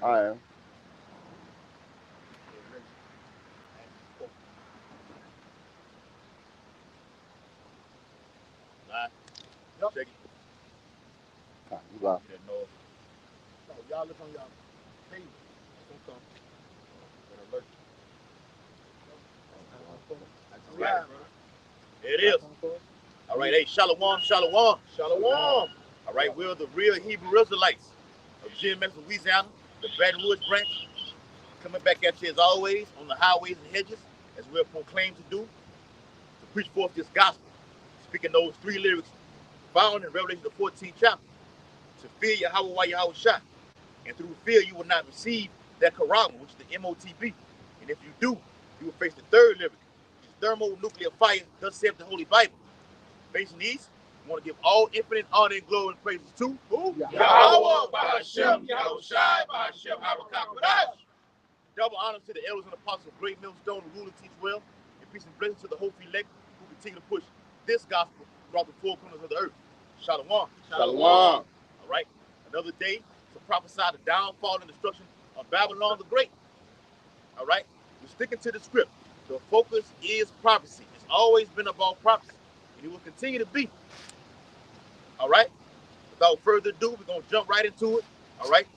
I am. Live. Yep. Check it. You got. That noise. No, y'all look on y'all page. That's gonna come. Gonna alert you. Right. There it is. All right, hey, Shalom, Shalom, Shalom. All right, we're the real Hebrew Israelites of Gms, Louisiana, the Baton Rouge branch, coming back at you as always on the highways and hedges, as we're proclaimed to do, to preach forth this gospel, speaking those three lyrics found in Revelation the 14th chapter, to fear Yahweh while Yahweh shot, and through fear you will not receive that karama, which is the MOTB, and if you do, you will face the third lyric, which is thermonuclear fire, thus saith the Holy Bible. Facing east, we want to give all infinite honor and glory and praises to who? Yahweh, Ba'ashem, Yahushai, Ba'ashem, Harakakadash. Double honors to the elders and apostles of Great Millstone, who rule and teach well, and peace and blessings to the hopeful elect who continue to push this gospel throughout the four corners of the earth. Shalom. Shalom. All right, another day to prophesy the downfall and destruction of Babylon the Great. All right, we're sticking to the script. The focus is prophecy. It's always been about prophecy, and it will continue to be. All right, without further ado, we're going to jump right into it. All right,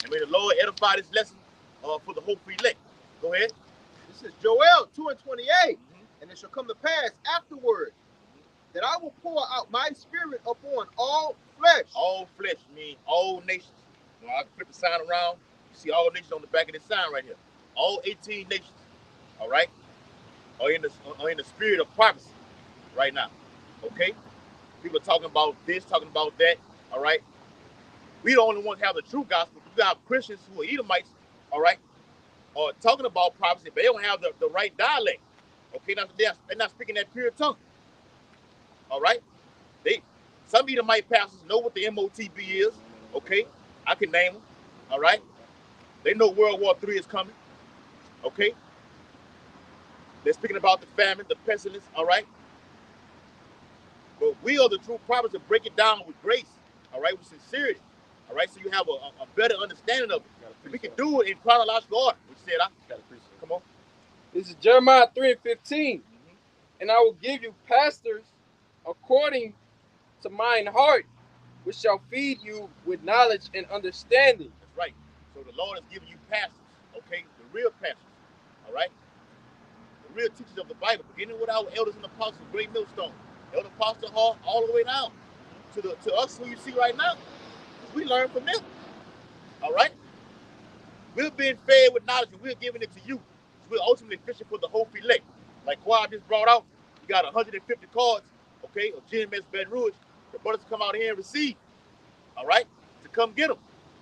and may the Lord edify this lesson for the hopeful elect. Go ahead. This is Joel 2:28. And it shall come to pass afterward that I will pour out my spirit upon all flesh. All flesh means all nations. You know, I can flip the sign around. You see all nations on the back of this sign right here. All 18 nations, all right, are in the spirit of prophecy right now. Okay? People are talking about this, talking about that, all right? We the only ones have the true gospel. You got Christians who are Edomites, all right, are talking about prophecy, but they don't have the right dialect. Okay, now they're not speaking that pure tongue. All right? Some Edomite pastors know what the MOTB is. Okay? I can name them. All right? They know World War III is coming. Okay? They're speaking about the famine, the pestilence, all right? But we are the true prophets to break it down with grace, all right, with sincerity, all right, so you have a better understanding of it. We can do it in chronological order. We said, come on. This is Jeremiah 3:15. And I will give you pastors according to mine heart, which shall feed you with knowledge and understanding. That's right. So the Lord has given you pastors, okay, the real pastors, all right, the real teachers of the Bible, beginning with our elders and apostles, Great Millstone, Elder Apostle Hall, all the way down to us who you see right now. We learn from them, all right? We're being fed with knowledge and we're giving it to you. So we're ultimately fishing for the hope elect. Like Quad just brought out, you got 150 cards, okay, of Gms Baton Rouge. The brothers come out here and receive, all right, to come get them.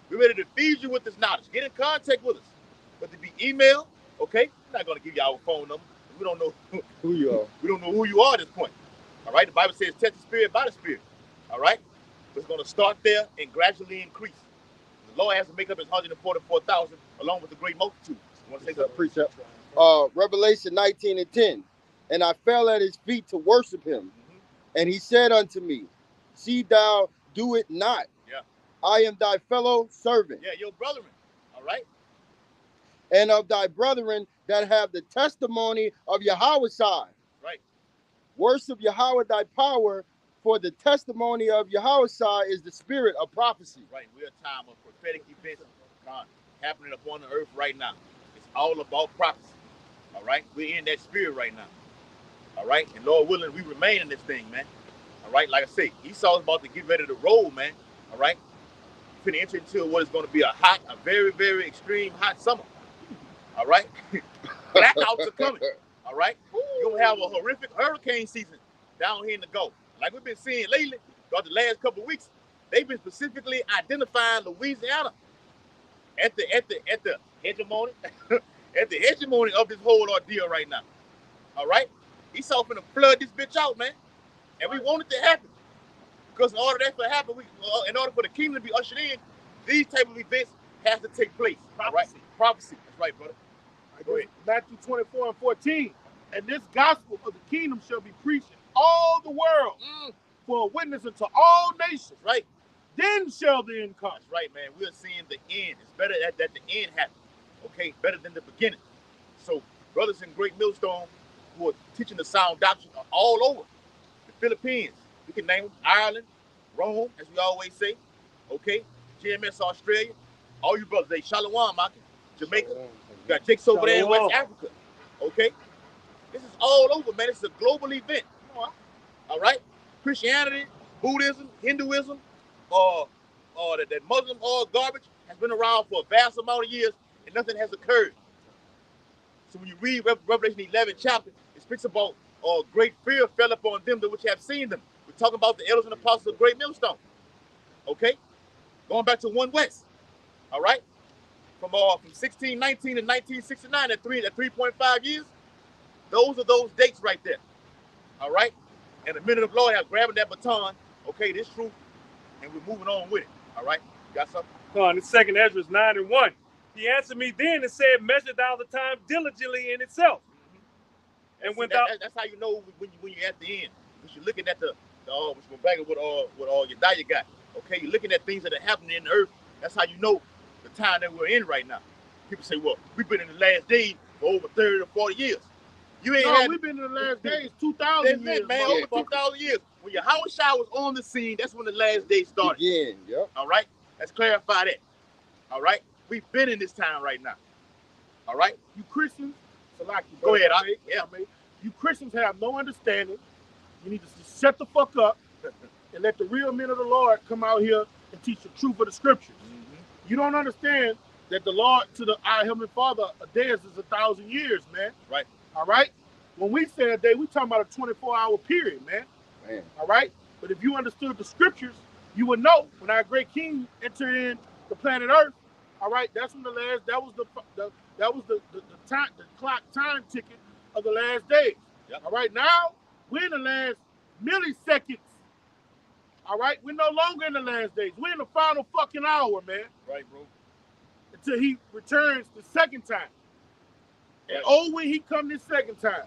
We're ready to feed you with this knowledge. Get in contact with us. Whether it be email, okay, we're not going to give you our phone number. We don't know who you are. We don't know who you are at this point, all right? The Bible says test the spirit by the spirit, all right? But it's going to start there and gradually increase. The Lord has to make up his 144,000 along with the great multitude. You want to say something? Precept. Revelation 19:10. And I fell at his feet to worship him. And he said unto me, see thou do it not. Yeah. I am thy fellow servant. Yeah, your brethren. All right. And of thy brethren that have the testimony of Yahweh. Right. Worship Yahweh thy power, for the testimony of Yahweh is the spirit of prophecy. Right. We're a time of prophetic events happening upon the earth right now. It's all about prophecy. All right. We're in that spirit right now. All right. And Lord willing, we remain in this thing, man. All right. Like I say, Esau's about to get ready to roll, man. All right. We're going to enter into what is going to be a very, very extreme hot summer. All right. Blackouts are coming. All right. You're going to have a horrific hurricane season down here in the Gulf. Like we've been seeing lately, throughout the last couple of weeks, they've been specifically identifying Louisiana at the hegemony, at the hegemony of this whole ordeal right now. All right. Esau finna flood this bitch out, man. And we want it to happen. Because in order for that to happen, in order for the kingdom to be ushered in, these type of events have to take place. Prophecy. All right? Prophecy. That's right, brother. Go ahead. Matthew 24:14. And this gospel of the kingdom shall be preached in all the world for a witness unto all nations. Right. then shall the end come. That's right, man. We're seeing the end. It's better that the end happens. Okay, better than the beginning. So brothers in Great Millstone who are teaching the sound doctrine are all over. The Philippines, we can name them, Ireland, Rome, as we always say. Okay, GMS Australia, all you brothers, they Shalom, Maki, Jamaica. You got Jakes over there in West Africa. Okay, this is all over, man. It's a global event. All right, Christianity, Buddhism, Hinduism, that Muslim garbage has been around for a vast amount of years, and nothing has occurred. So when you read Revelation 11 chapter, it speaks about great fear fell upon them that which have seen them. We're talking about the elders and apostles of Great Millstone. Okay, going back to 1 West. All right, from 1619 to 1969, at 3.5 years. Those are those dates right there. All right, and the men of the Lord have grabbing that baton. Okay, this truth, and we're moving on with it. All right, you got something? On the 2nd Ezra 9:1. He answered me then and said, "Measure thou the time diligently in itself." And when that's how you know when you're at the end. Because you're looking at which we're back with all your diet got. Okay, you're looking at things that are happening in the earth. That's how you know the time that we're in right now. People say, "Well, we've been in the last days for over 30 or 40 years." You ain't we've been in the last days 2,000 years, man. Over 2,000 years. When your house shower was on the scene, that's when the last day started. Again, yep. All right, let's clarify that. All right, we've been in this time right now. All right, you Christians, go ahead. You Christians have no understanding. You need to just shut the fuck up and let the real men of the Lord come out here and teach the truth of the scriptures. Mm-hmm. You don't understand that the Lord to our Heavenly Father, a day is 1,000 years, man. Right. All right. When we say a day, we talking about a 24-hour period, man. All right. But if you understood the scriptures, you would know when our great King entered in the planet Earth. All right. That's when that was the clock time ticket of the last days. Yep. All right. Now we're in the last milliseconds. All right. We're no longer in the last days. We're in the final fucking hour, man. Right, bro. Until he returns the second time. And when he come this second time,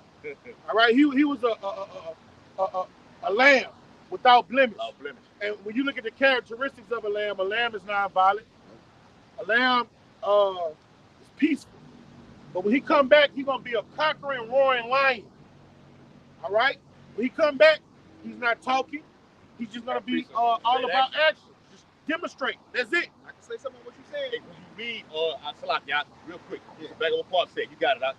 all right, he was a lamb without blemish. Without blemish. And when you look at the characteristics of a lamb is non-violent. A lamb is peaceful. But when he come back, he's gonna be a conquering, roaring lion. All right. When he come back, he's not talking. He's just gonna be all about action. Just demonstrate. That's it. I can say something on what you said. Hey, when you read Salaki, real quick, back on what Paul said, you got it out.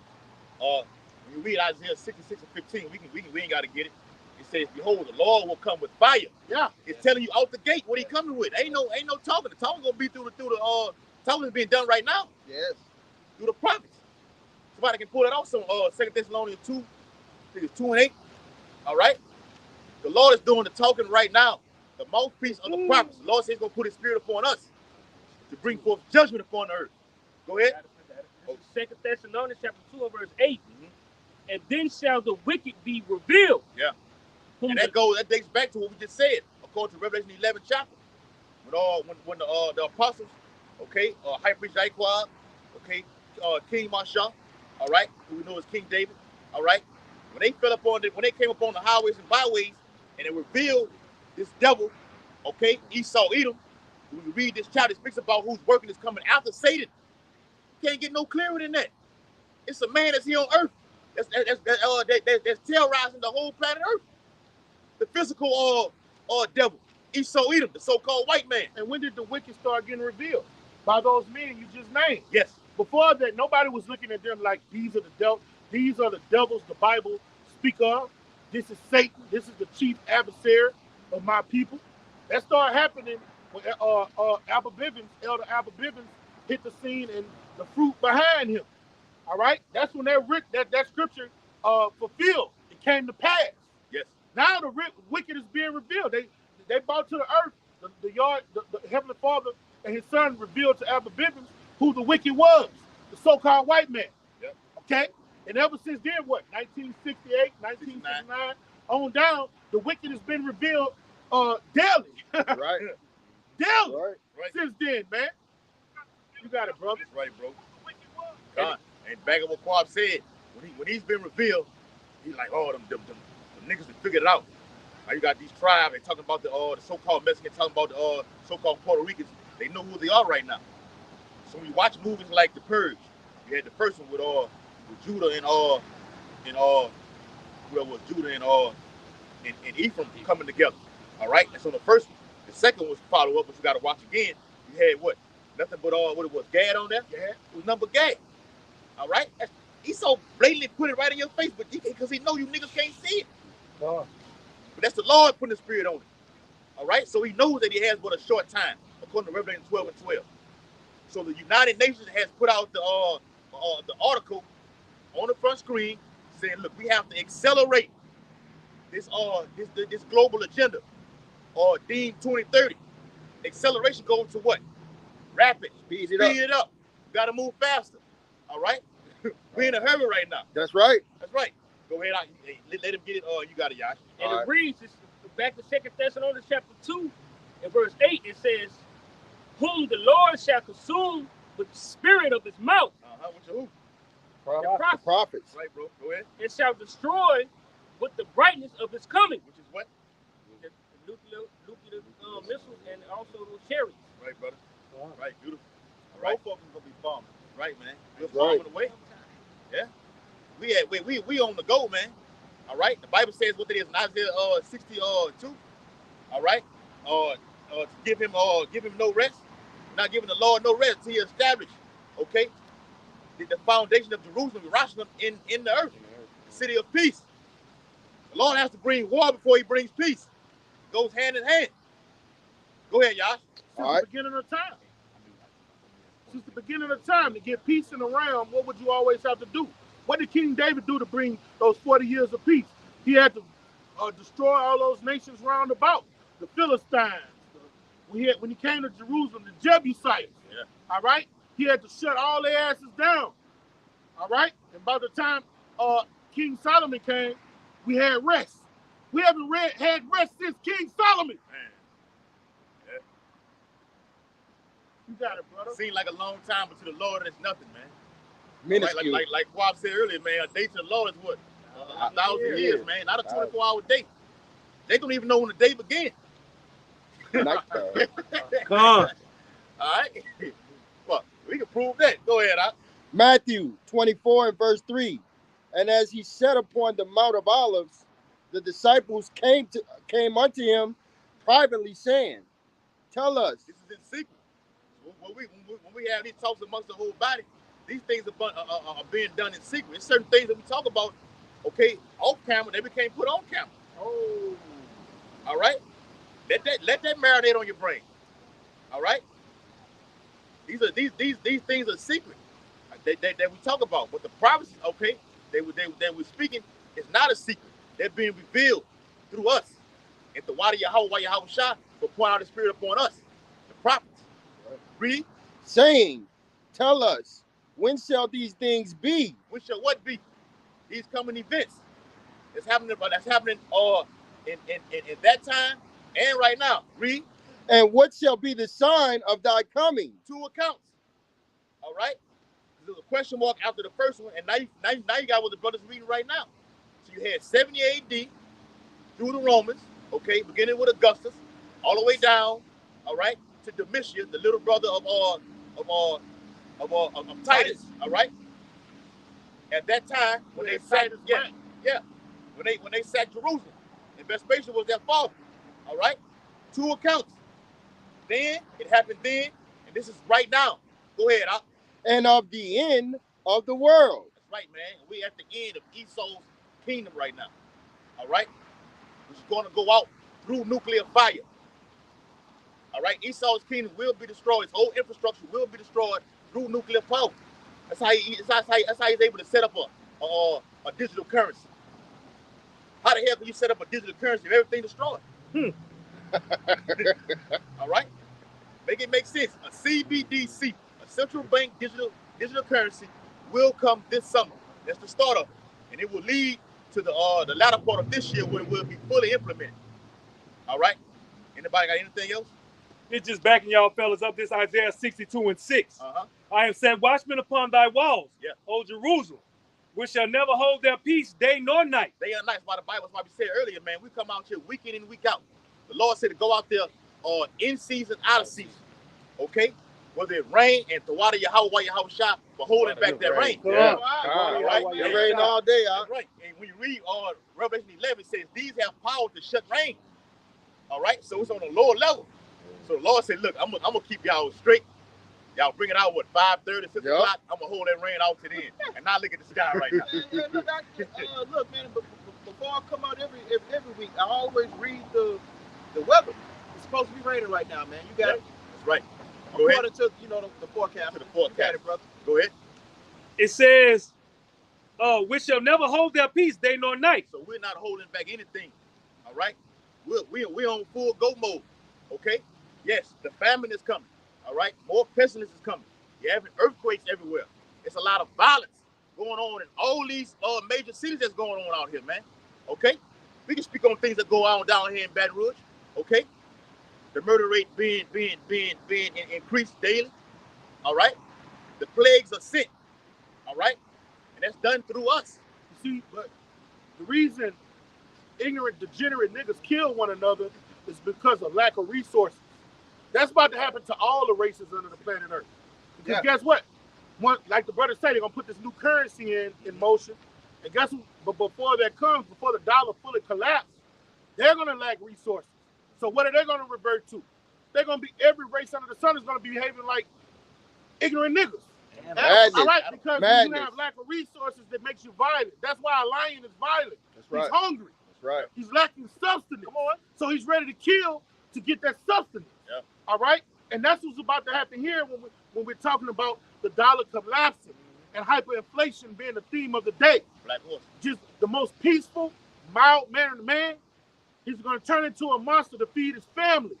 When you read Isaiah 66 and 15, we ain't got to get it. It says, "Behold, the Lord will come with fire." Yeah, it's telling you out the gate what he coming with. Ain't no talking. The talking gonna be through the talking is being done right now. Yes, through the prophets. Somebody can pull that off. Some 2 Thessalonians 2, I think it's 2 and 8. All right, the Lord is doing the talking right now. The mouthpiece of the prophets. The Lord says he's gonna put his spirit upon us to bring forth judgment upon the earth. Go ahead. 2 Thessalonians chapter 2 and verse 8. Mm-hmm. And then shall the wicked be revealed. Yeah. And that dates back to what we just said, according to Revelation 11 chapter. When the apostles, okay, High Priest Jaquab, okay, King Marshall, all right, who we know as King David, all right, when they came upon the highways and byways, and it revealed this devil, okay, Esau Edom. When you read this chapter, it speaks about who's working is coming after Satan. Can't get no clearer than that. It's a man that's here on earth that's terrorizing the whole planet Earth. The physical devil, Esau Edom, the so-called white man. And when did the wicked start getting revealed? By those men you just named. Yes. Before that, nobody was looking at them like these are the devils the Bible speak of. This is Satan. This is the chief adversary of my people. That started happening when Elder Abba Bivens hit the scene and the fruit behind him. All right? That's when that scripture fulfilled. It came to pass. Yes. Now the wicked is being revealed. They brought to the earth the Heavenly Father and his son revealed to Abba Bivens who the wicked was, the so-called white man. Yep. Okay? And ever since then, 1968, 1969, on down, the wicked has been revealed daily. Right. Daily. Right. Since then, man. You got it, brother. That's right, bro. And back of what Quab said, when he's been revealed, he's like, oh, them niggas have figured it out. Now you got these tribes. They talking about the so-called Mexicans, talking about the so-called Puerto Ricans. They know who they are right now. So when you watch movies like The Purge, you had the first one with Judah and whoever was Judah and Ephraim coming together. All right. And so the first one, the second one was follow up, but you got to watch again. You had what? Nothing but what it was, Gad on there. Yeah. It was number Gad. All right. He so blatantly put it right in your face, but because he know you niggas can't see it. Oh. But that's the Lord putting the spirit on it. All right. So he knows that he has but a short time, according to Revelation 12:12. So the United Nations has put out the article on the front screen saying, look, we have to accelerate this global agenda, or deem 2030. Acceleration goes to what? Rapid. Speed it up. You got to move faster. All right? We're in a hurry right now. That's right. That's right. Go ahead. Let him get it. You got it, Yash. And it reads, back to 2 Thessalonians chapter 2, and verse 8, it says, whom the Lord shall consume with the spirit of his mouth. Which who? The prophets. Right, bro. Go ahead. And shall destroy with the brightness of his coming. Which is what? The nuclear missiles and also those chariots. Right, brother. Right, beautiful. All right. Both of them gonna be bombing. Right, man. We're right. bombing away. Yeah. We on the go, man. All right. The Bible says what it is in Isaiah 62. All right. To give him no rest, not giving the Lord no rest till he established, okay, the foundation of Jerusalem in the earth, the city of peace. The Lord has to bring war before he brings peace. It goes hand in hand. Go ahead, Yash. Since the beginning of time. Since the beginning of time, to get peace in the realm, what would you always have to do? What did King David do to bring those 40 years of peace? He had to destroy all those nations round about. The Philistines. When he came to Jerusalem, the Jebusites. Yeah. All right? He had to shut all their asses down. All right? And by the time King Solomon came, we had rest. We haven't had rest since King Solomon. Man. Yeah. You got it, brother. Seems like a long time, but to the Lord, it's nothing, man. Minuscule. Like Quab said earlier, man, a day to the Lord is what? 1,000 years, man. Not a 24-hour day. They don't even know when the day began. Come on. All right. Well, we can prove that. Go ahead, Matthew 24 and verse 3. And as he sat upon the Mount of Olives, the disciples came unto him privately, saying, tell us. This is in secret. When we have these talks amongst the whole body, these things are being done in secret. There's certain things that we talk about, okay, off camera, they became put on camera. Oh. All right? Let that marinate on your brain. All right? These things are secret that we talk about. But the prophecies, okay, they were speaking, it's not a secret. They're being revealed through us. And the Wadi Yahweh Shah will pour out the spirit upon us, the prophets. Read. Saying, tell us, when shall these things be? When shall what be? These coming events. That's happening in that time and right now. Read. And what shall be the sign of thy coming? 2 accounts. All right? There's a question mark after the first one, and now you got what the brother's reading right now. So you had 70 AD through the Romans, okay, beginning with Augustus, all the way down, all right, to Domitian, the little brother of Titus, all right? At that time, when they sacked, when they sacked Jerusalem, and Vespasian was their father, all right? 2 accounts. Then, it happened then, and this is right now. Go ahead, And of the end of the world. That's right, man. We at the end of Esau's kingdom right now, all right? Which is going to go out through nuclear fire. All right, Esau's kingdom will be destroyed. His whole infrastructure will be destroyed through nuclear power. That's how he's able to set up a digital currency. How the hell can you set up a digital currency if everything destroyed? All right, make it make sense. A CBDC, a central bank digital currency, will come this summer. That's the start of it, and it will lead to the latter part of this year when it will be fully implemented. All right. Anybody got anything else? It's just backing y'all fellas up. This Isaiah 62 and 6. I have set watchmen upon thy walls, O Jerusalem. which shall never hold their peace day nor night. Day and night. Why the Bible, why we said earlier, man, we come out here week in and week out. The Lord said to go out there in season, out of season. Okay? Whether it rain and to water your house while your house shop, but holding back that rain. Yeah. All right. It rain all day, That's right. And when you read Revelation 11, it says these have power to shut rain. All right. So it's on a lower level. So the Lord said, look, I'm gonna keep y'all straight. Y'all bring it out, 5:30, 6 o'clock. I'm gonna hold that rain out to the end. And now look at the sky right now. Look, man, before I come out every week, I always read the weather. It's supposed to be raining right now, man. You got it? That's right. Go According ahead. to the forecast. To the forecast. You got it, brother. Go ahead. It says, which shall never hold their peace day nor night. So we're not holding back anything. All right? We're on full go mode. Okay? Yes, the famine is coming. All right? More pestilence is coming. You're having earthquakes everywhere. It's a lot of violence going on in all these major cities that's going on out here, man. Okay? We can speak on things that go on down here in Baton Rouge. Okay? The murder rate being increased daily. All right? The plagues are sent. All right? And that's done through us. You see, but the reason ignorant, degenerate niggas kill one another is because of lack of resources. That's about to happen to all the races under the planet Earth. Because guess what? Like the brother said, they're going to put this new currency in motion. And guess what? But before that comes, before the dollar fully collapses, they're going to lack resources. So what are they going to revert to? They're going to be, every race under the sun is going to be behaving like ignorant niggas. All right, because when you have lack of resources, that makes you violent. That's why a lion is violent. That's right. He's hungry. That's right. He's lacking sustenance. Come on. So he's ready to kill to get that sustenance. Yeah. All right? And that's what's about to happen here when we're talking about the dollar collapsing and hyperinflation being the theme of the day. Black horse. Just the most peaceful, mild-mannered man, he's going to turn into a monster to feed his family,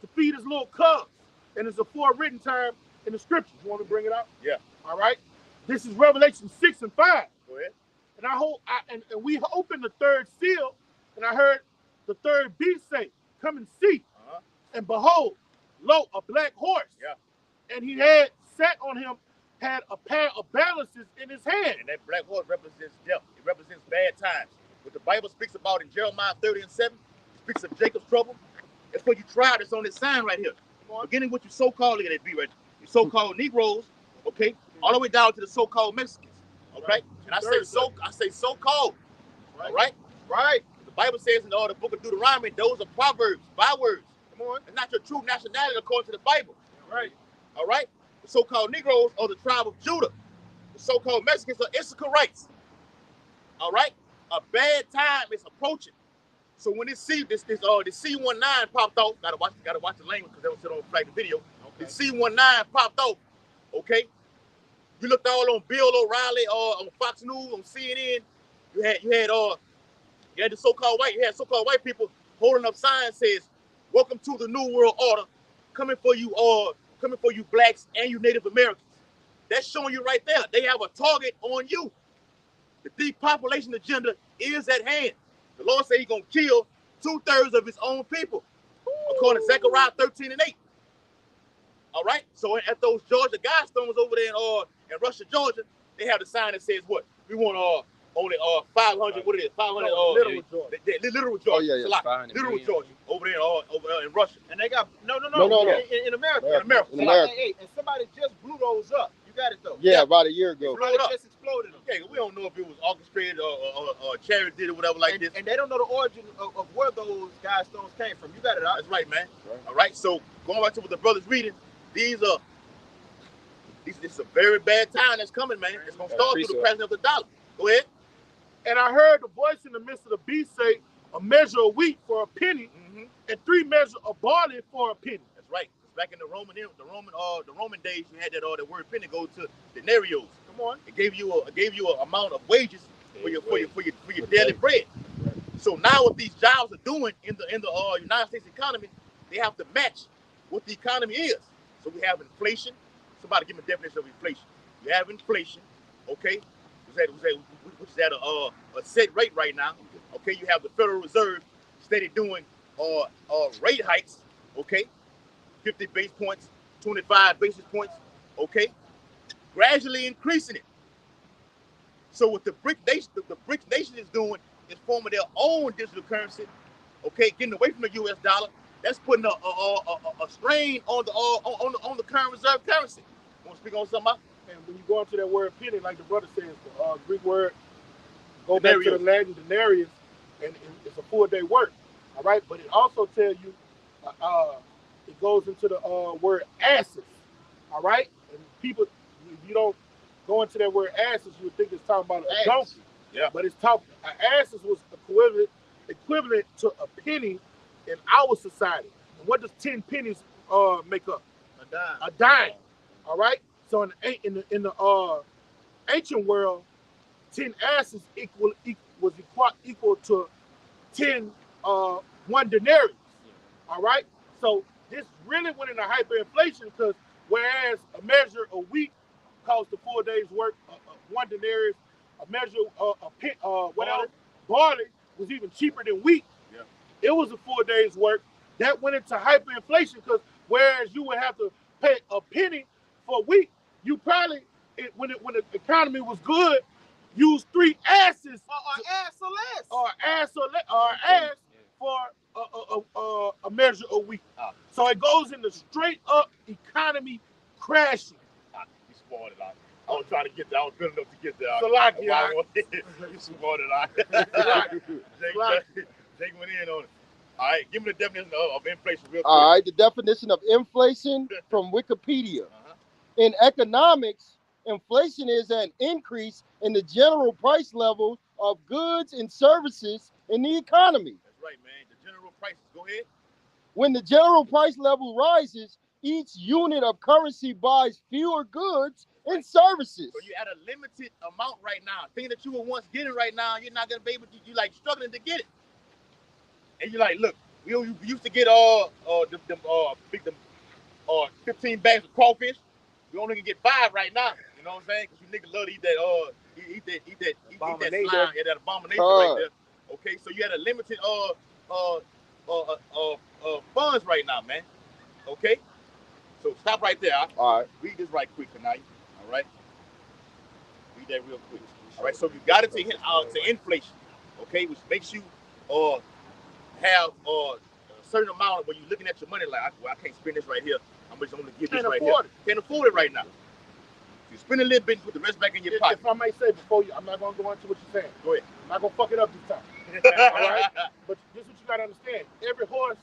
to feed his little cubs. And it's a forewritten time in the scriptures. You want me to bring it out? Yeah. All right? This is Revelation 6 and 5. Go ahead. And we opened the third seal, and I heard the third beast say, come and see. And behold, lo, a black horse. Yeah. And he had sat on him, had a pair of balances in his hand. And that black horse represents death. It represents bad times. What the Bible speaks about in Jeremiah 30 and 7, it speaks of Jacob's trouble. That's what you tried. It's on this sign right here. Beginning with your so-called, look at that B right there. Your so-called Negroes, okay, all the way down to the so-called Mexicans. Okay? And I say so-called. Right. All right? Right. The Bible says in the book of Deuteronomy, those are proverbs, bywords. Come on. It's not your true nationality according to the Bible. Right. All right? The so-called Negroes are the tribe of Judah. The so-called Mexicans are Issacharites. All right? A bad time is approaching. So when the C19 popped off, gotta watch the language because they don't sit on flag the video. Okay. The C19 popped off. Okay, you looked all on Bill O'Reilly on Fox News, on CNN. You had the so-called white people holding up signs says, "Welcome to the New World Order, coming for you blacks and you Native Americans." That's showing you right there. They have a target on you. The depopulation agenda is at hand. The Lord said he's going to kill 2/3 of his own people, according to Zechariah 13 and 8. All right? So at those Georgia Guidestones over there in Russia, Georgia, they have the sign that says what? We want only 500, what it is? 500, literal Georgia. Literal Georgia. Oh, yeah. Literal Georgia. Over there in Russia. And they got, no. In America. In America. In America. Hey, and somebody just blew those up. You got it, though. Yeah, about a year ago. Somebody just exploded them. Okay, we don't know if it was orchestrated or charity did it, whatever like this. And they don't know the origin of where those Guidestones came from. You got it, That's right, man. Right. All right, so going back to what the brother's reading, this is a very bad time that's coming, man. It's going to start through the presence of the dollar. Go ahead. And I heard the voice in the midst of the beast say, a measure of wheat for a penny, and 3 measures of barley for a penny. That's right. Back in the Roman days, you had that word penny go to denarios. Come on. It gave you an amount of wages for your daily bread. So now what these jobs are doing in the United States economy, they have to match what the economy is. So we have inflation. Somebody give me a definition of inflation. You have inflation, okay, which is at a set rate right now. Okay, you have the Federal Reserve steady doing rate hikes, okay, 50 basis points, 25 basis points, okay, gradually increasing it. So what the BRICS nation is doing is forming their own digital currency. Okay, getting away from the U.S. dollar. That's putting a strain on the current reserve currency. You want to speak on something? And when you go into that word penny, like the brother says, the Greek word, go back to the Latin denarius, and it's a full-day work. All right, but it also tells you, it goes into the word asses. All right, and people, if you don't go into that word asses, you would think it's talking about a donkey. Yeah. But it's talking, asses was equivalent to a penny in our society. And what does 10 pennies make up? A dime. A dime. All right. So in the ancient world, 10 asses was equal to 10 one denarius. All right. So this really went into hyperinflation because whereas a measure a week cost a full day's work, one denarius, a measure barley was even cheaper than wheat. Yeah. It was a 4 days work. That went into hyperinflation because whereas you would have to pay a penny for wheat, you probably when the economy was good, used 3 asses Or ass or less. or ass for a measure of wheat. So it goes into straight up economy crashing. You spoiled it out. I was trying to get there. I was good enough to get there. You spoiled it out. Jake went in on it. All right, give me the definition of inflation real quick. All right, the definition of inflation from Wikipedia. In economics, inflation is an increase in the general price level of goods and services in the economy. That's right, man. The general prices. Go ahead. When the general price level rises, each unit of currency buys fewer goods and services. So you're at a limited amount right now. Thing that you were once getting right now, you're not gonna be able to. You like struggling to get it. And you're like, look, we used to get 15 bags of crawfish. We only can get 5 right now. You know what I'm saying? Because you niggas love to eat that slime, that abomination right there. Okay, so you had a limited funds right now, man. Okay, so stop right there. All right. Read this right quick tonight. All right, read that real quick. All right, so you got it to inflation. Okay, which makes you have a certain amount when you're looking at your money like, I can't spend this right here. I'm just going to give this right here. Can't afford it right now. You spend a little bit and put the rest back in your pocket. If I may say before you, I'm not going to go into what you're saying. Go ahead. I'm not going to fuck it up this time. All right? But this is what you got to understand. Every horse,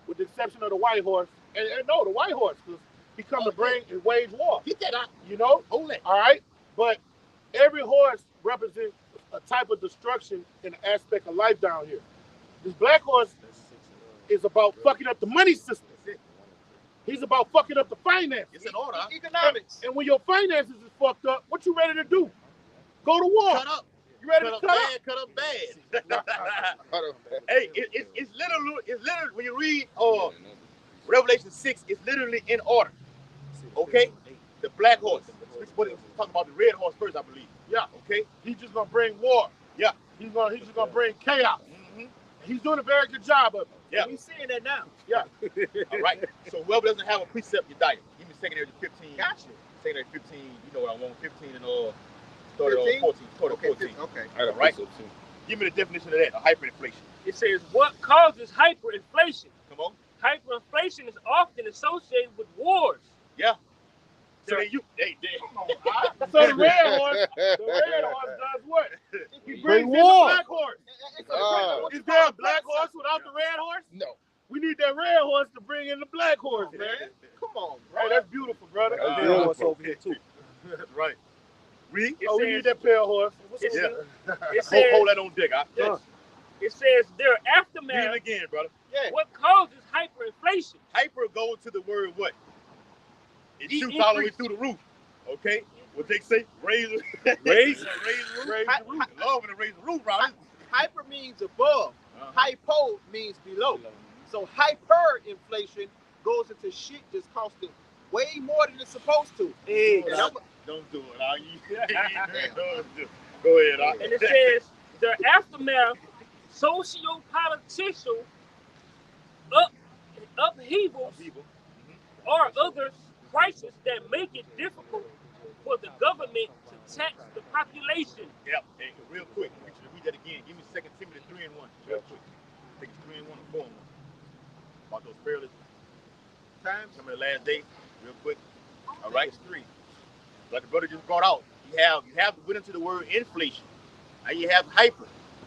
with the exception of the white horse, and no, the white horse, because he come to bring and wage war. Get that out. You know? Hold it. All right? But every horse represents a type of destruction in the aspect of life down here. This black horse is about fucking up the money system. He's about fucking up the finances. It's an order. Economics. And when your finances is fucked up, what you ready to do? Go to war. Cut up. You ready to cut up? Cut up bad. Hey, it's literally when you read Revelation 6, it's literally in order. Okay? The black horse. We're talking about the red horse first, I believe. Yeah. Okay? He's just gonna bring war. Yeah. He's just gonna bring chaos. He's doing a very good job of it. Yeah. We seeing that now. Yeah. All right. So whoever doesn't have a precept, you diet. Give me secondary 15. Gotcha. Secondary 15, you know what I want. 15 and started on 14. Started 14. Okay. All right. Give me the definition of that, hyperinflation. It says, what causes hyperinflation? Come on. Hyperinflation is often associated with wars. Yeah. So Sir. then you, So the red horse does what? He brings in the war. black horse. It's Is there a black horse without the red horse? No. We need that red horse to bring in the black horse, man. Come on, bro. Hey, that's beautiful, brother. That's Red horse over here too. right. Read. Oh, we need that pale horse. Yeah. It says, Hold that on deck. yes. It says their Read aftermath. it again, brother. Yeah. What causes hyperinflation? Hyper goes to the word what? It The shoots all the way increase. through the roof. Okay? What they say? Raise the roof. Raise the roof. Love to raise the roof around this. Hyper means above. Hypo means below. So hyperinflation goes into shit that's costing way more than it's supposed to. Hey, And I'm- don't do it. Go ahead. And it says their aftermath, socio-political upheavals or other crises that make it difficult for the government government to tax the population. Yep. Hey, real quick, I want you to read that again. Give me 2 Timothy 3:1. Real quick. I think it's 3:1 or 4:1. About those perilous Times. some of the last days. Real quick. All right. It's 3. Like the brother just brought out. You have to went into the word inflation. Now you have hyper,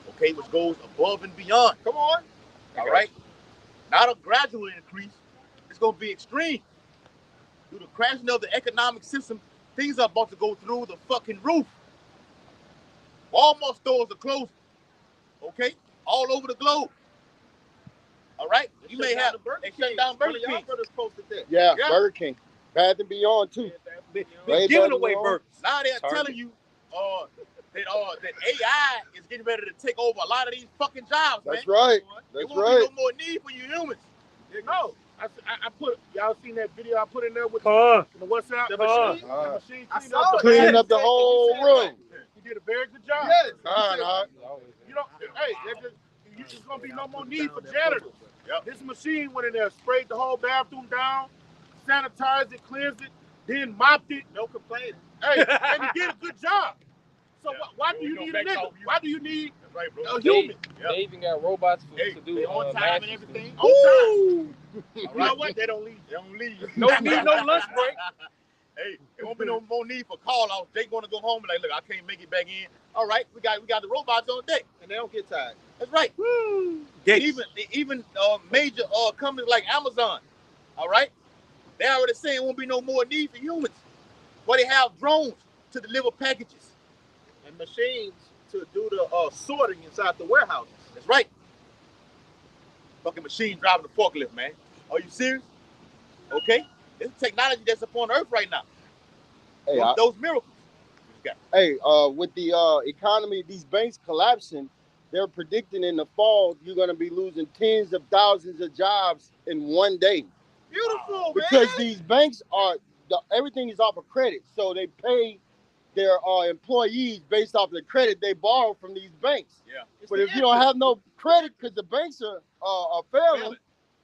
okay, which goes above and beyond. Come on. All right. Not a gradual increase. It's going to be extreme. Through the crashing of the economic system, things are about to go through the fucking roof. Walmart stores are closing. Okay? All over the globe. All right? You may have they shut down Burger King. Yeah, Burger King. Bath and Beyond too. They're giving away burgers. Now they're telling you that AI is getting ready to take over a lot of these fucking jobs, man. That's right. There That's won't right. be no more need for you humans. No, I put y'all seen that video I put in there with Huh? the WhatsApp? The machine? Uh, The machine I cleaned saw up it. the Cleaning up the whole room. He did a very good job. Yes. You know, hey, there's gonna be no more need for janitors. Yep. This machine went in there, sprayed the whole bathroom down, sanitized it, cleansed it, then mopped it. No complaining. Hey, and he did a good job. So Yeah. why do you need a nigga? Why do you need That's right, bro. a human? They even got robots Hey, to do they on time and matches. everything. On time. All You know right. what? They don't leave. They don't leave. No need, no lunch break. Hey, there won't be no more need for call outs. They gonna go home and like, look, I can't make it back in. All right, we got the robots on deck. And they don't get tired. That's right. Gates. Even major companies like Amazon, all right, they already saying won't be no more need for humans. But they have drones to deliver packages. And machines to do the sorting inside the warehouses. That's right. Fucking machine driving the forklift, man. Are you serious? Okay, it's technology that's upon Earth right now. Hey, Those miracles. with the economy, these banks collapsing, they're predicting in the fall you're going to be losing tens of thousands of jobs in one day. Beautiful, Because man. these banks everything is off of credit, so they pay their employees based off the credit they borrow from these banks. Yeah. But if you don't have no credit because the banks are failing,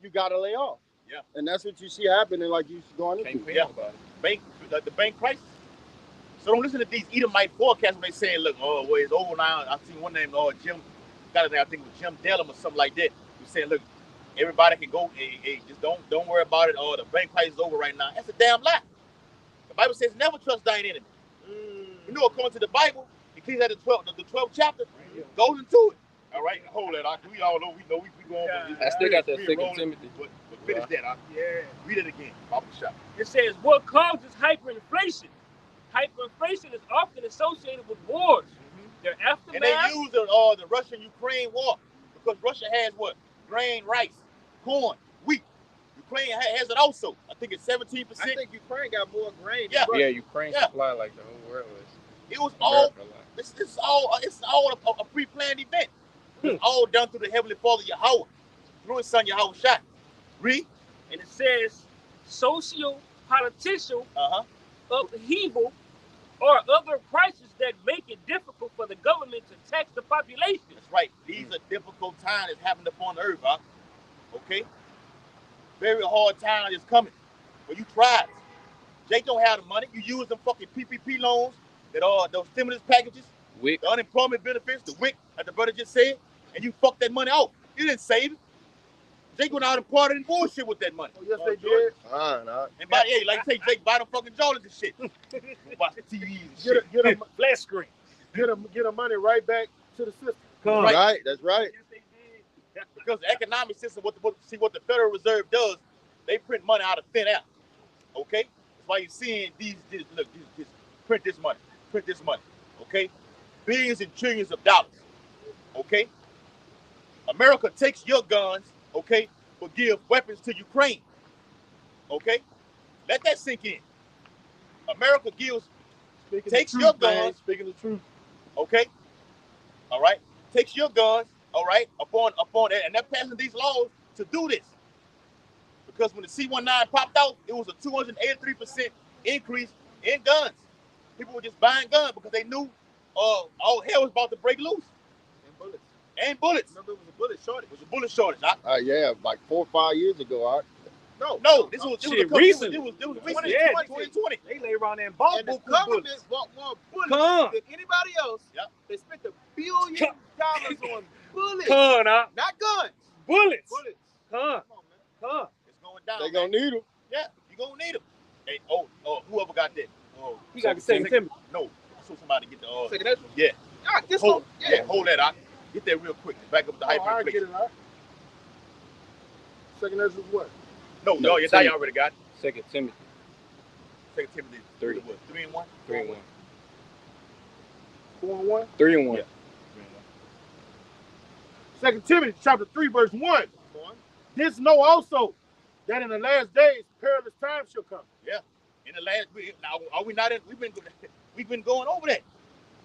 you got to lay off. Yeah. And that's what you see happening, like you going into. Yeah. The bank crisis. So don't listen to these Edomite forecasts when they saying, look, well, it's over now. I seen one name, Jim, got a name, I think it was Jim Dellum or something like that. He saying, look, everybody can go, hey, just don't worry about it, or the bank crisis is over right now. That's a damn lie. The Bible says never trust thine enemy. You know, according to the Bible, Ecclesiastes the 12th chapter goes into it. All right, hold that. We all know, we go on. I still got that 2 rolling, Timothy. But finish that. Yeah. Read it again. Bobby Shop. It says, what causes hyperinflation? Hyperinflation is often associated with wars. Their aftermath. And they use the Russian-Ukraine war because Russia has what? Grain, rice, corn, wheat. Ukraine has it also. I think it's 17%. I think Ukraine got more grain. Yeah. Than Yeah, Russia. Ukraine Yeah. supply like the whole world was. It was all. America a lot. It's all a pre-planned event. It's all done through the Heavenly Father Yahweh, through His Son Yahweh Shai. Read. And it says, social, political upheaval or other crises that make it difficult for the government to tax the population. That's right. These are difficult times that's happening upon the earth, huh? Okay? Very hard time is coming. But you tried. Jake don't have the money. You use them fucking PPP loans, that are those stimulus packages, WIC. the unemployment benefits, the WIC, like the brother just said, and you fucked that money out. You didn't save it. Jake went out and parted and bullshit with that money. Oh, yes, they did. And by like I say, Jake buy them fucking Jordans and shit. Watch the TVs and shit. Get them, Flat screen. get them money right back to the system. Right, that's right. Because the economic system, what the Federal Reserve does, they print money out of thin air. Okay? That's why you're seeing these print this money. Okay? Billions and trillions of dollars. Okay? America takes your guns, okay, but give weapons to Ukraine. Okay? Let that sink in. America takes your guns. Speaking the truth. Okay? All right? Takes your guns, all right, upon that, and they're passing these laws to do this. Because when the C-19 popped out, it was a 283% increase in guns. People were just buying guns because they knew all hell was about to break loose. And bullets. And bullets. Remember, it was a bullet shortage. It was a bullet shortage. Yeah, like 4 or 5 years ago. No, this was Shit, a couple, recent. It was recent. 2020. Yeah, 2020. They lay around there and bought And the buku government bullets. bought more bullets Come. than anybody else. Yep. They spent $1 billion on bullets, Come now. not guns. Bullets. Bullets. Come. Come on, man. Come. It's going down. They gonna need them. Yeah, you gonna need them. Hey, whoever got that? Oh, He got the same Timothy. No, I saw somebody get the Second extra. Yeah, Yeah, this hold, one. yeah, hold that out. Get that real quick. Back up the I get hyperinflation. it, all right. Second Ezra is what? No, No, you Timothy. already got it. 2 Timothy Second Timothy 3. what? 3 and 1. 3 and 1. 4 and 1. 3 and 1. Yeah. 2 Timothy chapter 3, verse 1. This know also that in the last days perilous times shall come. In the last, now are we not in? We've been going over that.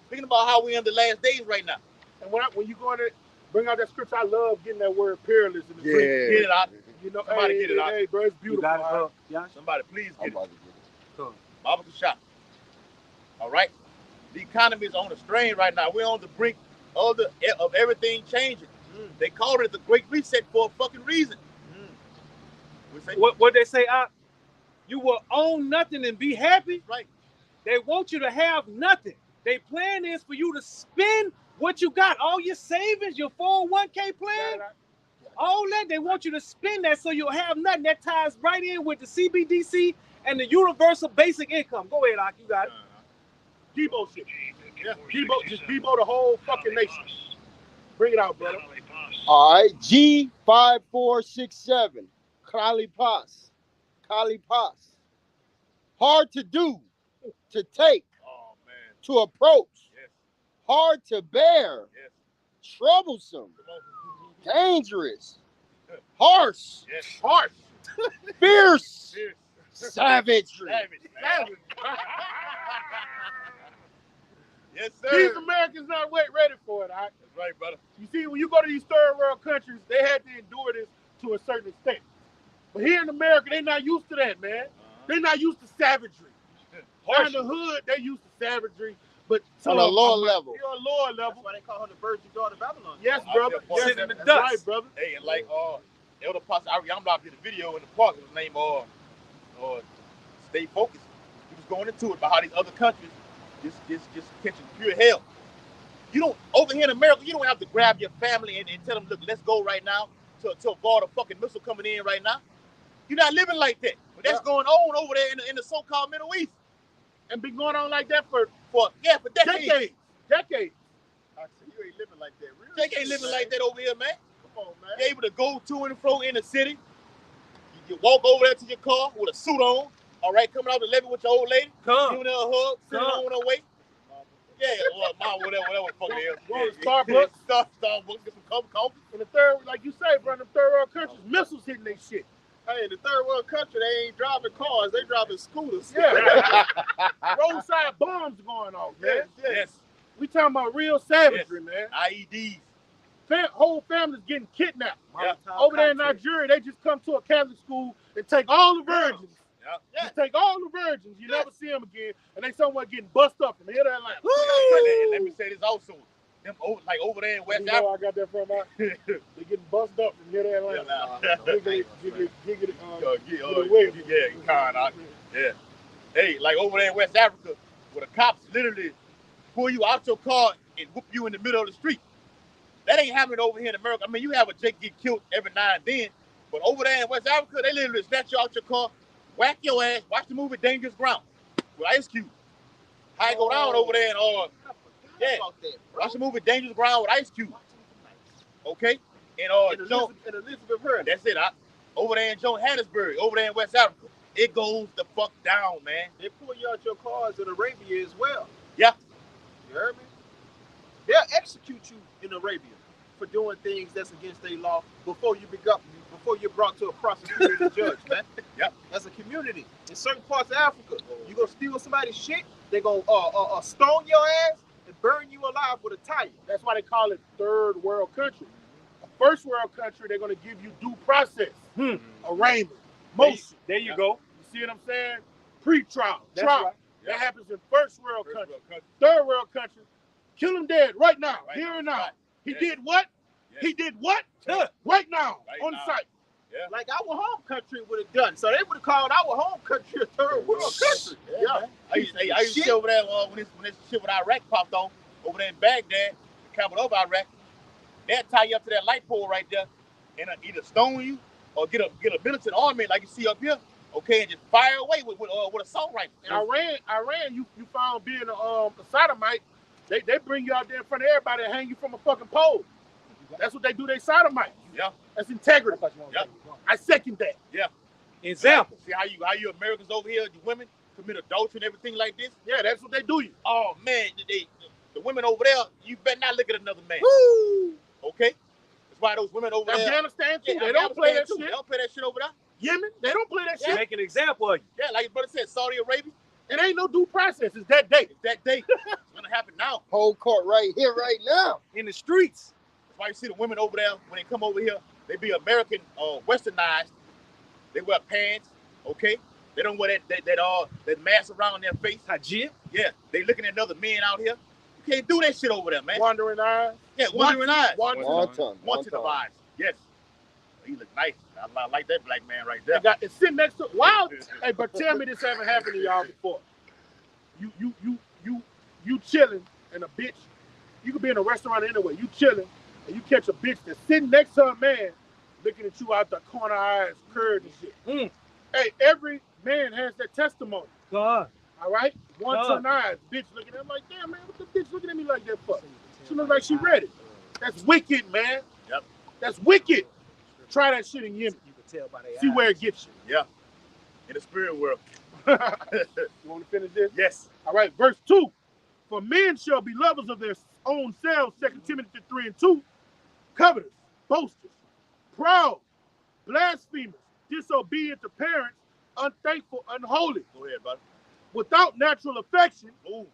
Thinking about how we're in the last days right now. And when you go in there, bring out that scripture. I love getting that word perilous in the Greek. Get it out. You know, Somebody hey, get it out. Hey, bro, it's beautiful. You got it, all right? yeah. Somebody please I'm get it. about to get it. Baba shot. All right. The economy is on a strain right now. We're on the brink of everything changing. They called it the Great Reset for a fucking reason. We say, What they say? You will own nothing and be happy. right. They want you to have nothing. Their plan is for you to spend what you got, all your savings, your 401k plan, all that. They want you to spend that so you'll have nothing. That ties right in with the CBDC and the universal basic income. Go ahead, Ak, you got it. Debo shit. Yeah. Debo the whole fucking nation. Bring it out, brother. All right, G5467. Kali Pas. Hard to do, to take, Oh man. to approach, Yes. hard to bear, Yes. troublesome, Come on. dangerous, harsh, Yes. Harsh. fierce, Cheers. savagery. Savage. Man. Yes, These sir. Americans not ready for it, all right? That's right, brother. You see, when you go to these third world countries, they had to endure this to a certain extent. But here in America, they're not used to that, man. They're not used to savagery. Down in the hood, they used to savagery, but On a lower level. You're a lower That's level. why they call her the virgin daughter of Babylon. Yes, I brother. feel Yes, Sitting in the that's dust. right, brother. Hey, and like Elder Pastor Ariamla did a video in the park. His name Stay Focused. He was going into it about how these other countries just catching pure hell. You don't over here in America. You don't have to grab your family and tell them, look, let's go right now to avoid a fucking missile coming in right now. You're not living like that. But that's going on over there in the so-called Middle East And been going on like that for decades. decades. I said, you ain't living like that. Real They ain't shit, living man. like that over here, man. Come on, man. You're able to go to and fro in the city. You walk over there to your car with a suit on, all right, coming out the levee with your old lady, giving her a hug, sitting on her way. Yeah, well, mom, whatever fucking hell. Go to Starbucks. Starbucks, get some cup of coffee. In the third, like you say, bro, in the third world countries, missiles hitting they shit. Hey, in the third world country, they ain't driving cars. They driving scooters. Yeah. Roadside bombs going off, man. Yes. We talking about real savagery, man. IEDs. Whole families getting kidnapped. Yeah. Over there in Nigeria, they just come to a Catholic school and take all the virgins. Yeah. Just take all the virgins. You never see them again. And they somewhere getting bust up from here to Atlanta. And let me say this also. Them over there in West You know Africa. where I got that from? They getting bust up from here to Atlanta. Yeah. Hey, like over there in West Africa, where the cops literally pull you out your car and whoop you in the middle of the street. That ain't happening over here in America. I mean, you have a Jake get killed every now and then, but over there in West Africa, they literally snatch you out your car, whack your ass, watch the movie Dangerous Ground with Ice Cube. How it go down over there and watch the movie Dangerous Ground with Ice Cube. Okay? And Elizabeth Hurd. that's it. Over there in Johannesburg, over there in West Africa, it goes the fuck down, man. They pull you out your cars in Arabia as well. Yeah. You heard me? They'll execute you in Arabia for doing things that's against their law before you're brought to a prosecutor and a judge, man. Yep. That's a community. In certain parts of Africa, you gonna steal somebody's shit, they gonna stone your ass and burn you alive with a tire. That's why they call it third world country. A first world country, they're going to give you due process, arraignment, motion. There you go. You see what I'm saying? Pre-trial, That's trial. right. That happens in first world country. Third world country, kill him dead right now, Right here now. and now. Right. He Yes. did what? Yes. He did what? Yes. Right now, Right on now. site. Yeah. like our home country would have done. So they would have called our home country a third world country. Yeah. I used to sit over there when this shit with Iraq popped on over there in Baghdad, the capital of Iraq. They'll tie you up to that light pole right there and either stone you or get a militant army like you see up here, okay, and just fire away with assault rifles. In Iran, you found being a sodomite, they bring you out there in front of everybody and hang you from a fucking pole. That's what they do. They sodomite. Yeah. That's integrity. Yeah. I second that. Yeah. Example. See how you Americans over here, you women commit adultery and everything like this? Yeah, that's what they do you. Oh man, the women over there, you better not look at another man. Woo! Okay? That's why those women over there. Afghanistan too. Yeah, They don't play that too. shit. They don't play that shit over there. Yemen, they don't play that shit. Make an example of you. Yeah, like your brother said, Saudi Arabia. It ain't no due process. It's that day. It's that day. It's gonna happen now. Whole court right here, right now. In the streets. That's why you see the women over there when they come over here, they be American westernized. They wear pants, okay? They don't wear that mask around their face. Hajib. Yeah, they looking at other men out here. You can't do that shit over there, man. Wandering eyes. Yeah, wandering eyes. One Wanted of eyes. Yes. He look nice. I like that black man right there. It's sitting next to wow. Hey, but tell me this haven't happened to y'all before. You chilling and a bitch. You could be in a restaurant anyway. You chilling and you catch a bitch that's sitting next to a man, looking at you out the corner eyes, curved and shit. Hey, every man has that testimony. God. All right, one eyes, bitch looking at him like, damn man, what the bitch looking at me like that for? She looks like she ready. That's wicked, man. Yep. That's wicked. Try that shit in Yemen. You can tell by their See eyes. where it gets you. Yeah. In the spirit world. You want to finish this? Yes. All right, verse 2. For men shall be lovers of their own selves, 2 Timothy 3:2, covetous, boasters, proud, blasphemers, disobedient to parents, unthankful, unholy, Go ahead, brother. without natural affection, Ooh.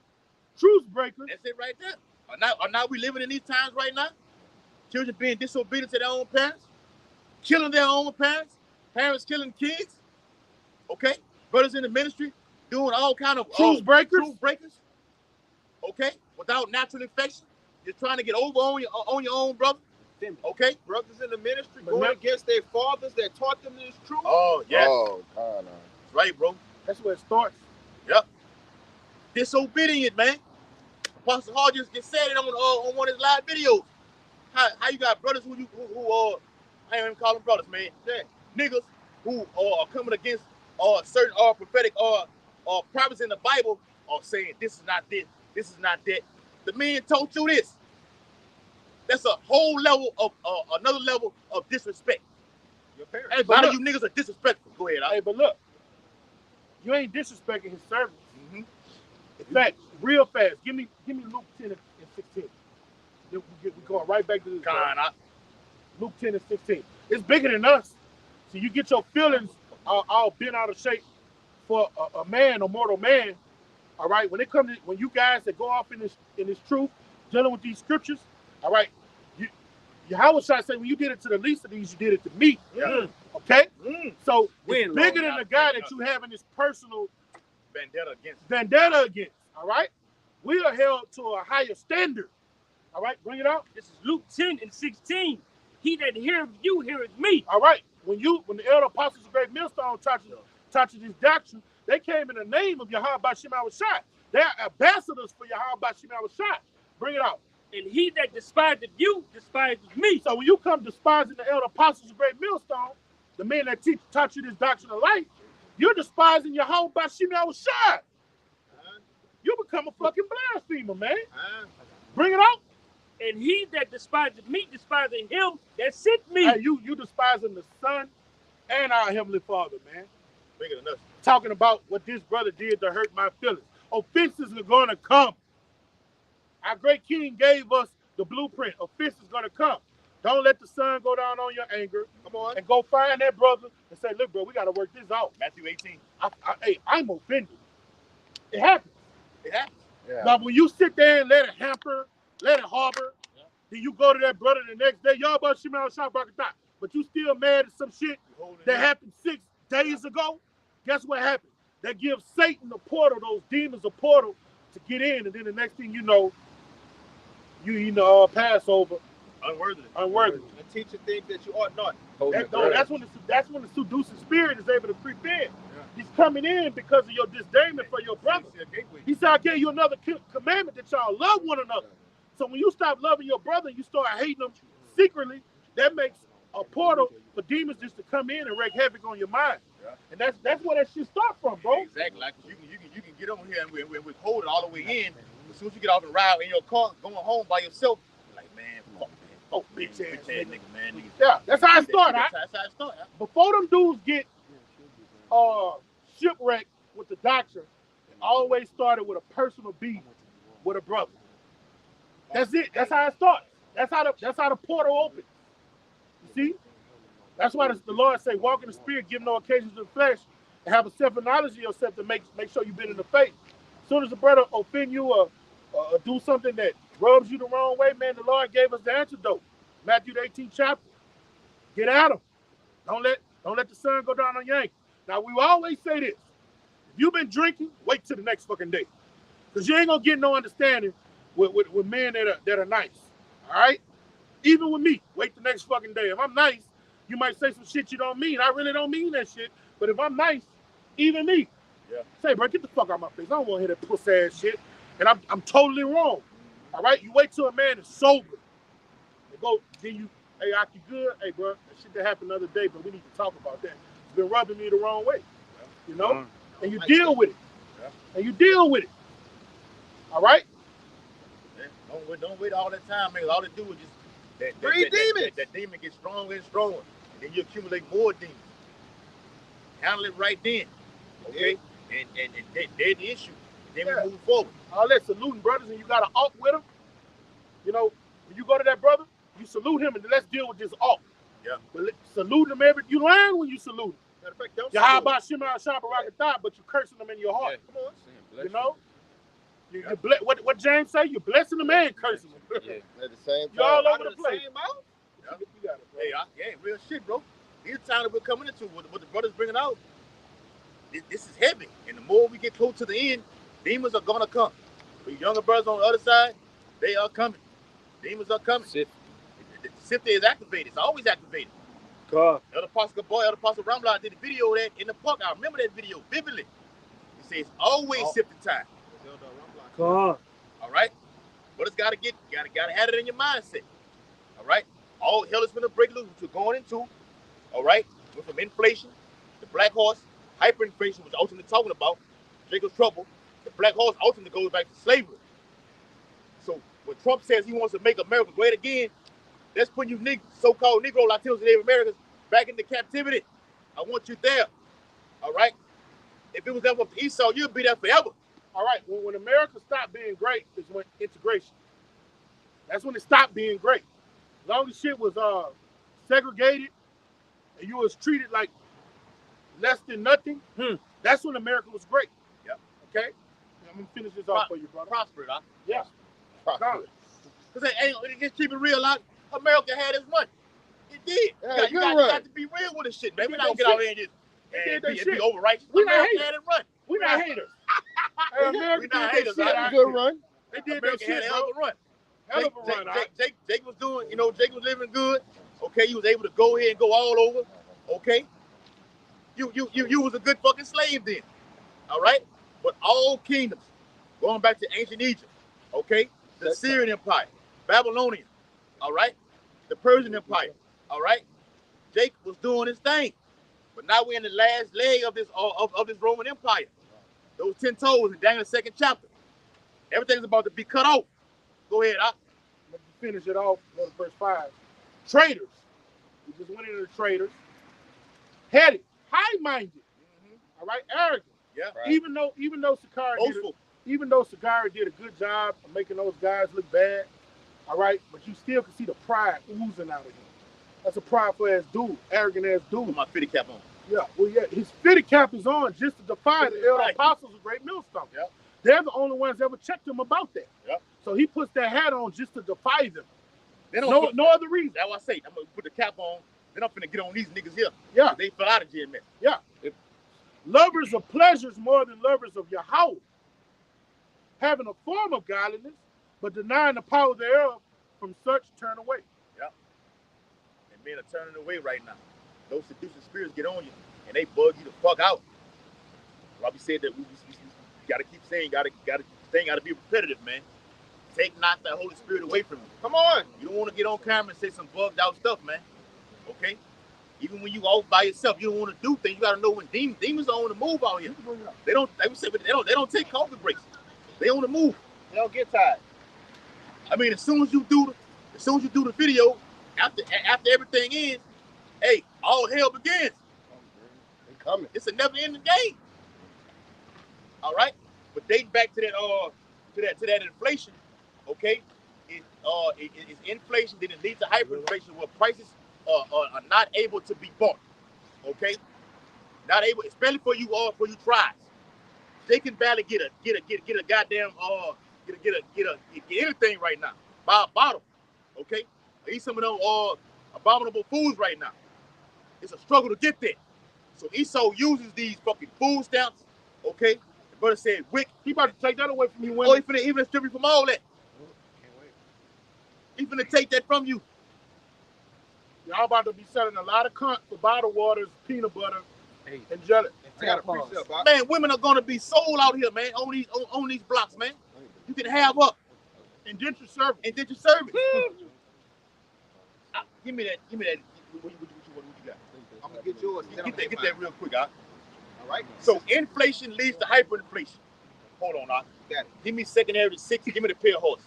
truce breakers. That's it right there. Are now we living in these times right now? Children being disobedient to their own parents, killing their own parents, parents killing kids. Okay, brothers in the ministry doing all kind of Truce breakers. Okay, without natural affection, just trying to get over on your own brother. Okay, Brothers in the ministry But going now- against their fathers that taught them this truth. oh yeah, Oh, God. that's right, bro. That's where it starts. Yep, disobedient, man. Apostle Hall just said it on one of his live videos. How you got brothers who I ain't even call them brothers, man. Yeah, niggas who are coming against certain prophetic prophets in the Bible are saying this is not this, this is not that. The man told you this. That's a whole level of another level of disrespect. Your parents. Hey, A but lot of look, you niggas are disrespectful. Go ahead, hey, but look, you ain't disrespecting his servants. Mm-hmm. In fact, real fast, give me Luke 10 and 16. Then we're going right back to this. Luke 10 and 16. It's bigger than us. So you get your feelings all bent out of shape for a man, a mortal man. All right. When you guys that go off in this truth, dealing with these scriptures, all right. Yahweh shall say, when you did it to the least of these, you did it to me. Yeah. Okay. Mm. So Win, it's bigger Lord. than the guy that you have in this personal Vendetta against. vendetta against. All right. We are held to a higher standard. All right. Bring it out. This is Luke 10 and 16. He that heareth you heareth me. All right. When the elder apostles of Great Millstone taught you this doctrine, they came in the name of Yahweh Bashim Awashai. They're ambassadors for Yahweh Bashim Awashai. Bring it out. And he that despiseth you despises me. So when you come despising the elder apostles of Great Millstone, the men that taught you this doctrine of life, you're despising Yahweh Bashim Awashai. You become a fucking blasphemer, man. Bring it out. And he that despiseth me despiseth him that sent me. Hey, you despising the Son and our Heavenly Father, man. Bigger than us. Talking about what this brother did to hurt my feelings. Offenses are going to come. Our great King gave us the blueprint. Offenses are going to come. Don't let the sun go down on your anger. Come on. And go find that brother and say, look, bro, we got to work this out. Matthew 18. Hey, I'm offended. It happens. It happens. Yeah. Now, when you sit there and let it hamper, let it harbor, then you go to that brother the next day, y'all about Shimon Shah Brakatah, but you still mad at some shit that happened 6 days ago. Guess what happened? They give Satan a portal, those demons a portal to get in, and then the next thing you know, you eating Passover Unworthily. unworthy. And teaching things that you ought not. That's when the seducing spirit is able to creep in. He's coming in because of your disdain for your brother. He said, I gave you another commandment that y'all love one another. So when you stop loving your brother and you start hating him secretly, that makes a portal for demons just to come in and wreak havoc on your mind. And that's where that shit start from, bro. Exactly. Like you can get on here and we hold it all the way in. As soon as you get off the ride in your car, going home by yourself, like, man, fuck bitch ass nigga, man. Yeah, that's how it started. That's how it started. Before them dudes get shipwrecked with the doctrine, it always started with a personal beef with a brother. That's it. That's how it starts. That's how the portal opens. You see? That's why the Lord say, walk in the spirit, give no occasion to the flesh, and have a self-knowledge of yourself to make sure you've been in the faith. As soon as a brother offend you or do something that rubs you the wrong way, man, the Lord gave us the antidote. Matthew the 18th chapter. Get at him. Don't let the sun go down on your ankle. Now, we always say this. If you've been drinking, wait till the next fucking day. Because you ain't going to get no understanding with men that are nice. All right? Even with me, wait the next fucking day. If I'm nice, you might say some shit you don't mean. I really don't mean that shit. But if I'm nice, even me, say, bro, get the fuck out of my face. I don't want to hear that pussy ass shit. And I'm totally wrong. All right? You wait till a man is sober. Then you, hey, Ak, you good? Hey, bro, that shit that happened the other day, but we need to talk about that. It's been rubbing me the wrong way. You know? And you deal with it. And you deal with it. All right? Don't wait all that time, man. All they do is just that demon gets stronger and stronger. And then you accumulate more demons. Handle it right then. Okay? And they're the issue. Then we move forward. All that saluting brothers and you got an alt with them. You know, when you go to that brother, you salute him and let's deal with this alt. Yeah. But salute him you learn when you salute him. Matter of fact, don't how about Shema Shabbat Rocket, but you're cursing them in your heart. Come on. You know? What James say? You're blessing them and cursing them. Yeah. At the same time. You're all over the place. Yeah, real shit, bro. These time that we're coming into, what the brothers bringing out, this is heavy. And the more we get close to the end, demons are going to come. For you younger brothers on the other side, they are coming. Demons are coming. The sifter is activated. It's always activated. God. Elder Pastor Ramla did a video of that in the park. I remember that video vividly. He says, always sifting time. God. All right? But it's got to have it in your mindset. All right? All hell is going to break loose, which we're going into. All right? Went from inflation, the black horse, hyperinflation, which ultimately talking about Jacob's trouble. The black horse ultimately goes back to slavery. So when Trump says he wants to make America great again, that's putting you so-called Negro, Latinos, and Native Americans back into captivity. I want you there. All right? If it was ever up to Esau, you'd be there forever. All right, when America stopped being great is when integration. That's when it stopped being great. As long as shit was segregated and you was treated like less than nothing, that's when America was great. Yep. Okay? I'm going to finish this off for you, brother. Prosperous, huh? Yeah. Prosperous. Because just keep it real, like, America had its money. It did. You got to be real with this shit, man. We're not going to get out here and just be overrighteous. We're not haters. We're not haters. We're not haters. They did a good run. They did America that had shit, a hell of a run. Hell of a run. Jake was doing, Jake was living good. Okay, he was able to go ahead and go all over. Okay, you was a good fucking slave then. All right, but all kingdoms, going back to ancient Egypt. Okay, the Syrian Empire, Babylonian. All right, the Persian Empire. All right, Jake was doing his thing, but now we're in the last leg of this Roman Empire. Those 10 toes in Daniel's 2nd chapter. Everything's about to be cut off. Go ahead, Let me finish it off. Go to verse 5. Traitors. We just went into the traitors. Headed, high-minded. All right, arrogant. Yeah. Right. Even though Sagari did a good job of making those guys look bad. All right, but you still can see the pride oozing out of him. That's a prideful ass dude, arrogant ass dude. With my fitty cap on. Yeah, well, yeah, his fitty cap is on just to defy the elder apostles of Great Millstone. Yep. They're the only ones that ever checked him about that. Yep. So he puts that hat on just to defy them. No other reason. That's what I say. I'm going to put the cap on, then I'm finna get on these niggas here. Yeah. They fell out of GMS. Yeah. Lovers of pleasures more than lovers of Yahweh. Having a form of godliness, but denying the power thereof, from such turn away. Yep. And men are turning away right now. Those seducing spirits get on you, and they bug you the fuck out. Robbie said that we gotta keep saying, gotta be repetitive, man. Take not the Holy Spirit away from you. Come on. You don't want to get on camera and say some bugged out stuff, man. Okay? Even when you off by yourself, you don't want to do things. You gotta know when demons are on the move out here. They don't take coffee breaks. They on the move. They don't get tired. I mean, as soon as you do the video, after everything ends, hey, all hell begins. They coming. It's a never-ending game. All right, but dating back to that inflation, okay? It's inflation, then it leads to hyperinflation, where prices are not able to be bought. Okay, not able, especially for you tribes. They can barely get a goddamn get anything right now. Buy a bottle. Okay, eat some of them abominable foods right now. It's a struggle to get there. So Esau uses these fucking food stamps. Okay, the brother said, "Wick, He about to take that away from you. oh, he finna strip you from all that. He finna take that from you." Y'all about to be selling a lot of cunt for bottled waters, peanut butter, and jelly. I got a precept, Bob. Man, women are gonna be sold out here, man, on these blocks, man. You can have up Indentured service. Give me that. What you got? I'm gonna get yours. Get that real quick, All right. So inflation leads to hyperinflation. Hold on, Got it. Give me secondary 6. Give me the pale horse.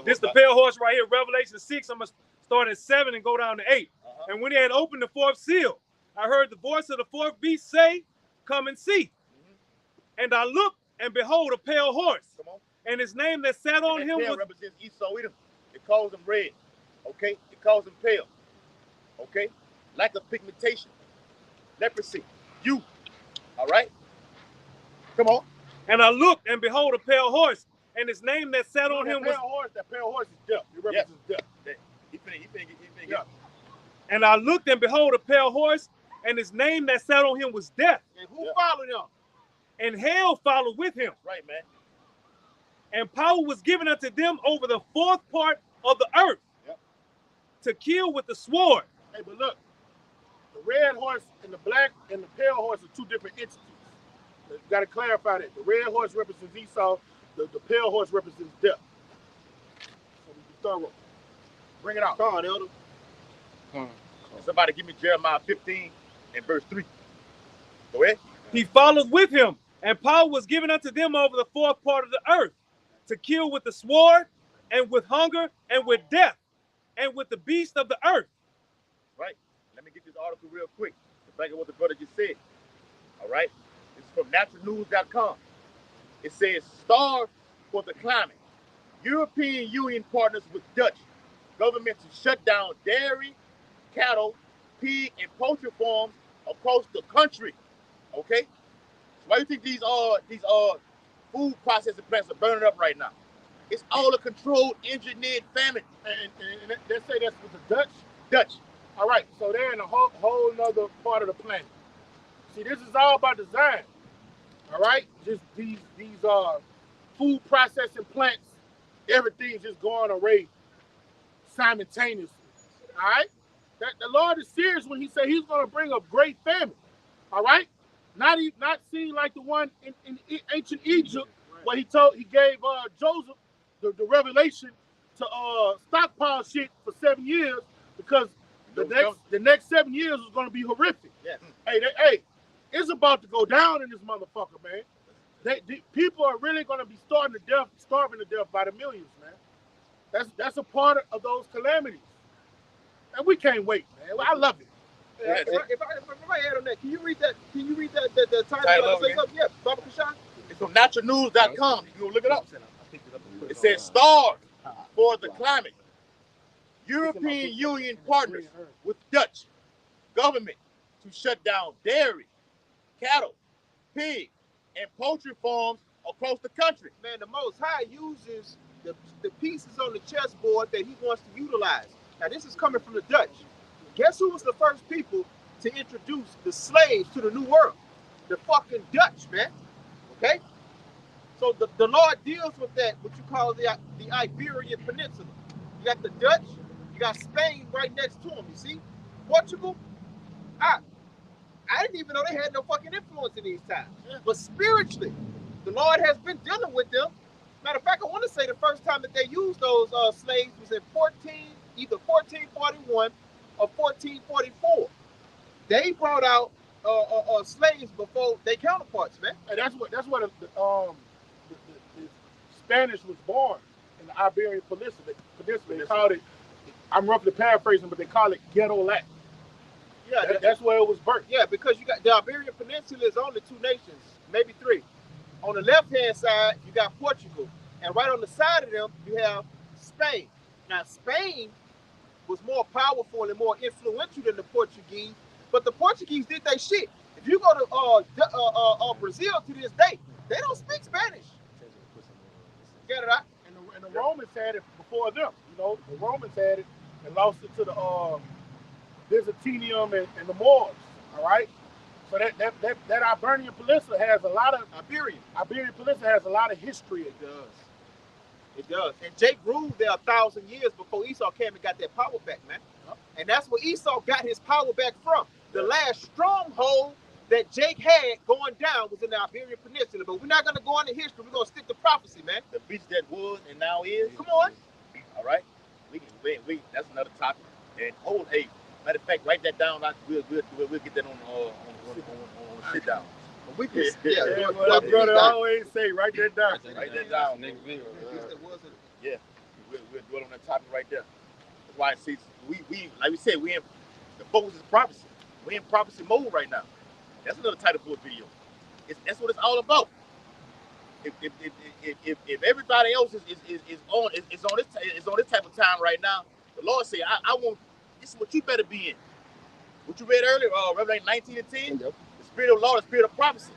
This the pale horse right here, Revelation 6. I'm going to start at 7 and go down to 8. And when he had opened the fourth seal, I heard the voice of the fourth beast say, "Come and see." And I looked, and behold, a pale horse. Come on. And his name that sat on him pale was... represents Esau Edom. It calls him red. Okay? It calls him pale. Okay? Lack of pigmentation. Leprosy. You. All right? Come on. And I looked, and behold, a pale horse. And his name that sat on him was... That pale horse is death. It represents death. He finna get. And I looked, and behold, a pale horse. And his name that sat on him was Death. And who followed him? And hell followed with him. Right, man. And power was given unto them over the fourth part of the earth, to kill with the sword. Hey, but look, the red horse and the black and the pale horse are two different entities. You got to clarify that. The red horse represents Esau. The pale horse represents death. So we be thorough. Bring it out. Come on, Elder. Somebody give me Jeremiah 15 and verse 3. Go ahead. He followed with him, and power was given unto them over the fourth part of the earth, to kill with the sword, and with hunger, and with death, and with the beast of the earth. Right. Let me get this article real quick. Back at what the brother just said. All right. This is from naturalnews.com. It says, "Starve for the climate. European Union partners with Dutch government to shut down dairy, cattle, pig, and poultry farms across the country." Okay. So why do you think these food processing plants are burning up right now? It's all a controlled, engineered famine. And they say that's with the Dutch. Dutch. All right, so they're in a whole nother part of the planet. See, this is all about design. All right, just these food processing plants, everything's just going away simultaneously. All right, the Lord is serious when He said He's going to bring a great famine. All right, not seen like the one in ancient Egypt where He gave Joseph the revelation to stockpile shit for 7 years because the next 7 years is going to be horrific. Yeah. Hey, it's about to go down in this motherfucker, man. People are really going to be starving to death by the millions, man. That's a part of those calamities, and we can't wait, man. I love it. If I add on that, can you read that? The title? Say something? Yeah, Baba Kashan. It's from naturalnews.com. You can go look it up. It says, "Starve for the climate. European Union partners with Dutch government to shut down dairy, cattle, pig, and poultry farms across the country." Man, the Most High uses the pieces on the chessboard that He wants to utilize. Now, this is coming from the Dutch. Guess who was the first people to introduce the slaves to the New World? The fucking Dutch, man. Okay? So the Lord deals with that, what you call the Iberian Peninsula. You got the Dutch, you got Spain right next to them, you see? Portugal, I didn't even know they had no fucking influence in these times. But spiritually, the Lord has been dealing with them. Matter of fact, I want to say the first time that they used those slaves was in either 1441 or 1444. They brought out slaves before their counterparts, man. And that's what the Spanish was born in the Iberian Peninsula. They called it. I'm roughly paraphrasing, but they call it Ghetto Latin. Yeah, that's where it was birthed. Yeah, because you got the Iberian Peninsula is only two nations, maybe three. On the left-hand side, you got Portugal, and right on the side of them, you have Spain. Now, Spain was more powerful and more influential than the Portuguese, but the Portuguese did their shit. If you go to Brazil to this day, they don't speak Spanish. Get it out? And the Romans had it before them. You know, the Romans had it and lost it to the Byzantium and the Moors. All right. So that Iberian Peninsula has a lot of Iberian Peninsula has a lot of history. It does. It does. And Jake ruled there 1,000 years before Esau came and got that power back, man. And that's where Esau got his power back from. The last stronghold that Jake had going down was in the Iberian Peninsula. But we're not going to go into history. We're going to stick to prophecy, man. The beach that was and now is. Come on. All right. We that's another topic. And matter of fact, write that down. We'll get that on sit down. My brother always say, write that down. Write that down. Yeah, we'll dwell on that topic right there. That's why I say we like we said, we in the focus is prophecy. We in prophecy mode right now. That's another title for a video. That's what it's all about. If everybody else is on this type of time right now, the Lord say, I want this is what you better be in. What you read earlier, Revelation 19 and 10, the Spirit of the Lord, the Spirit of prophecy.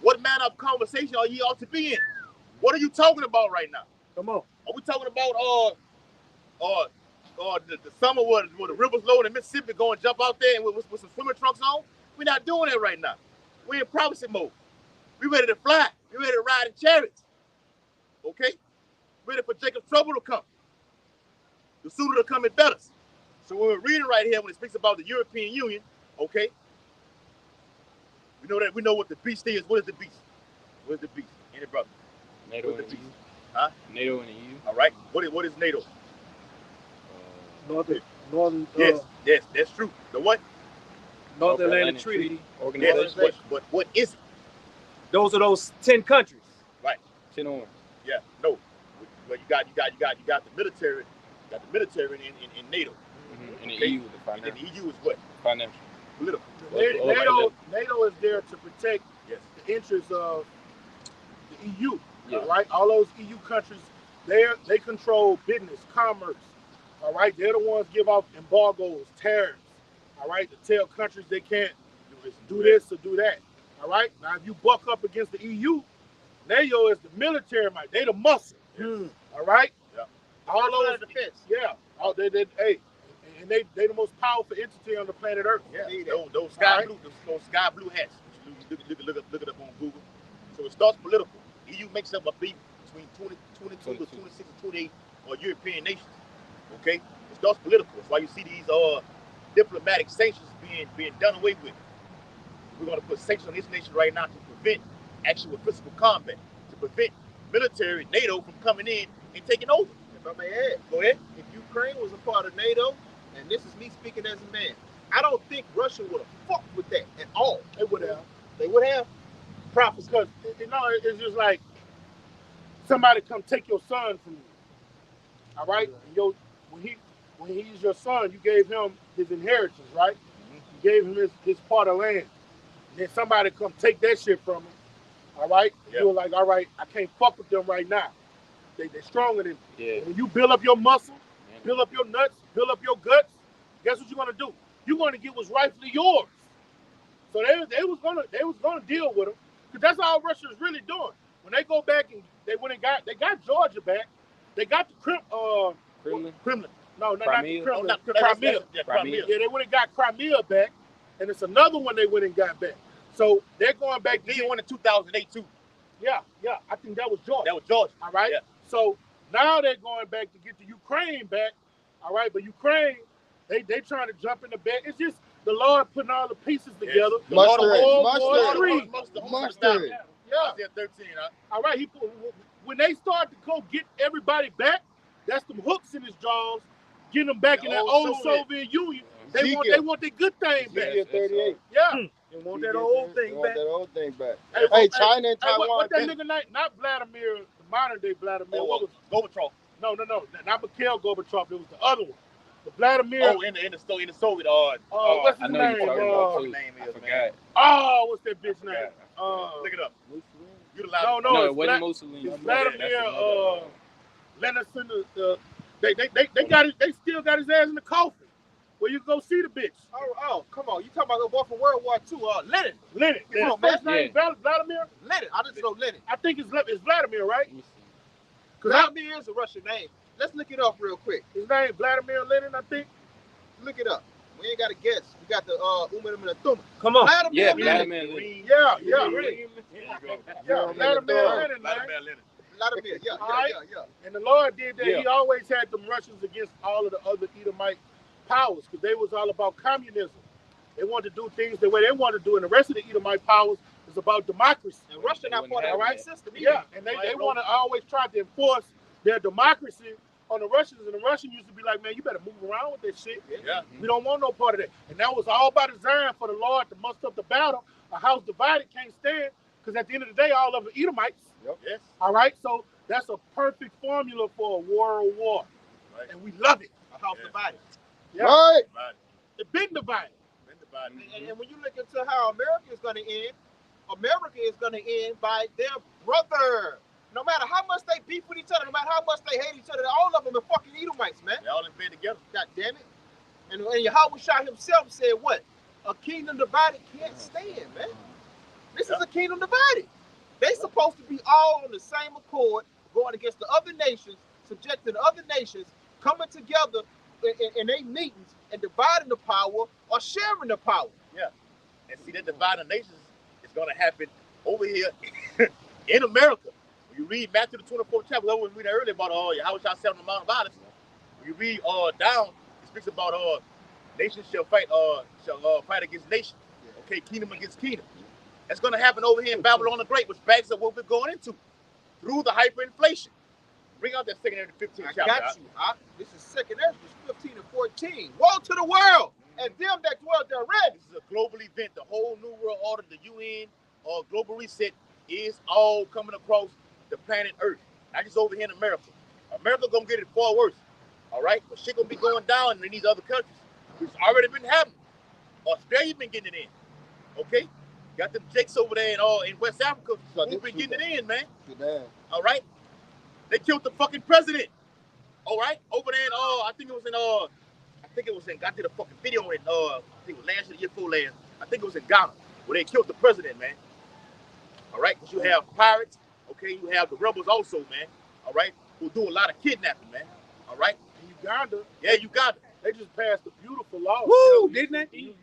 What manner of conversation are ye ought to be in? What are you talking about right now? Come on. Are we talking about the summer where the rivers low in Mississippi going jump out there and with some swimming trunks on? We're not doing that right now. We're in prophecy mode. We're ready to fly. We're ready to ride in chariots. Okay? Ready for Jacob's trouble to come. The sooner to come, it better. So when we're reading right here, when it speaks about the European Union, okay, we know what the beast is. What is the beast? What is the beast? Any brother? NATO and the EU. Huh? NATO and the EU. All right. What is NATO? Northern. Yes, that's true. The what? North Atlantic Treaty Organization. Yes, but what is it? Those are those 10 countries. Right. 10 on. Yeah. No. Well, you got the military. You got the military in NATO. Mm-hmm. And the EU, the financial. And the EU is what? Financial. Political. NATO is there to protect the interests of the EU. Yes. Right? All those EU countries, they control business, commerce. All right, they're the ones give out embargoes, tariffs. All right, to tell countries they can't do this or do that. All right, now if you buck up against the EU, NATO is the military might. They the muscle. All right, all those defense. And they the most powerful entity on the planet Earth. Those sky blue hats. Look it up on Google. So it starts political. EU makes up a beat between 22 to 26 and 28 European nations. Okay, it starts political. That's why you see these diplomatic sanctions being done away with. We're going to put sanctions on this nation right now to prevent actual physical combat, to prevent military NATO from coming in and taking over. If I may add, go ahead. If Ukraine was a part of NATO, and this is me speaking as a man, I don't think Russia would have fucked with that at all. They would have. They would have. Prophecy. Because it's just like somebody come take your son from you. All right, when he's your son, you gave him his inheritance, right? You gave him his part of land. And then somebody come take that shit from him. All right, you were like, all right, I can't fuck with them right now. They're stronger than me. Yeah. When you build up your muscle, build up your nuts, build up your guts, guess what you're gonna do? You're gonna get what's rightfully yours. So they was gonna deal with them, because that's all Russia is really doing. When they go back and they got Georgia back, they got the Kremlin. No, not the Kremlin. Crimea. Crimea. Yeah, they went and got Crimea back, and it's another one they went and got back. So they're going back. They won in 2008 too. Yeah. I think that was Georgia. That was Georgia. All right. Yeah. So now they're going back to get the Ukraine back. All right, but Ukraine They trying to jump in the bed. It's just the Lord putting all the pieces together. The Mustard, Lord of all, mustard, three. mustard. Yeah. Isaiah 13. All right. When they start to go get everybody back, that's them hooks in his jaws, getting them back in that old Soviet Union. They want their good thing back. Ezekiel 38. Yeah. They want that old thing They want back. that old thing back. Hey, China and Taiwan. What that nigga name? Not Vladimir, the modern day Vladimir. What was Gorbachev. No. Not Mikhail Gorbachev. It was the other one. The Vladimir. Oh, in the Soviet. What's his I know name? you're talking about too. Name I is, forgot. Oh, what's that bitch name? Look it up. No, it wasn't Mussolini. it's Vladimir Lenin. They got it. They still got his ass in the coffin. Where you go see the bitch? Oh, come on! You talking about the boy from World War II? Lenin. His first name Vladimir. Lenin. I just know Lenin. I think it's Vladimir, right? Vladimir is a Russian name. Let's look it up real quick. His name Vladimir Lenin, I think. Look it up. We ain't got to guess. We got the Umanum and the Thumma. Come on. Vladimir Lenin. Vladimir Lenin. Yeah. Vladimir, yeah. And the Lord did that. Yeah. He always had them Russians against all of the other Edomite powers because they was all about communism. They wanted to do things the way they wanted to do, and the rest of the Edomite powers is about democracy. And Russia not part of the right system either. Yeah, and they want to always try to enforce their democracy on the Russians, and the Russians used to be like, man, you better move around with this shit. Yeah. We don't want no part of that. And that was all by design for the Lord to muster up the battle. A house divided can't stand, because at the end of the day, all of the Edomites. Yep. Yes. All right, so that's a perfect formula for a world war. Right. And we love it. A house divided. Yeah. Right. It's been divided. And when you look into how America is going to end, America is going to end by their brother. No matter how much they beef with each other, no matter how much they hate each other, all of them are fucking Edomites, man. They all in bed together. God damn it. And Yahweh Shah himself said what? A kingdom divided can't stand, man. This is a kingdom divided. They supposed to be all on the same accord, going against the other nations, subjecting the other nations, coming together in their meetings and dividing the power or sharing the power. Yeah. And see, that dividing nations is going to happen over here in America. When you read Matthew the 24th chapter, I was reading earlier about how shall I set on the Mount of Olives. When you read down, it speaks about nations shall fight against nation. Okay, kingdom against kingdom. That's going to happen over here in Babylon the Great, which backs up what we're going into through the hyperinflation. Bring out that 2nd Ezra 15 chapter. I got you. This is 2nd Ezra 15 and 14. Woe to the world and them that dwell therein. This is a global event. The whole New World Order, the UN, global reset is all coming across the planet Earth. Not just over here in America. America gonna get it far worse. All right? But shit gonna be going down in these other countries. It's already been happening. Australia been getting it in. Okay? Got them jakes over there in West Africa who've been getting it in, man. All right? They killed the fucking president. All right? Over there in, I think it was in, I did a fucking video in, I think it was last year, the year before last. I think it was in Ghana, where they killed the president, man. All right? Because you have pirates, okay? You have the rebels also, man. All right? Who do a lot of kidnapping, man. All right? In Uganda. Yeah, Uganda. They just passed a beautiful law. Woo, didn't they? You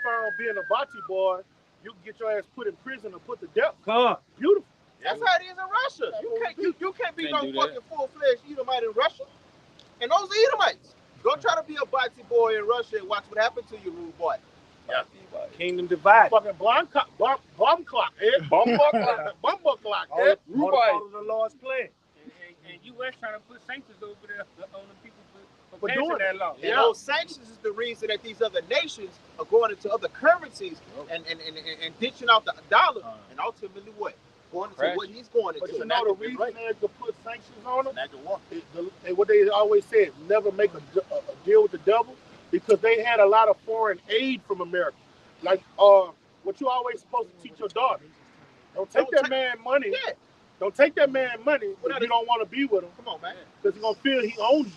found being a Bati boy, you can get your ass put in prison or put to death. Come on. Beautiful. That's how it is in Russia. You can't be no fucking full-fledged Edomite in Russia. And those are Edomites. Go try to be a Bati boy in Russia and watch what happened to you, rude boy. Yeah. Kingdom divided. Fucking bomb clock, eh? Bomb clock, eh? All of the Lord's plan. And U.S. trying to put sanctions over there on the people for doing passing that law. And those sanctions is the reason that these other nations are going into other currencies and ditching out the dollar and ultimately what? Going into what he's going into. But you know the reason they had to put sanctions on them? What they always said, never make a deal with the devil, because they had a lot of foreign aid from America. Like what you always supposed to teach your daughter. Don't take that man money. Yeah. Don't take that man money if you don't want to be with him. Come on, man. Because he's going to feel he owns you.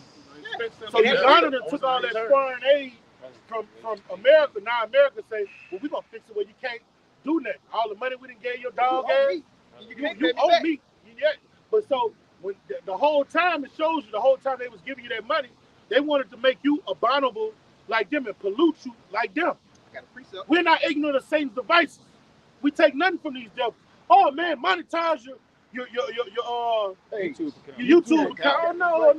Yeah. So Uganda done took all that foreign aid from America. Now America say, well, we're going to fix it where you can't do nothing. All the money we done gave your dog ass, you owe me. Yeah. But so when the whole time, it shows you the whole time they was giving you that money, they wanted to make you abominable like them and pollute you like them. We're not ignorant of Satan's devices. We take nothing from these devils. Oh man, monetize your YouTube account. Oh, no.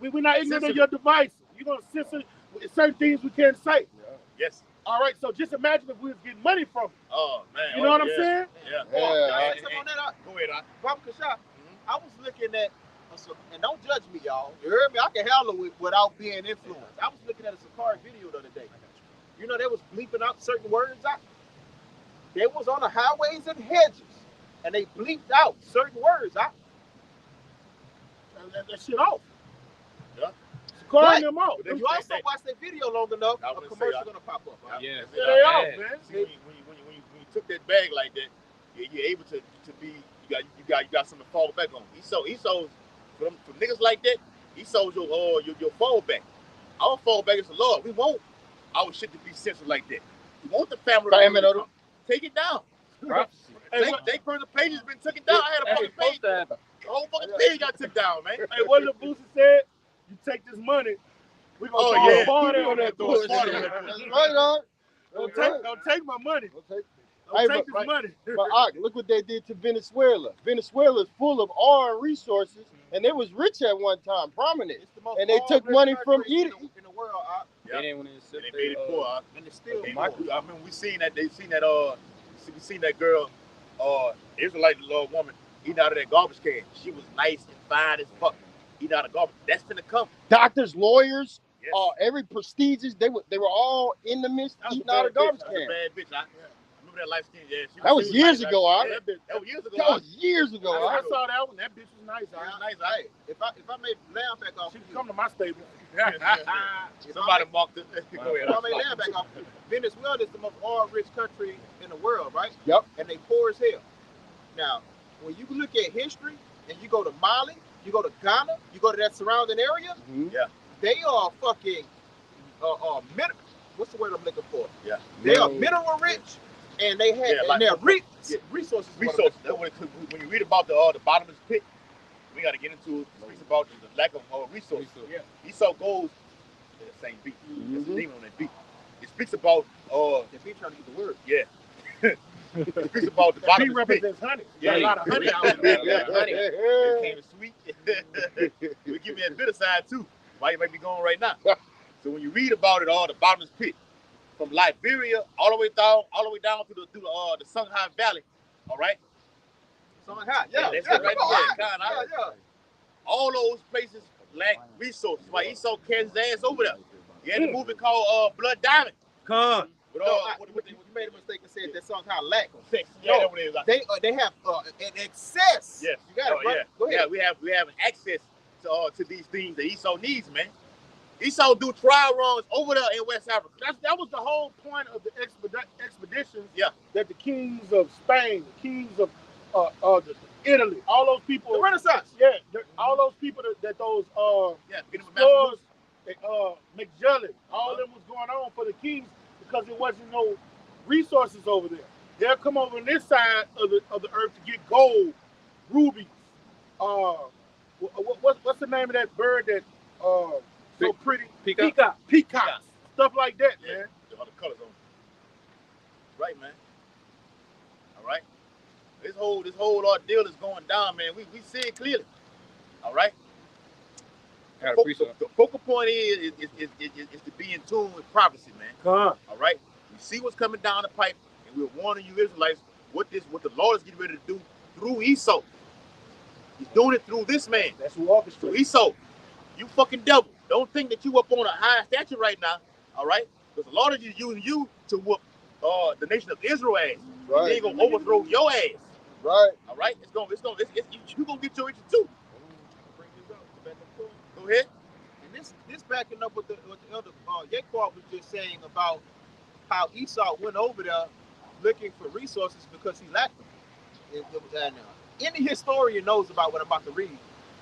We're not ignorant of your devices. you're gonna censor certain things we can't say. Yes. All right, so just imagine if we was getting money from it. Oh man. You know what I'm saying? Yeah. Yeah. Go ahead, Baba Kasha, I was looking at, and don't judge me, y'all. You heard me? I can handle it without being influenced. I was looking at a Sakari video the other day. You know, they was bleeping out certain words out. They was on the highways and hedges, and they bleeped out certain words out. That shit off. Yeah. Calling them out. If you also watch that video long enough, a commercial gonna pop up. Right? Yeah, They off, man. See, when you took that bag like that, you're able to be. You got something to fall back on. He sold for niggas like that. He sold your fallback. Our fallback is the Lord. We want our shit to be censored like that. We want the family to come. Take it down. They the page has been taken down. I had a fucking page. The whole fucking page got took down, man. Hey, what the Boosie said? You take this money. We gonna party on that bullshit. That's right, dog. Don't take my money. Hey, Don't take this money. But look what they did to Venezuela. Venezuela is full of oil and resources, and they was rich at one time, prominent. It's the most And they took money from eating eating. in the world. Yeah. They didn't And they made it poor. And it's still I mean, we seen that. They seen that. We seen that girl, Israelite woman, eating out of that garbage can. She was nice and fine as fuck. Eating out of garbage. That's gonna come. Doctors, lawyers, Yes. every prestigious, they were all in the midst eating out of garbage That's a can. bad bitch. I remember that light skin. Yeah, That was years ago, Yeah, that was years ago. That was years ago. I saw that one. That bitch was nice. Hey, if I made land back off, She can come to my stable. Somebody marked it. Go If ahead. I made land back off, Venezuela is the most oil-rich country in the world, right? Yep. And they poor as hell. Now, when you look at history and you go to Mali, you go to Ghana, you go to that surrounding area, Yeah. they are fucking what's the word I'm looking for? Yeah. They are mineral rich, and they have Yeah, like- and they're resources. Resources. That's what when you read about the bottomless pit, we got to get into it. It speaks about the lack of resources. Yeah. Esau goes to the same beat. There's a demon on that beat. It speaks about They be trying to get the word. yeah. It speaks about the He bottomless pit. represents honey. Yeah. A lot of honey out there. It came sweet. We give me that bitter side too. Why you might be going right now. So when you read about it all, the bottomless pit, from Liberia all the way down to the Songhai Valley, all right? Something hot. Yeah, that's yeah, it right come there. on. Yeah. All those places lack resources. Why Esau carries his ass over there. He had a movie called Blood Diamond. Con. With You made a mistake and said that song how lack. sex. Yeah, that's what it is. They have an excess. Yes. You got it, right? Yeah. Go ahead. Yeah, we have access to these things that Esau needs, man. Esau do trial runs over there in West Africa. That was the whole point of the expeditions. Yeah. That the kings of Spain, the kings of Italy, all those people. The Renaissance. Yeah, all those people that those Get him a stores, McJelly, all them was going on for the kings because there wasn't no resources over there. They'll come over on this side of the earth to get gold, rubies. What's the name of that bird that so pretty? Peacock. Peacocks. Stuff like that, Yeah. man. The other colors on it. Right, man. All right. This whole ordeal is going down, man. We see it clearly. All right. The focal point is to be in tune with prophecy, man. Con. All right. We see what's coming down the pipe, and we're warning you Israelites what the Lord is getting ready to do through Esau. He's doing it through this man. That's who Through orchestrates. Esau. You fucking devil. Don't think that you up on a high stature right now. All right. Because the Lord is just using you to whoop the nation of Israel ass. Right. They ain't gonna overthrow your ass. Right. All right. You gonna get your riches too. Go ahead. And this backing up with the elder Yaquab was just saying about how Esau went over there looking for resources because he lacked them. And any historian knows about what I'm about to read.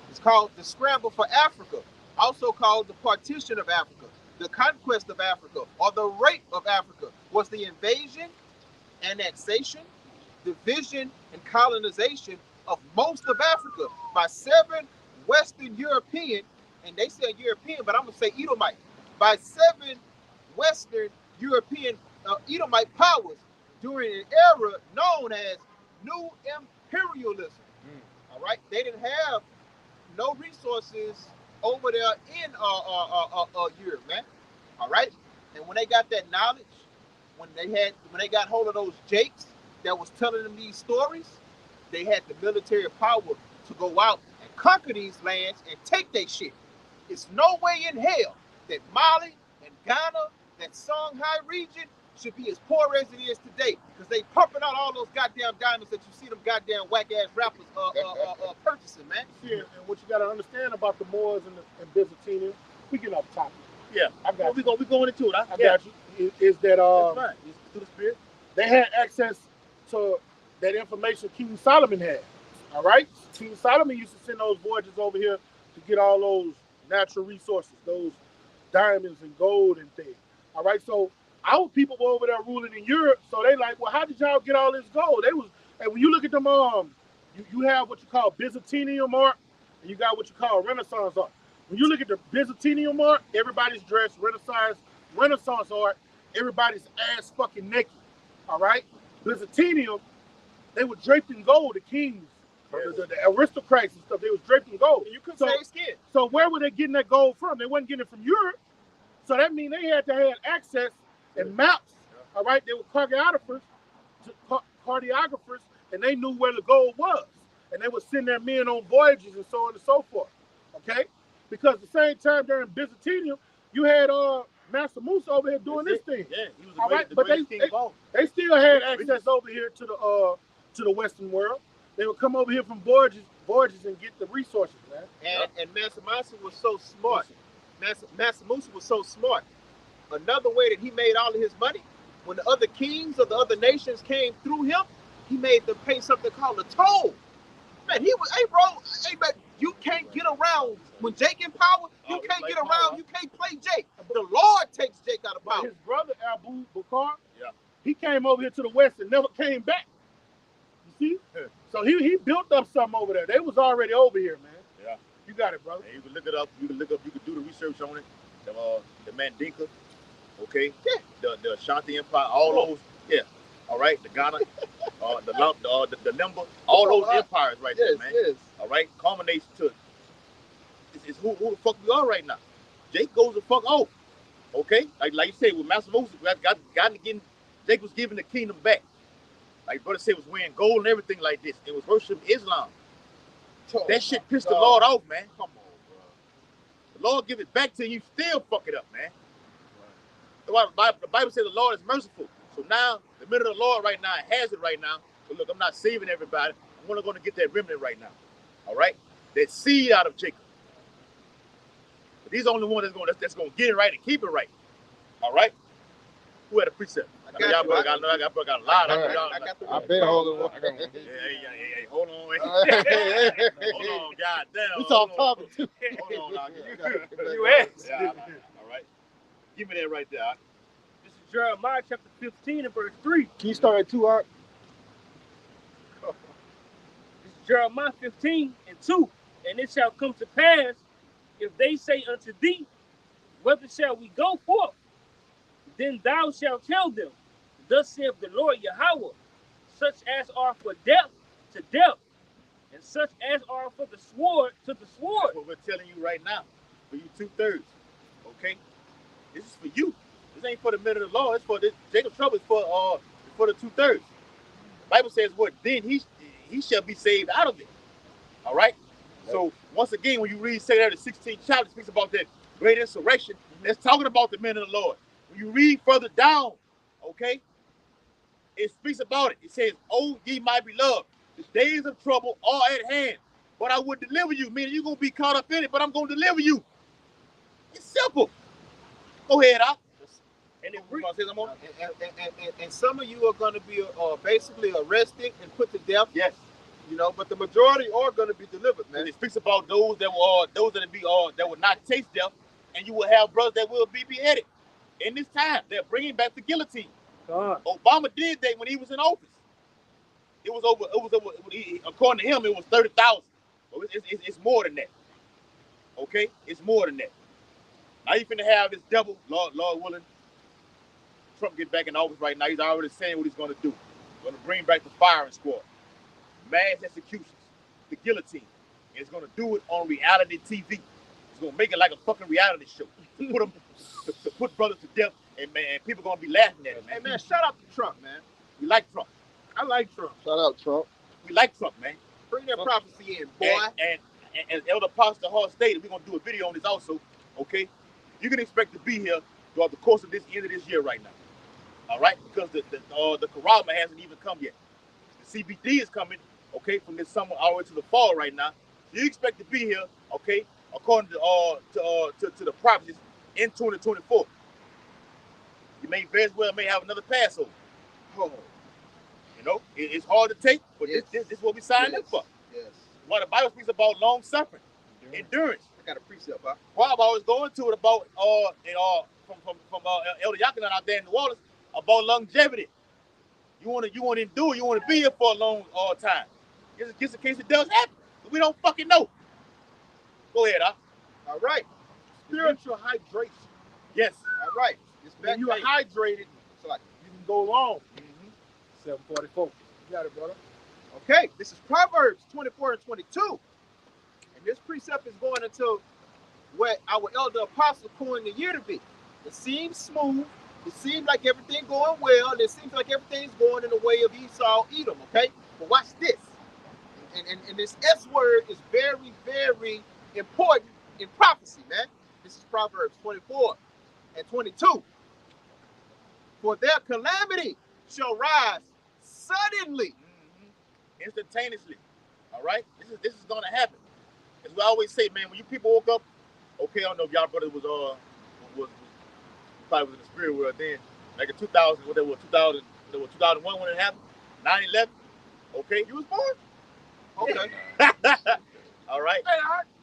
It's called the Scramble for Africa, also called the Partition of Africa, the Conquest of Africa, or the Rape of Africa, was the invasion, annexation, division, and colonization of most of Africa by 7 Western European, and they say European, but I'm going to say Edomite, by 7 Western European Edomite powers during an era known as New Imperialism. All right, they didn't have no resources over there in Europe, man. All right, and when they got that knowledge, when they got hold of those Jakes that was telling them these stories, they had the military power to go out and conquer these lands and take their shit. It's no way in hell that Mali and Ghana, that Songhai region, should be as poor as it is today, because they pumping out all those goddamn diamonds that you see them goddamn whack ass rappers purchasing, man. Yeah, and what you got to understand about the Moors and Byzantine, we get off topic. Yeah, I got we going into it. I got you. Is that That's fine. It's through the spirit. they had access to that information King Solomon had. All right, King Solomon used to send those voyages over here to get all those natural resources, those diamonds and gold and things. All right, so our people were over there ruling in Europe, so they like, well, how did y'all get all this gold? They was, and when you look at them, you have what you call Byzantinian art, and you got what you call Renaissance art. When you look at the Byzantinian art, everybody's dressed. Renaissance art, everybody's ass fucking naked. All right, Byzantinian, they were draped in gold. The kings, the aristocrats and stuff, they was draped in gold. You couldn't say skin. So where were they getting that gold from? They wasn't getting it from Europe. So that means they had to have access and maps. All right, they were cartographers, and they knew where the gold was, and they would send their men on voyages and so on and so forth. Okay, because at the same time during Byzantium, you had Master Musa over here doing this thing. Yeah, he was all right, the but they still had access over here to the Western world. They would come over here from voyages and get the resources, man. And Master Musa was so smart. Master Musa was so smart. Another way that he made all of his money, when the other kings of the other nations came through him, he made them pay something called a toll. Man, he was, hey bro, hey man, you can't get around when Jake in power. You can't get around. You can't play Jake. The Lord takes Jake out of power. His brother Abu Bakr, he came over here to the West and never came back. You see? So he built up something over there. They was already over here, man. Yeah. You got it, brother. And you can look it up. You can do the research on it. The Mandinka, okay? Yeah. The Ashanti Empire, all those, yeah. All right, the Ghana, the Limba, all those empires right there, man. Yes. All right, culminates to it's who the fuck we are right now. Jake goes the fuck off, okay? Like you said, with Master Moses, Jake was giving the kingdom back. Like brother said, was wearing gold and everything like this. It was worshiping Islam. That shit pissed the Lord off, man. Come on, bro. The Lord give it back to you, still fuck it up, man. Right. The Bible says the Lord is merciful. So now, the middle of the Lord right now has it right now. So look, I'm not saving everybody. I'm only going to get that remnant right now. All right? That seed out of Jacob. But he's the only one that's going to get it right and keep it right. All right? Who had a precept? I got a lot. I've been holding one. Hey, hold on. Hold on, goddamn. We talking topic too. Hold on, You asked. Yeah, all right. Give me that right there. This is Jeremiah chapter 15 and verse 3. Can you start at 2, Art? This is Jeremiah 15 and 2. And it shall come to pass, if they say unto thee, whither shall we go forth? Then thou shalt tell them, thus saith the Lord Yahweh, such as are for death to death, and such as are for the sword to the sword. That's what we're telling you right now. For you 2/3. Okay? This is for you. This ain't for the men of the law. It's for this. Jacob's trouble is for the 2/3. The Bible says what? Then he shall be saved out of it. All right? Yep. So once again, when you read 2 the 16th chapter, it speaks about that great insurrection. That's talking about the men of the Lord. When you read further down, okay, it speaks about it. It says, "Oh, ye my beloved, the days of trouble are at hand, but I would deliver you." Meaning you're going to be caught up in it, but I'm going to deliver you. It's simple. Go ahead, Al. And some of you are going to be basically arrested and put to death. Yes. You know, but the majority are going to be delivered, man. It speaks about those that will not taste death, and you will have brothers that will be beheaded. In this time, they're bringing back the guillotine. Obama did that when he was in office. It was over. According to him, it was 30,000. Well, it's more than that. Okay, it's more than that. Now you finna have this devil, Lord willing. Trump get back in office right now. He's already saying what he's going to do. He's going to bring back the firing squad, mass executions, the guillotine. And he's going to do it on reality TV. It's gonna make it like a fucking reality show. To put brothers to death, and man, people gonna be laughing at it, man. Hey man, shout out to Trump, man. We like Trump. I like Trump. Shout out Trump. We like Trump, man. Bring that prophecy in, boy. And as Elder Pastor Hall stated, we're gonna do a video on this also. Okay, you can expect to be here throughout the course of this end of this year right now. All right, because the Karama hasn't even come yet. The CBD is coming, okay, from this summer all the way to the fall right now. You expect to be here, okay, according to the prophecies in 2024. You may very well have another Passover. Oh. You know, it's hard to take, but Yes. this is what we signed up for. Yes. Why the Bible speaks about long suffering, endurance. I got a precept, huh? Rob always going to it about from Elder Yakin out there in the waters about longevity. You want to endure. You want to be here for a long time. Just in case it does happen, we don't fucking know. Go ahead, huh? All right. Spiritual hydration. Yes. All right. It's When you are back. hydrated, So like, you can go long. 744. You got it, brother. okay, this is Proverbs 24 and 22. And this precept is going into what our elder apostle coined the year to be. It seems smooth. It seems like everything going well. It seems like everything's going in the way of Esau, Edom, okay? But watch this. And this S word is very, very important in prophecy, man. This is Proverbs 24 and 22. For their calamity shall rise suddenly. Instantaneously. All right? This is gonna happen. As we always say, man, when you people woke up, okay, I don't know if y'all brothers was probably was in the spirit world then. Like in 2000, what there was 2001 when it happened, 9/11. Okay, you was born. Okay. All right. Hey,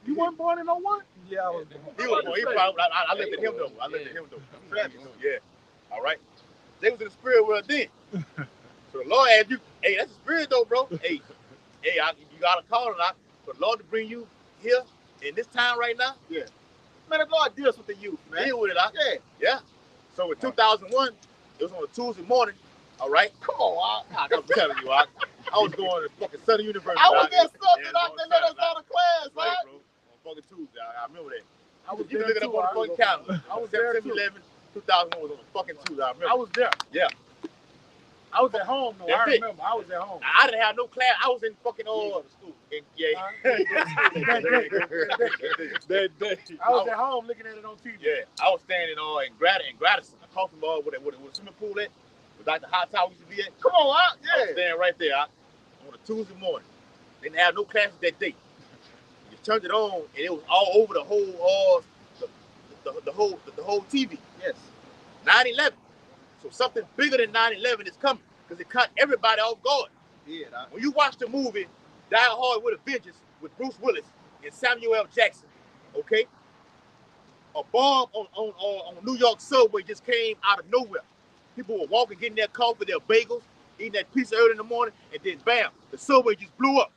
you weren't born in 01? Yeah, I was He was born. He probably, I looked at him though. Yeah. All right. They was in the spirit world then. So the Lord asked you, hey, that's the spirit though, bro. Hey, you got a call or not for the Lord to bring you here in this time right now? Yeah. Man, the Lord deals with the youth, man. Deal with it, Yeah. So in 2001, it was on a Tuesday morning. All right. Come on, I'm telling you, I was going to fucking Southern University. I was there something Yeah, out there. Let us out of class, right, right? bro. On fucking Tuesday. I remember that. I was You there can look it too. up on the fucking calendar. I was there September too. 11, 2001 was on a fucking Tuesday. I remember. I was there. Yeah. I was at home though. That's I it. remember. I was at home. I didn't have no class. I was in fucking school. That day. I was at home looking at it on TV. Yeah, I was standing in Gradison, a coffee bar with a swimming pool at, where Dr. Hot Tower used to be at. Come on, out. I was Yeah. standing right there on a Tuesday morning. Didn't have no classes that day. You turned it on, and it was all over the whole the whole TV. Yes. 9/11. So something bigger than 9/11 is coming because it caught everybody off guard. Yeah. When you watch the movie Die Hard with a Vengeance with Bruce Willis and Samuel L. Jackson, okay, a bomb on New York subway just came out of nowhere. People were walking, getting their coffee, their bagels, eating that pizza early in the morning, and then bam, the subway just blew up.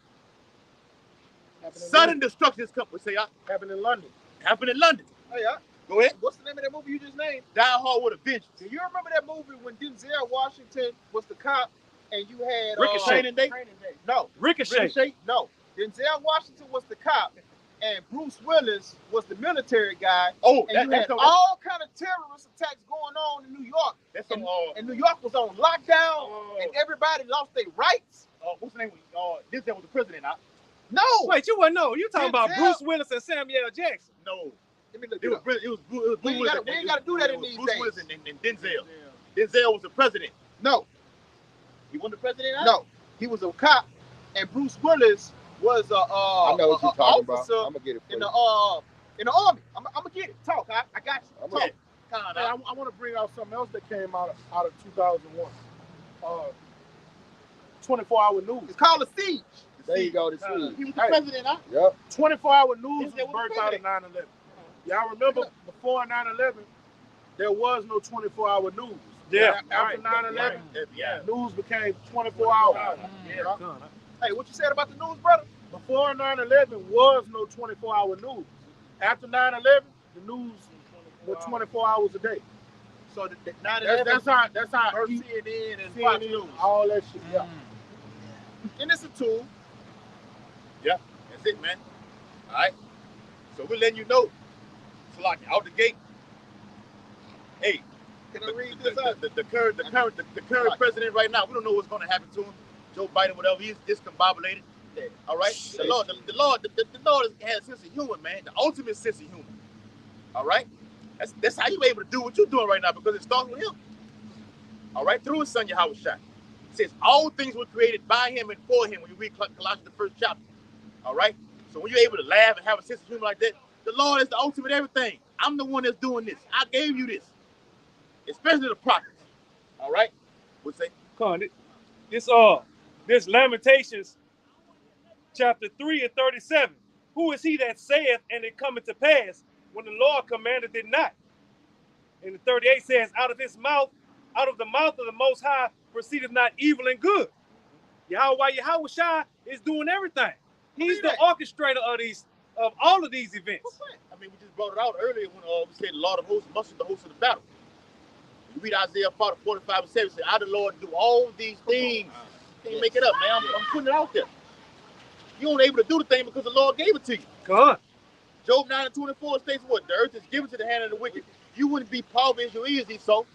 Sudden destruction is coming. Say, Happened in London. happened in London. Hey, Go ahead. what's the name of that movie you just named? Die Hard with a Vengeance. Do you remember that movie when Denzel Washington was the cop and you had Ricochet. Training Day. No, Ricochet. no. Denzel Washington was the cop and Bruce Willis was the military guy. Oh, And you had all kind of terrorist attacks going on in New York. that's And, some and New York was on lockdown and everybody lost their rights. what's the name? Denzel was the president. No. Wait, you wouldn't know. You talking about Denzel. Bruce Willis and Samuel L. Jackson. No, Let me look it it was up. Bruce We ain't Willis. gotta- we ain't gotta do that in it was these Bruce days. Willis and Denzel. Denzel was the president. No, He wasn't the president. Huh? no. He was a cop and Bruce Willis was I know what you're talking about. officer I'm gonna get it for in you. the army. I'm gonna get it. Talk. I got you. I'm Talk. gonna- Kind Hey, I of. want to bring out something else that came out of 2001. 24-hour news. It's called a siege. There you go. The He seed. was the Hey. president. Huh? Yep. 24-hour news Denzel was was birthed out of 9/11. Y'all remember before 9/11, there was no 24-hour news. Yeah. After 9/11, Yeah. news became 24 hours. Yeah. Hey, what you said about the news, brother? Before 9/11 was no 24-hour news. After 9/11, the news was 24 hours a day. So the 9/11 That's how versus CNN and Fox News. all that shit. Yeah. And it's a tool. That's it, man. All right. So we're letting you know Slocky, out the gate. Hey, Can I read this out? the current president right now, we don't know what's going to happen to him. Joe Biden, whatever, he's discombobulated. All right, the Lord has a sense of humor, man. The ultimate sense of humor. All right, that's how you able to do what you're doing right now because it starts with him. All right, through his son Yahweh Shai. It says all things were created by him and for him. When you read Colossians the first chapter. All right, so when you're able to laugh and have a sense of humor like that, the Lord is the ultimate everything. I'm the one that's doing this. I gave you this, especially the prophets. All right, what's say? Come on, this Lamentations chapter 3 and 37. Who is he that saith and it cometh to pass when the Lord commanded it not? And the 38 says, out of the mouth of the Most High proceedeth not evil and good. Yahweh Shai is doing everything. He's the orchestrator of all of these events. I mean, we just brought it out earlier when we said the Lord of hosts must be the host of the battle. You read Isaiah 45 and 7, say, I the Lord do all these things. Can't make it up, man. I'm putting it out there. You ain't able to do the thing because the Lord gave it to you. Come on. Job 9 and 24 states what? The earth is given to the hand of the wicked. You wouldn't be powerful as you is, so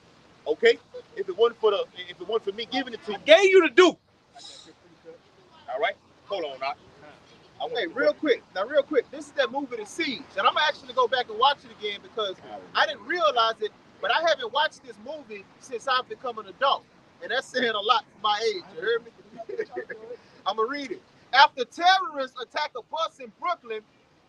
okay? If it wasn't for me giving it to you. I gave you to do. All right? Hold on, now. Hey, real quick. This is that movie, The Siege. And I'm going to actually go back and watch it again because I didn't realize it, but I haven't watched this movie since I've become an adult. And that's saying a lot for my age. You heard me? I'm going to read it. After terrorists attack a bus in Brooklyn,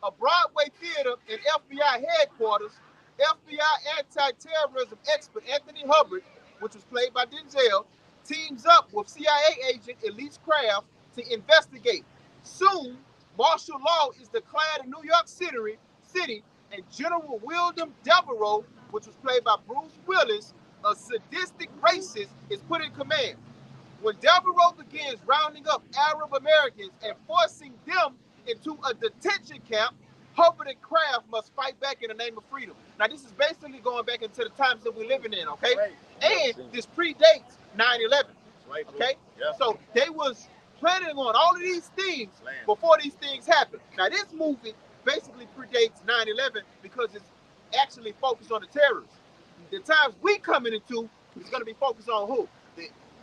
a Broadway theater, and FBI headquarters, FBI anti-terrorism expert Anthony Hubbard, which was played by Denzel, teams up with CIA agent Elise Craft to investigate. Soon, martial law is declared in New York City, and General William Devereaux, which was played by Bruce Willis, a sadistic racist, is put in command. When Devereaux begins rounding up Arab Americans and forcing them into a detention camp, Hubbard and Kraft must fight back in the name of freedom. Now, this is basically going back into the times that we're living in, okay? Right. And this predates 9/11, right, okay? Yeah. So they was planning on all of these things before these things happened. Now, this movie basically predates 9/11 because it's actually focused on the terrorists. The times we coming into is going to be focused on who?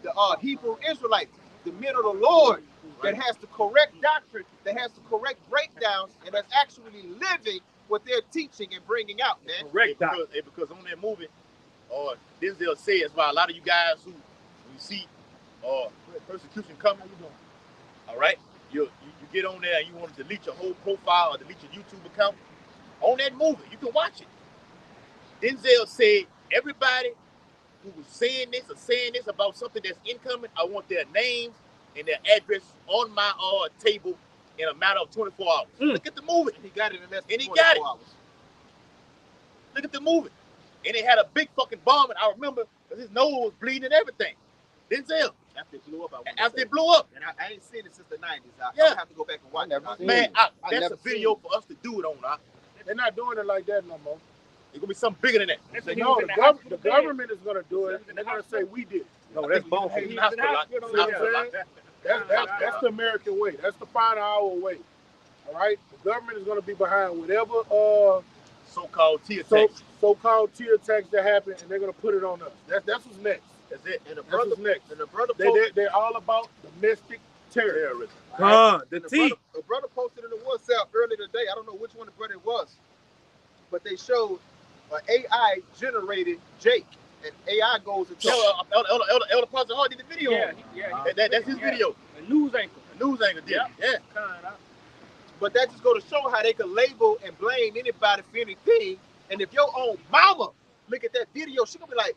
The Hebrew Israelites, the men of the Lord that has the correct doctrine, that has the correct breakdowns, and that's actually living what they're teaching and bringing out, man. Correct, because on that movie, Denzel says, why a lot of you guys who you see persecution coming, all right, you get on there and you want to delete your whole profile or delete your YouTube account. On that movie, you can watch it. Denzel said, everybody who was saying this about something that's incoming, I want their names and their address on my table in a matter of 24 hours. Look at the movie. He got it in less than 24 hours. Look at the movie. And it had a big fucking bomb, and I remember because his nose was bleeding and everything. Denzel. After it blew up. After it blew up. And I ain't seen it since the 90s. I have to go back and watch it. Man, that's a video for us to do it on. They're not doing it like that no more. It's going to be something bigger than that. No, the government is going to do it, and they're going to say we did. No, that's bullshit. That's the American way. That's the final hour way. All right? The government is going to be behind whatever so-called tear tax. So-called tear tax that happened, and they're going to put it on us. That's what's next. That's it. And the brother next. And the brother they're all about domestic terrorism. Right? The brother posted in the WhatsApp earlier today. I don't know which one the brother it was, but they showed an AI generated Jake, and AI goes into Elder Pastor Hart did the video. That's his video. A news anchor. Did. Yeah. But that just go to show how they can label and blame anybody for anything. And if your own mama look at that video, she gonna be like,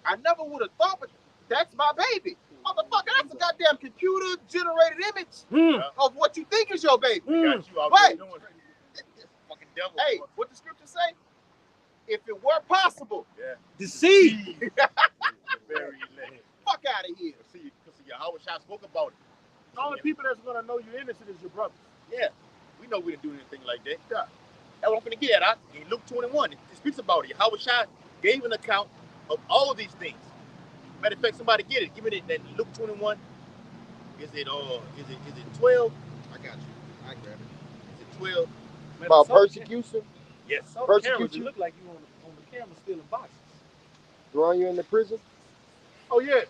I never would have thought, but that's my baby. Motherfucker, that's a goddamn computer generated image of what you think is your baby. Right. Hey, what the scripture say? If it were possible, deceive. Fuck out of here. See, Yahweh Shai spoke about it. The only people that's gonna know you're innocent is your brothers. Yeah, we know we didn't do anything like that. Yeah. That's what I'm gonna get at. In Luke 21, it speaks about it. Yahweh Shai gave an account of all of these things. Matter of fact, somebody get it. Give me that Luke 21. Is it 12? I got you. I got it. Is it 12? About persecution? Yes. So the Persecute cameras, you? it look like you on the camera stealing boxes. Throwing you in the prison? Oh yeah.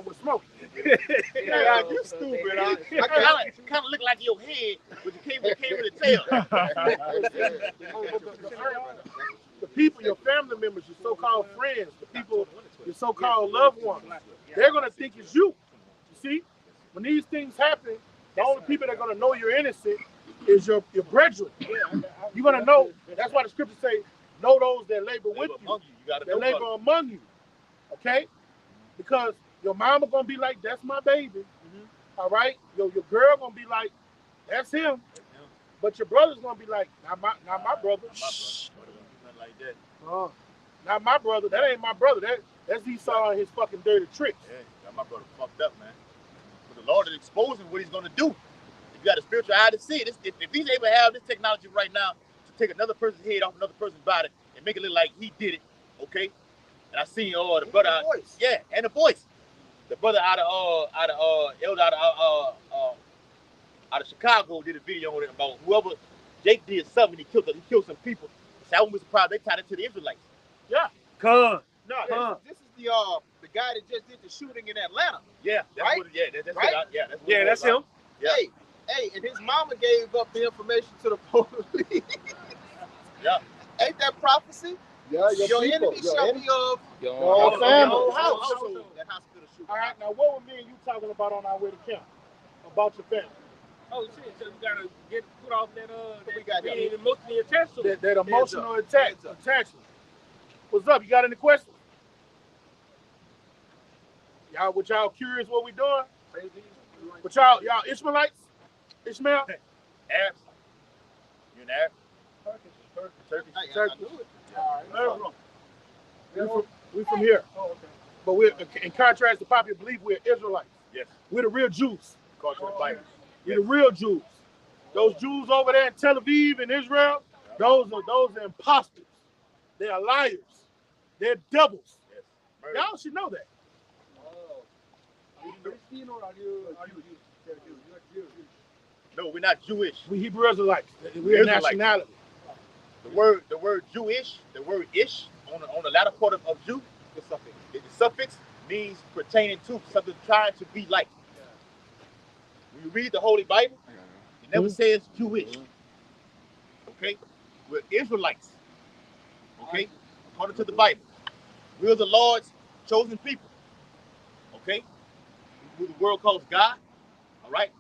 With smoke. Yeah, you stupid. I It kind of look like your head, but you can't really tell. The people, your family members, your so-called friends, the people, your so-called loved ones, they're gonna think it's you. You see, when these things happen, the only people that are gonna know you're innocent is your brethren. You're gonna know. That's why the scriptures say, "Know those that labor with you, You gotta that know labor about among you." Okay, because your mama gonna be like, "That's my baby." All right, your girl gonna be like, "That's him," but your brother's gonna be like, "Not my brother." Nothing like that. Not my brother. That ain't my brother. That's Esau and his fucking dirty tricks. Yeah, got my brother fucked up, man. But the Lord is exposing what he's gonna do. If you got a spiritual eye to see it, if he's able to have this technology right now to take another person's head off another person's body and make it look like he did it, okay? And I seen the brother, and the voice, the brother out of Chicago did a video on it about whoever Jake did something, he killed some people. So I wouldn't be surprised they tied it to the Israelites. Yeah. Con. No, this is the guy that just did the shooting in Atlanta. Yeah, that's Right? what. Yeah, that's Right? it. Yeah, that's him. Yeah. Hey, and his mama gave up the information to the police. Yeah. Ain't that prophecy? Yeah, Your enemy shall be of Your whole family. your household. That hospital shooting. All right. Now, what were me and you talking about on our way to camp? About your family. Oh shit! So you gotta put off that we got being emotionally attached to it. That emotional attachment. What's up? You got any questions? Y'all curious what we doing? But y'all Ishmaelites? Ishmael? Arabs. You an Arab? Turkish. Turkey. I knew it. All right. We from here. Oh, okay. But we're, in contrast to popular belief, we're Israelites. Yes. We're the real Jews. According to the Bible. We're the real Jews. Those Jews over there in Tel Aviv and Israel, those are imposters. They are liars. They're devils. Yes. Y'all should know that. Are you Christian or are you Jewish? No, we're not Jewish. We Hebrew Israelites. We're Israelites. nationality. The word Jewish, the word ish on the latter part of Jew, the suffix means pertaining to something trying to be like. When you read the Holy Bible, it never says Jewish. Okay? We're Israelites. Okay? According to the Bible. We're the Lord's chosen people. Okay? Who the world calls God. All right?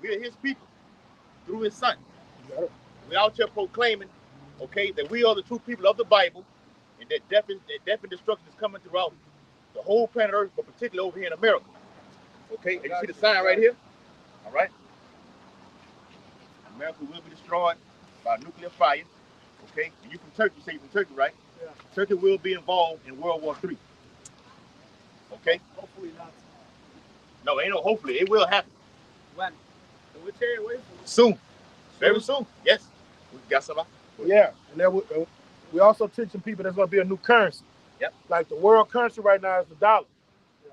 We're his people through his son. We're out here proclaiming, okay, that we are the true people of the Bible, and that death and destruction is coming throughout the whole planet Earth, but particularly over here in America. Okay, and you see the sign right here? All right? America will be destroyed by nuclear fire. Okay? And you from Turkey, say you're from Turkey, right? Yeah. Turkey will be involved in World War III. Okay? Hopefully not. No, ain't no hopefully. It will happen. When? So we're tearing away from it. Soon. Very soon. Yes. We got somebody. Yeah. And then we also teaching people there's going to be a new currency. Yep. Like the world currency right now is the dollar.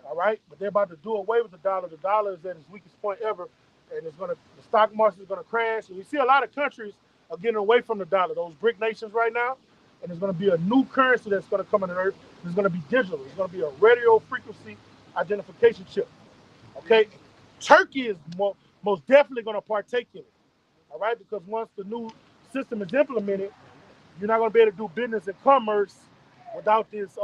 All right? But they're about to do away with the dollar. The dollar is at its weakest point ever. And the stock market is going to crash. And you see a lot of countries are getting away from the dollar. Those BRIC nations right now. And there's going to be a new currency that's going to come on the earth. It's going to be digital. It's going to be a radio frequency identification chip. Okay? Turkey is most definitely going to partake in it. All right? Because once the new system is implemented, you're not going to be able to do business and commerce without this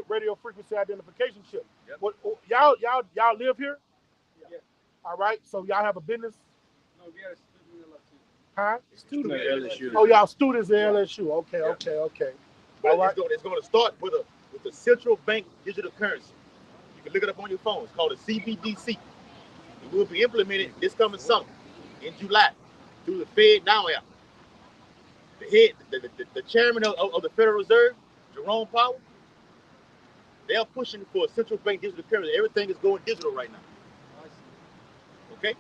radio frequency identification chip. Yep. Y'all live here? Yeah. All right. So y'all have a business? No, we are a student LLC. Huh? Student at LSU. Oh, y'all students at LSU. Okay. But All right. it's going to start with the central bank digital currency. You can look it up on your phone. It's called a CBDC. It will be implemented this coming summer in July through the Fed Now app. The chairman of the Federal Reserve, Jerome Powell, they're pushing for a central bank digital currency. Everything is going digital right now. Okay?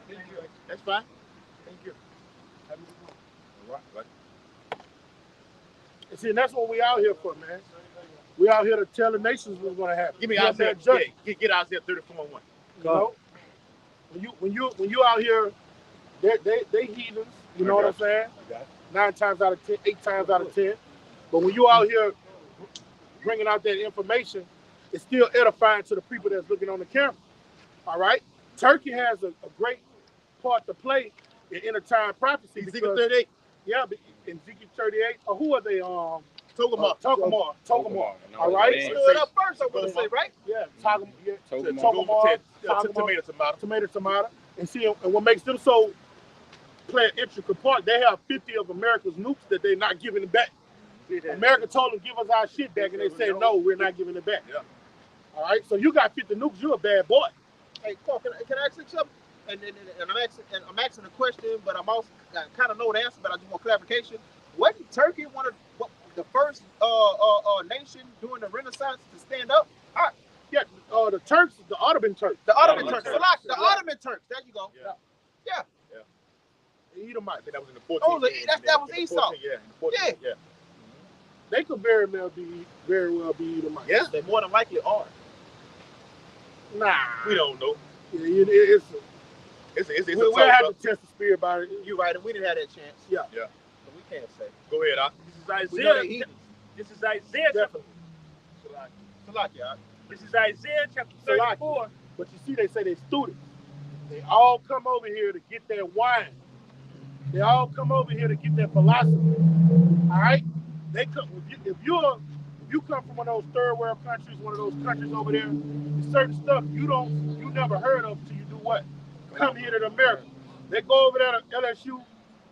Thank you. That's fine. Thank you. All right. And see, and that's what we out here for, man. We out here to tell the nations what's going to happen. Give me Get Isaiah. that judgment. Get Isaiah 34:1. You know? When you out here, they heathens. You know what I'm saying? 9 times out of 10, 8 times out of 10. But when you out here bringing out that information, it's still edifying to the people that's looking on the camera. All right? Turkey has a great part to play in end of time prophecy. Ezekiel 38. Yeah, in Ezekiel 38. Or who are they? Togamar. All right? They stood up first, I want to say, right? Yeah, Togamar, tomato. And see, and what makes them so play an intricate part, they have 50 of America's nukes that they're not giving it back. America told them, give us our shit back, and they said, no, we're not giving it back. Yeah. All right, so you got 50 nukes, you're a bad boy. Hey, Carl, can I ask you something? And I'm asking a question, but I'm also kind of know the answer, but I just want clarification. Wasn't Turkey one of the first nation during the Renaissance to stand up? Yeah, the Turks, the Ottoman Turks. The Ottoman Turks. The Ottoman Turks. There you go. Yeah. The Edomites. I think that was in the 14th. That was Esau. Yeah. They could very well be Edomites. Yeah. They more than likely are. Nah. We don't know. Yeah, It's a we'll have to test the spirit about it. You're right, and we didn't have that chance. Yeah. So we can't say. Go ahead, Doc. This is Isaiah chapter. Salakia. This is Isaiah chapter 34. But you see, they say they're students. They all come over here to get their wine. They all come over here to get their philosophy. All right? They come. If you come from one of those third world countries, one of those countries over there, there's certain stuff you never heard of till you do what? Come here to America. They go over there to LSU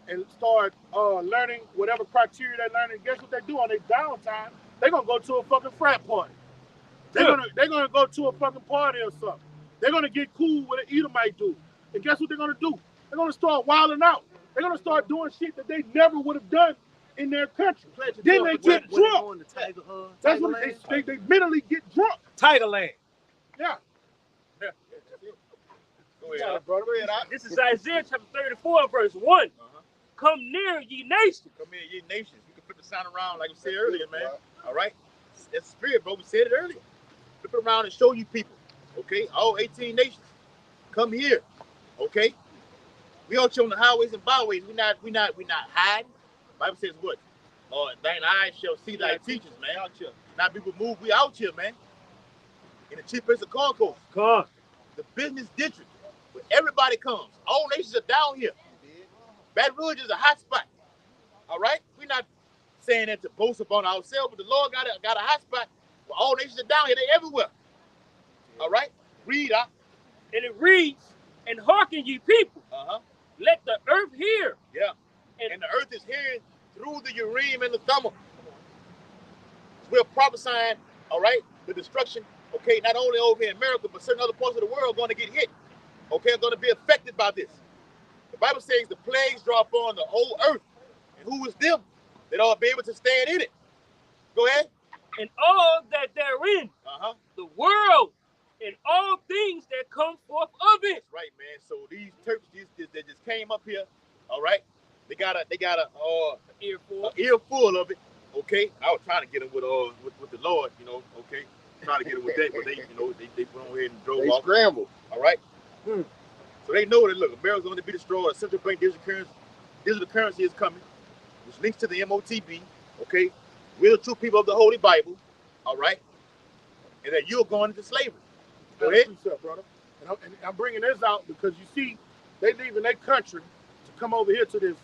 and start learning whatever criteria they're learning. Guess what they do on their downtime? They're gonna go to a fucking frat party. They're gonna go to a fucking party or something. They're gonna get cool with an Edomite dude. And guess what they're gonna do? They're gonna start wilding out. They're gonna start doing shit that they never would have done in their country. Then they get drunk. That's what they mentally get drunk. Tigerland. Yeah. Go ahead, brother. This is Isaiah chapter 34, verse 1. Come near, ye nations. Come here, ye nations. You can flip the sound around like we said earlier, man. All right? That's spirit, bro. We said it earlier. Flip it around and show you people. Okay? All 18 nations. Come here. Okay? We out here on the highways and byways. We not hiding. The Bible says what? Thine eyes shall see thy teachers, man. Out here. Now people move. We out here, man. In the chief place of Concourse. Come. The business district. Where everybody comes. All nations are down here. Baton Rouge is a hot spot. All right? We're not saying that to boast upon ourselves, but the Lord got a hot spot where all nations are down here. They're everywhere. All right? Read out. And it reads, and hearken ye people. Let the earth hear. Yeah. And the earth is hearing through the Urim and the Thummim. We're prophesying, all right, the destruction, okay, not only over here in America, but certain other parts of the world are going to get hit. Okay, are going to be affected by this. The Bible says the plagues drop on the whole earth. And who is them? That ought to be able to stand in it. Go ahead. And all that therein, the world, and all things that come forth of it. That's right, man. So these Turks that just came up here, all right, they got a earful of it. Okay, I was trying to get them with the Lord, you know. Okay, trying to get them with that, but they went on ahead and drove off. They scrambled. All right. So they know that look, America's going to be destroyed. A central bank digital currency is coming, which links to the MOTB. Okay, we're the true people of the Holy Bible. All right, and that you're going into slavery. Go ahead, brother. And I'm bringing this out because you see, they leaving their country to come over here to this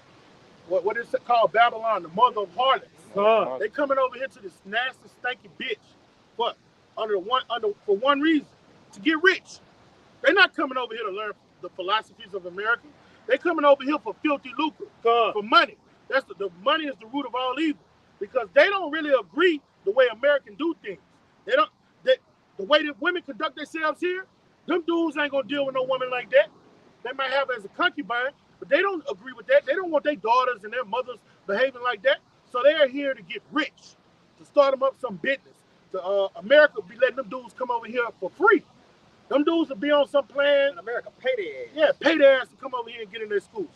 what is it called, Babylon, the mother of harlots. They coming over here to this nasty, stinky bitch. What? For one reason, to get rich. They're not coming over here to learn the philosophies of America. They're coming over here for filthy lucre, for money. That's the money is the root of all evil, because they don't really agree the way Americans do things. The way that women conduct themselves here, them dudes ain't gonna deal with no woman like that. They might have her as a concubine, but they don't agree with that. They don't want their daughters and their mothers behaving like that. So they're here to get rich, to start them up some business. America be letting them dudes come over here for free. Them dudes will be on some plan. America pay their ass. Yeah, pay their ass to come over here and get in their schools.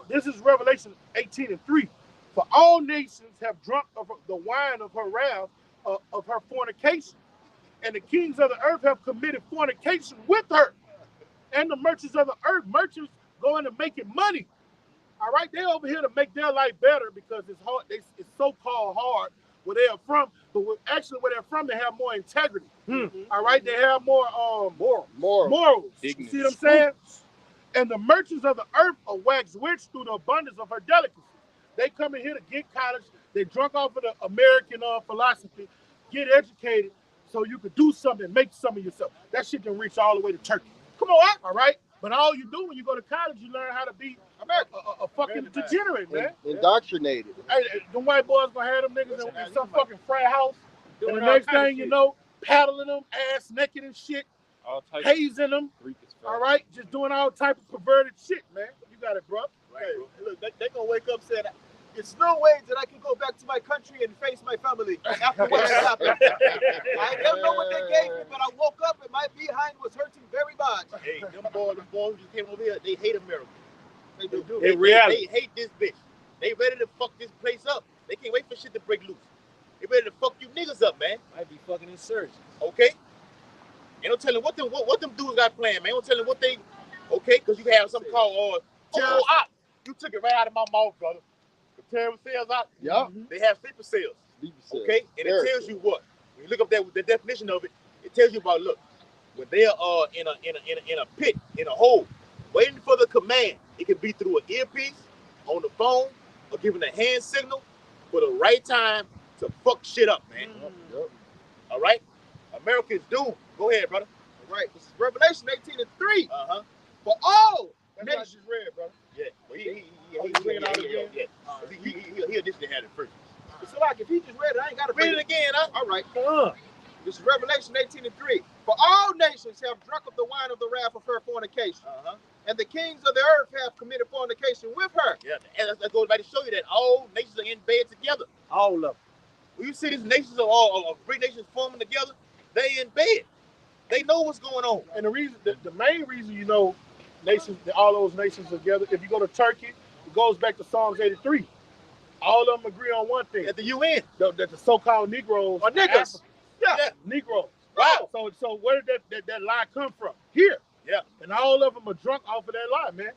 This is Revelation 18:3. For all nations have drunk of the wine of her wrath, of her fornication. And the kings of the earth have committed fornication with her. And the merchants of the earth, merchants going and making money. All right, they over here to make their life better because it's hard. It's so-called hard where they are from, but actually where they're from, they have more integrity. All right, they have more morals. You see what I'm saying? And the merchants of the earth are waxed rich through the abundance of her delicacies. They come in here to get college. They drunk off of the American philosophy, get educated, so you could do something, make some of yourself. That shit can reach all the way to Turkey. Come on, all right? But all you do when you go to college, you learn how to be a fucking degenerate, man. Indoctrinated. Hey, the white boys gonna have them niggas in some fucking frat house, and the next thing you know, paddling them, ass naked and shit, hazing them. All right, just doing all type of perverted shit, man. You got it, bro. Right, bro. Look, they gonna wake up saying, "It's no way that I can go back to my country and face my family after what has happened." I don't know what they gave me, but I woke up and my behind was hurting very bad. Hey, them boys who just came over here, they hate America. They do. In reality, they hate this bitch. They ready to fuck this place up. They can't wait for shit to break loose. They ready to fuck you niggas up, man. Might be fucking insurgents. Okay? Ain't no telling what them dudes got planned, man. Ain't no telling what they, okay? Because you have something called you took it right out of my mouth, brother. The terror cells out. Yeah. They have sleeper cells. Okay? And it tells you what? When you look up the definition of it, it tells you about, look, when they are in a pit, in a hole, waiting for the command. It can be through an earpiece, on the phone, or giving a hand signal for the right time to fuck shit up, man. All right? America is doomed. Go ahead, brother. All right. This is Revelation 18:3. Uh-huh. For all That's what I nations. just read, brother. Yeah. Well, he initially had it first. So like, if he just read it, I ain't got to Read it again, huh? All right. This is Revelation 18:3. For all nations have drunk of the wine of the wrath of her fornication. And the kings of the earth have committed fornication with her. Yeah, and that goes back to show you that all nations are in bed together. All of them. When you see these nations of great nations forming together, they in bed. They know what's going on. And the main reason you know all those nations together, if you go to Turkey, it goes back to Psalms 83. All of them agree on one thing. At the UN. That the so-called Negroes Or niggas. Yeah, Negroes. Wow. So where did that lie come from? Here. Yeah. And all of them are drunk off of that lie, man.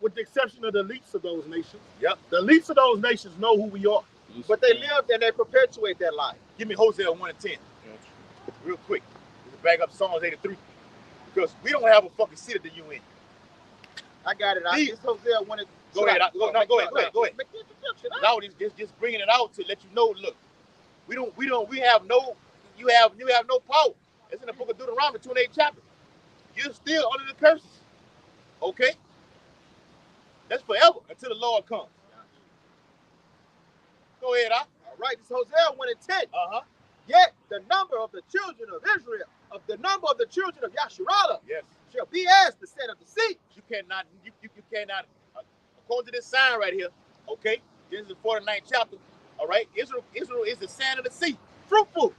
With the exception of the elites of those nations. Yep. The elites of those nations know who we are. But they live and they perpetuate that lie. Give me Hosea 1 and 10. Real quick. Just back up Psalms 83. Because we don't have a fucking seat at the UN. I got it. This Hosea 1 and Go ahead. Go ahead. Make the introduction. Now just bringing it out to let you know, look, we have no, you have no power. It's in the book of Deuteronomy, 28th chapter. You're still under the curses. Okay? That's forever until the Lord comes. Go ahead, All right, this Hosea 1 and 10. Yet the number of the children of Israel, of the number of the children of Yasharallah, yes, shall be as the sand of the sea. You cannot, according to this sign right here, okay? This is the 49th chapter. All right, Israel is the sand of the sea, fruitful.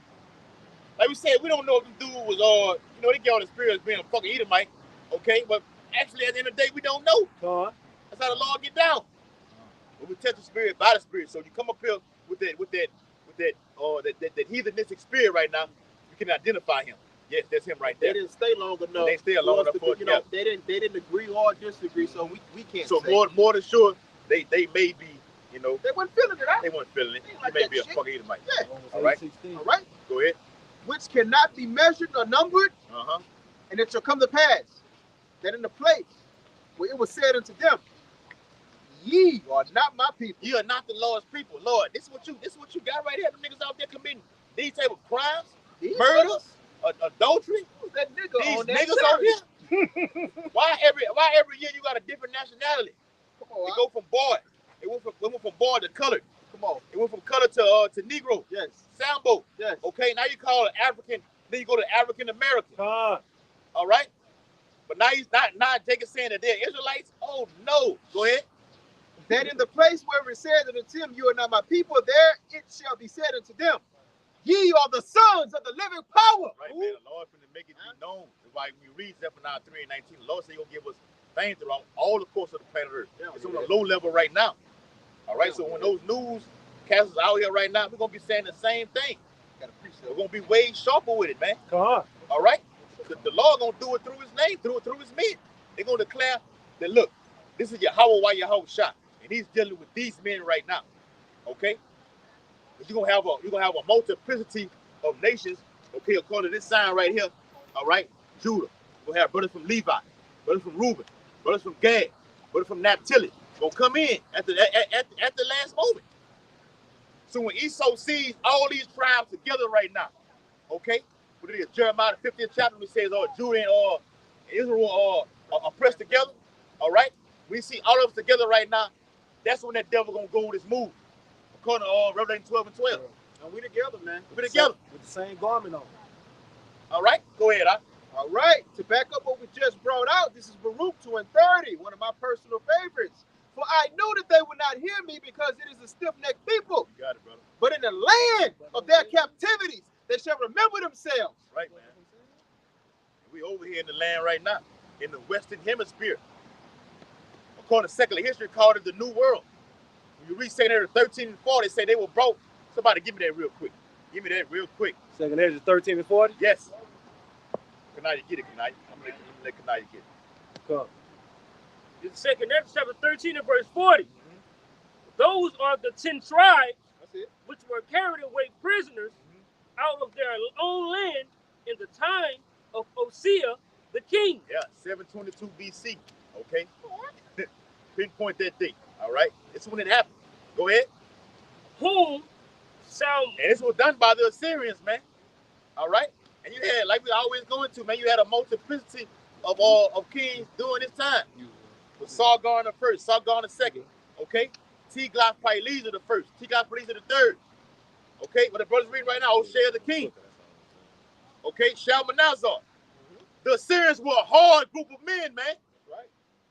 Like we said, we don't know if the dude was, they get all the spirit as being a fucking Edomite, okay? But actually, at the end of the day, we don't know. That's how the law get down. But we test the spirit by the spirit. So you come up here with that heathenistic spirit right now, you can identify him. Yes, that's him right there. They didn't stay long enough. They stay long enough for it. They didn't agree or disagree, so we can't. So say. more than sure, they may be, they weren't feeling it. They weren't feeling it. Like he may that be a shit. fucking Edomite. Yeah. All right. All right. Go ahead. Which cannot be measured or numbered. And it shall come to pass that in the place where it was said unto them, ye are not my people. You are not the Lord's people. Lord, this is what you got right here. The niggas out there committing these type of crimes, murders, adultery. Who's that nigga These on that niggas out here. Why every year you got a different nationality? Come on, It go from boy. It went from boy to colored. Come on. It went from color to Negro. Yes. Sambo. Yes. Okay, now you call it African. Then you go to African American. All right. But now he's not. Now Jacob saying that they're Israelites. Oh no. Go ahead. That in the place where it said unto them, you are not my people, there it shall be said unto them, ye are the sons of the living power. Right, man. The Lord finna make it be known. Like when you read Zephaniah 3 and 19, the Lord said he'll give us fame throughout all the course of the planet Earth. It's on a low level right now. All right. So when those newscasters out here right now, we're gonna be saying the same thing. We're gonna be way sharper with it, man. All right. The Lord gonna do it through his name, through his men. They're gonna declare that, look, this is Yahweh Shah. and he's dealing with these men right now. Okay, but you're gonna have a multiplicity of nations. Okay, according to this sign right here. All right, Judah. We'll have brothers from Levi, brothers from Reuben, brothers from Gad, brothers from Naphtali. Gonna come in at the last moment. So when Esau sees all these tribes together right now, okay, what it is, Jeremiah 50th chapter, we says, Judah and Israel are pressed together. All right, we see all of us together right now. That's when that devil gonna go with his move. According to Revelation 12 and 12. And we together, man. We together with the same garment on. All right, go ahead, All right, to back up what we just brought out, this is Baruch 2 and 30, one of my personal favorites. For I knew that they would not hear me because it is a stiff-necked people. You got it, brother. But in the land of their captivities, they shall remember themselves. Right, man. We over here in the land right now, in the Western Hemisphere. According to secular history, called it the New World. When you read 2 13 and 40, they say they were broke. Somebody give me that real quick. Give me that real quick. 2 Ezra 13 and 40? Yes. Kanaya, get it, Kanaya. I'm going to let Kanaya get it. Come. It's 2 Ezra chapter 13 and verse 40. Those are the 10 tribes which were carried away prisoners out of their own land in the time of Hosea the king. Yeah, 722 BC. Okay? Pinpoint that date. All right? It's when it happened. Go ahead. Whom shall... And this was done by the Assyrians, man. All right? And you had, like we always go into, man, you had a multiplicity of kings during this time. With Sargon the first, Sargon the second. Okay? Tiglath-Pileser the first, Tiglath-Pileser the third. Okay? What the brothers reading right now, Hosea the king. Okay? Shalmaneser. The Assyrians were a hard group of men, man. Right.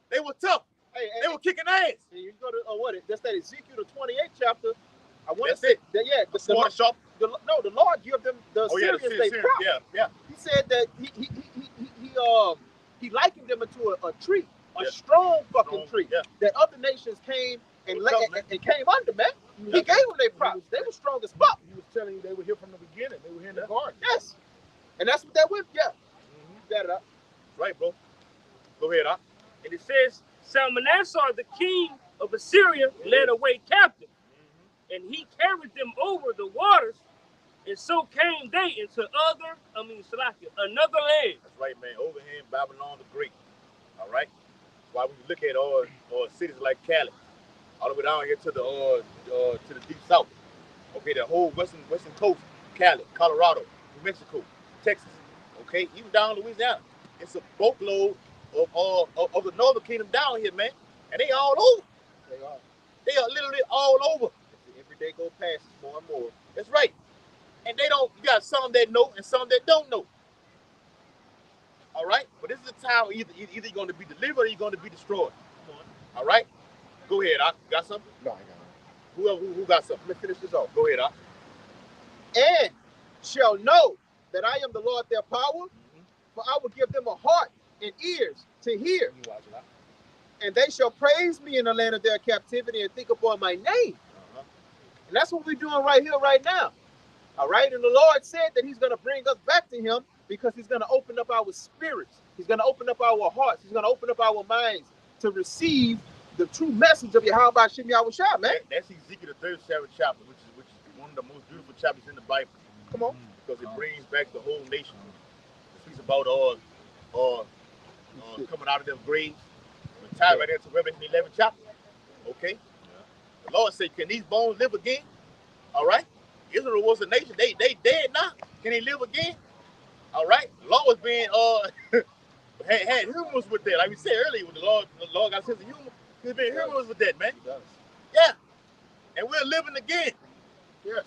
They were tough. Hey, they were kicking ass. And you go to that's that Ezekiel the 28th chapter. I want That's to say it. that the Lord give them the Assyrians they proud. Yeah. He said that he likened them into a tree, a strong fucking tree that other nations came and came under, man. He gave them their props. They were strong as fuck. He was telling you they were here from the beginning. They were here in the garden. Yes. And that's what that was. Yeah. Got it up. Right, bro. Go ahead, And it says, Shalmaneser, the king of Assyria, led away captive, and he carried them over the waters, and so came they into another land. That's right, man. Over here in Babylon the Great. All right. Why we look at all cities like Cali, all the way down here to the deep south. Okay, the whole western coast, Cali, Colorado, New Mexico, Texas. Okay, even down Louisiana. It's a boatload of the northern kingdom down here, man. And they all over. They are literally all over. Every day go past more and more. That's right. And they don't, you got some that know and some that don't know. All right? But this is a time where either you're going to be delivered or you're going to be destroyed. All right? Go ahead, Doc. Got something? No, I got it. Who got something? Let me finish this off. Go ahead, Doc. And shall know that I am the Lord their power, for I will give them a heart and ears to hear. And they shall praise me in the land of their captivity and think upon my name. And that's what we're doing right here, right now. All right? And the Lord said that he's going to bring us back to him because he's going to open up our spirits. He's going to open up our hearts. He's going to open up our minds to receive the true message of Yahweh Shem Yahushua, man. That's Ezekiel the 37th chapter, which is one of the most beautiful chapters in the Bible. Come on. Because it brings back the whole nation. It speaks about coming out of them graves. We're tied right there to Revelation 11th chapter. Okay? The Lord said, can these bones live again? All right? Israel was a nation. They dead now. Can they live again? All right? The Lord was being had humorous with that. Like we said earlier, when the Lord got a sense of humor, he's been humorous with that, man. Yeah. And we're living again. Yes.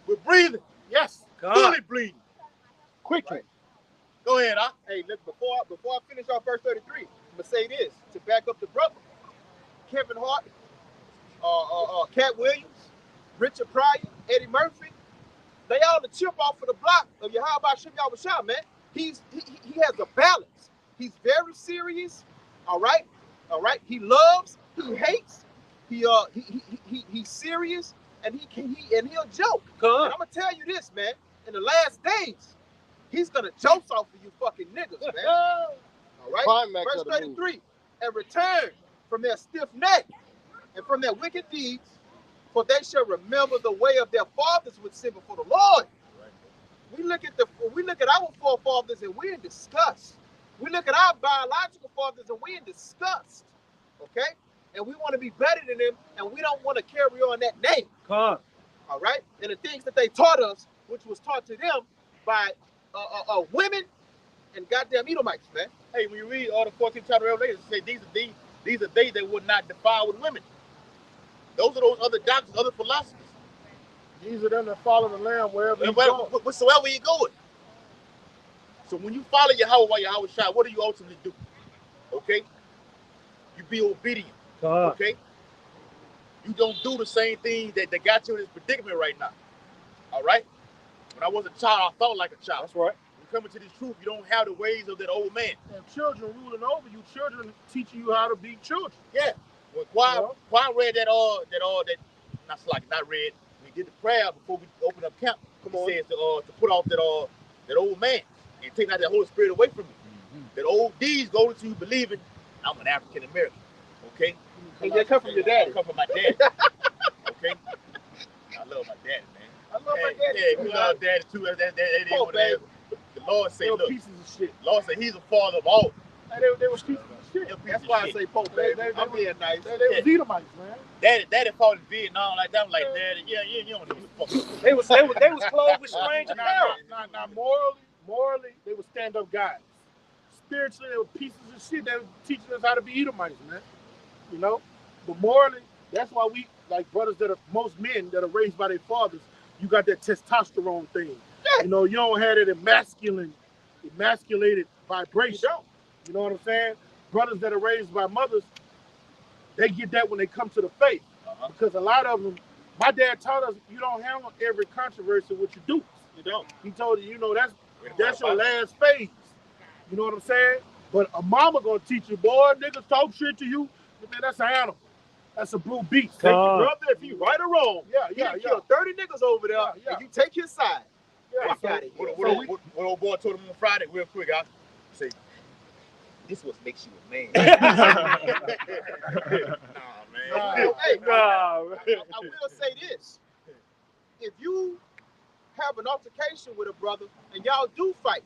We're breathing. Yes. Fully breathing. Quickly. Right. Go ahead, Hey, look, before I finish off verse 33, I'm gonna say this to back up the brother. Kevin Hart, Cat Williams, Richard Pryor, Eddie Murphy, they all the chip off of the block of Yahweh Shem Yahushua, man. He has a balance. He's very serious. All right. He loves. He hates. He's serious, and he'll joke. And I'm gonna tell you this, man. In the last days, he's gonna joke off of you fucking niggas, man. All right. Verse 33. And return from their stiff neck and from their wicked deeds, for they shall remember the way of their fathers which sin before the Lord. We look at our forefathers and we're in disgust. We look at our biological fathers and we're in disgust. Okay? And we want to be better than them, and we don't want to carry on that name. Come. All right? And the things that they taught us, which was taught to them by women and goddamn Edomites, man. Hey, when you read all the 14th chapter of Revelation, it say these are they that would not defile with women. Those are those other doctrines, other philosophies. These are them that follow the Lamb wherever you go. Whatsoever you going. So when you follow Yahweh while Yahweh shot, what do you ultimately do? Okay? You be obedient. Okay? You don't do the same thing that got you in this predicament right now. All right? When I was a child, I thought like a child. That's right. When you come into this truth, you don't have the ways of that old man. And children ruling over you, children teaching you how to be children. Yeah. When Quan read that not read. We did the prayer before we opened up camp. He says to put off that old man and take out that Holy Spirit away from me. That old deeds go into you believing I'm an African American. Okay? And they come from your daddy. Come from my daddy. Okay? I love my daddy, man. I love my daddy. Yeah, we love daddy too. That is what it is. The Lord say, look, pieces of shit. Lord say he's the father of all. They were pieces of shit. That's why I say Pope, baby. I'm being nice. They was Edomites, man. Daddy fought in Vietnam like that. I'm like, Daddy, you don't need to fuck. They was clothed with strange apparel. Now, morally, they were stand-up guys. Spiritually, they were pieces of shit. They were teaching us how to be Edomites, man. You know? But morally, that's why we, like brothers most men that are raised by their fathers, you got that testosterone thing. Yeah. You know, you don't have that emasculated vibration. You know what I'm saying? Brothers that are raised by mothers, they get that when they come to the faith. Because a lot of them, my dad taught us, you don't handle every controversy with your dukes. You don't. He told you, that's your last phase. You know what I'm saying? But a mama gonna teach you, boy, niggas talk shit to you, man, that's an animal. That's a blue beast. Take your brother if he right or wrong. Yeah. Kill 30 niggas over there, and you take his side. Yeah. What old boy told him on Friday, real quick, I say, this is what makes you a man. Nah, man. I will say this. If you have an altercation with a brother and y'all do fight,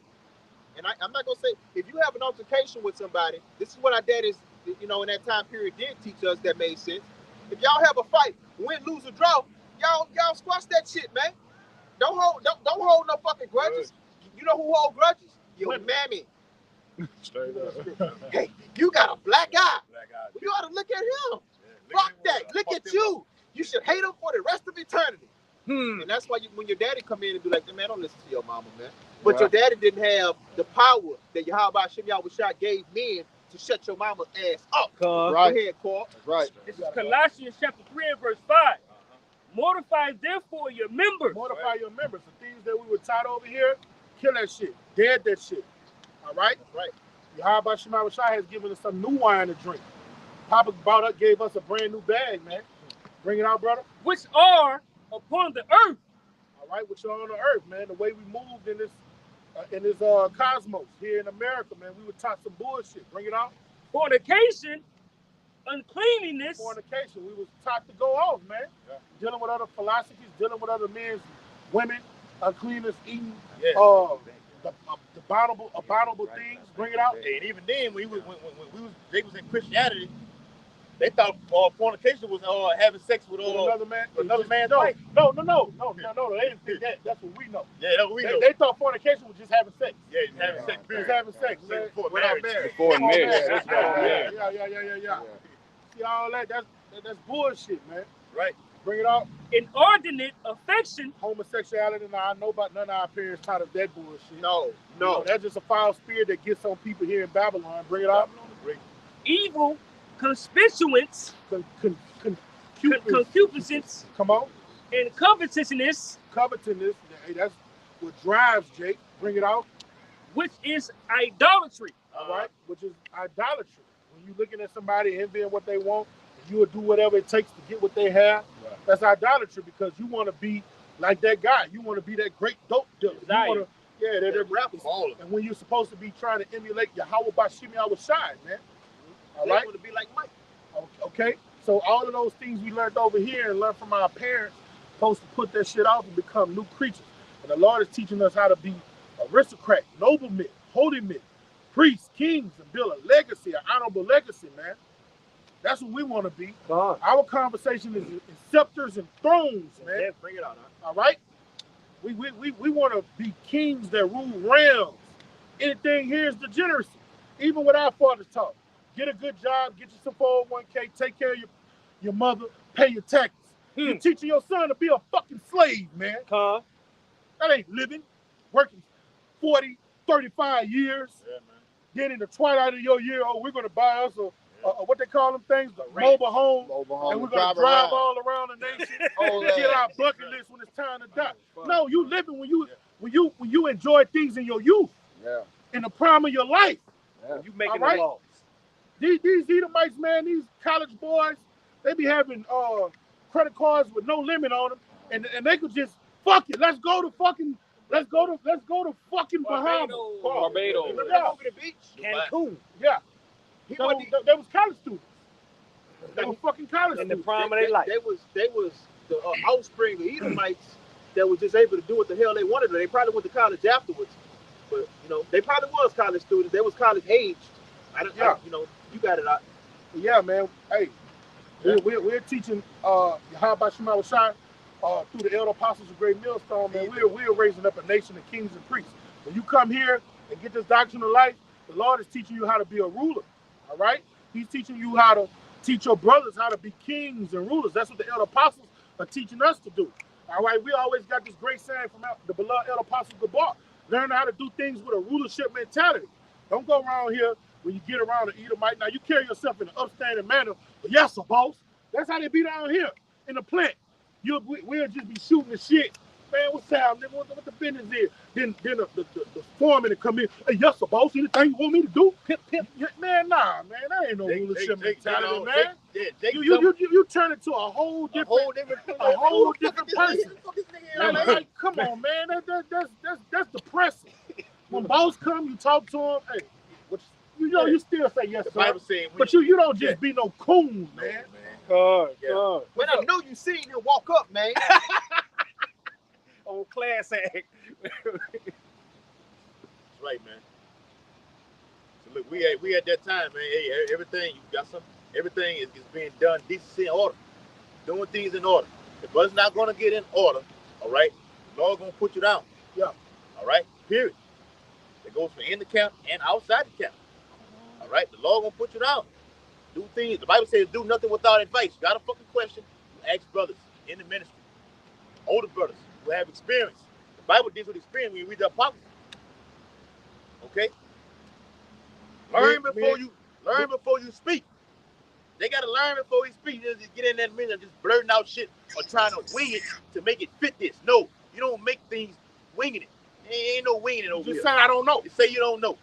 and I'm not going to say, if you have an altercation with somebody, this is what our daddies, in that time period did teach us that made sense. If y'all have a fight, win, lose, or draw, y'all squash that shit, man. Don't hold no fucking grudges. You know who hold grudges? Your mammy. Straight up. Hey, you got a black eye. Well, you ought to look at him. Fuck that. Look at you. You should hate him for the rest of eternity. And that's why when your daddy come in and be like, man, don't listen to your mama, man. But your daddy didn't have the power that Yahweh Shem Yahushua gave men to shut your mama's ass up. Right. Go ahead, Cor. That's right. This is Colossians chapter 3 and verse 5. Mortify therefore your members. Mortify your members. The things that we were taught over here, kill that shit. Dead that shit. All right? That's right. Yahweh Shem Yahushua has given us some new wine to drink. Papa gave us a brand new bag, man. Bring it out, brother. Which are upon the earth. All right, which are on the earth, man. The way we moved in this cosmos here in America, man. We were taught some bullshit. Bring it out. Fornication, uncleanliness. Fornication. We was taught to go off, man. Yeah. Dealing with other philosophies, dealing with other men's, women, uncleanness, eating, the abominable things. Bring it out. And even then, they was in Christianity, they thought fornication was having sex with another man. Another man's wife. No. They didn't think that. That's what we know. Yeah, that's what we know. They thought fornication was just having sex. Yeah, just having sex. Just having sex. Before marriage. Before marriage. Yeah. See all that? That's bullshit, man. Right. Bring it out. Inordinate affection. Homosexuality. Now I know about none of our parents taught us that bullshit. No. That's just a foul spirit that gets on people here in Babylon. Bring it out. Evil conspicuance. Concupiscence. Come on. And covetousness. Covetousness. Hey, that's what drives Jake. Bring it out. Which is idolatry. All right. Which is idolatry. When you're looking at somebody envying what they want, you will do whatever it takes to get what they have. Right. That's idolatry because you want to be like that guy. You want to be that great dope dealer. They're rappers. And when you're supposed to be trying to emulate Yahweh Bashim Yahushua, man. All right. Want to be like Mike. Okay. So all of those things we learned over here and learned from our parents, supposed to put that shit off and become new creatures. And the Lord is teaching us how to be aristocrat, noblemen, holy men, priests, kings, and build a legacy, an honorable legacy, man. That's what we want to be. Our conversation is scepters and thrones, man. Yeah, bring it out, huh? All right? We want to be kings that rule realms. Anything here is degeneracy. Even what our fathers taught. Get a good job, get you some 401k, take care of your mother, pay your taxes. You're teaching your son to be a fucking slave, man. That ain't living. Working 40, 35 years. Yeah, man. Then in the twilight of your year, we're going to buy us a what they call them things, the mobile home, and we're going to drive all around the nation and get our bucket list when it's time to die. No, you living when you enjoy things in your youth, in the prime of your life. You making the laws. These Edomites, man, these college boys, they be having credit cards with no limit on them, and they could just fuck it. Let's go to fucking Bahamas. Barbados. Yeah. Over the beach. Cancun. Yeah. They was college students. They were fucking college in students. the prime of their life. They was the offspring of Edomites that was just able to do what the hell they wanted. They probably went to college afterwards, but they probably was college students. They was college aged. You got it out. Yeah, man. Hey, we're teaching Yahweh Shema Shai through the elder apostles of Great Millstone, man. We're raising up a nation of kings and priests. When you come here and get this doctrine of life, the Lord is teaching you how to be a ruler. All right? He's teaching you how to teach your brothers how to be kings and rulers. That's what the elder apostles are teaching us to do. All right? We always got this great saying from the beloved elder apostle Gabar. Learn how to do things with a rulership mentality. Don't go around here when you get around the Edomite. Now, you carry yourself in an upstanding manner, but yes, sir, boss. That's how they be down here in the plant. We'll just be shooting the shit. Man, what's up, nigga? What the business is? Then the foreman to come in. Hey, yes, sir, boss. Anything you want me to do? Pimp. Man, nah, man. That ain't no rulership mentality, man. You turn into a whole different person. Like, come on, man. That's depressing. When boss come, you talk to him. Hey, you still say yes, sir. But you don't just be no coon, man. When I know you seen him walk up, man. On class act. That's right, man. So look, we at that time, man. Hey, everything you got something. Everything is being done decency and order. Doing things in order. If it's not gonna get in order, all right, the Lord gonna put you down. Yeah. All right. Period. It goes for in the camp and outside the camp. All right. The Lord gonna put you down. Do things. The Bible says do nothing without advice. You got a fucking question, you ask brothers in the ministry, older brothers who have experience. The Bible deals with experience when you read the Apocrypha. Okay? Learn before you speak. They gotta learn before you speak. You just get in that minute and just blurting out shit or trying to wing it to make it fit this. No, you don't make things winging it. There ain't no winging it over here. Just say I don't know. You say you don't know.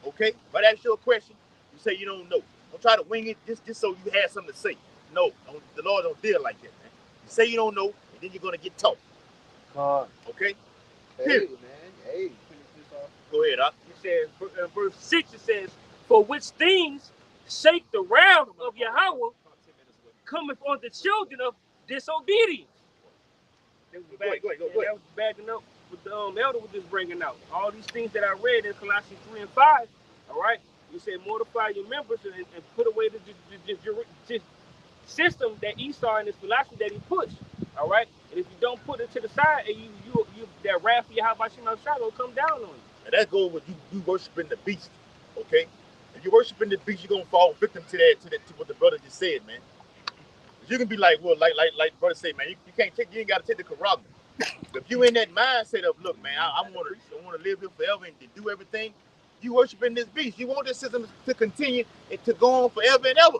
Okay? If I ask you a question, you say you don't know. Don't try to wing it just so you have something to say. No, the Lord don't deal like that, man. You say you don't know, and then you're gonna get taught. Okay? Hey, man. Hey. Go ahead, huh? It says, in verse 6, it says, for which things shake the wrath of Yahweh cometh on the children of disobedience. Go ahead. That was backing up what the elder was just bringing out. All these things that I read in Colossians 3 and 5, all right? You said mortify your members and put away the system that Esau and his philosophy that he pushed, all right? And if you don't put it to the side, and you that wrath for Yahweh Shema Shai will come down on you. And that goes with you worshiping the beast, okay? If you're worshiping the beast, you're gonna fall victim to what the brother just said, man. You can be like, well, like the brother said, man, you ain't gotta take the corrupt. If you in that mindset of, look, man, I want to live here forever and to do everything, you worshiping this beast. You want this system to continue and to go on forever and ever.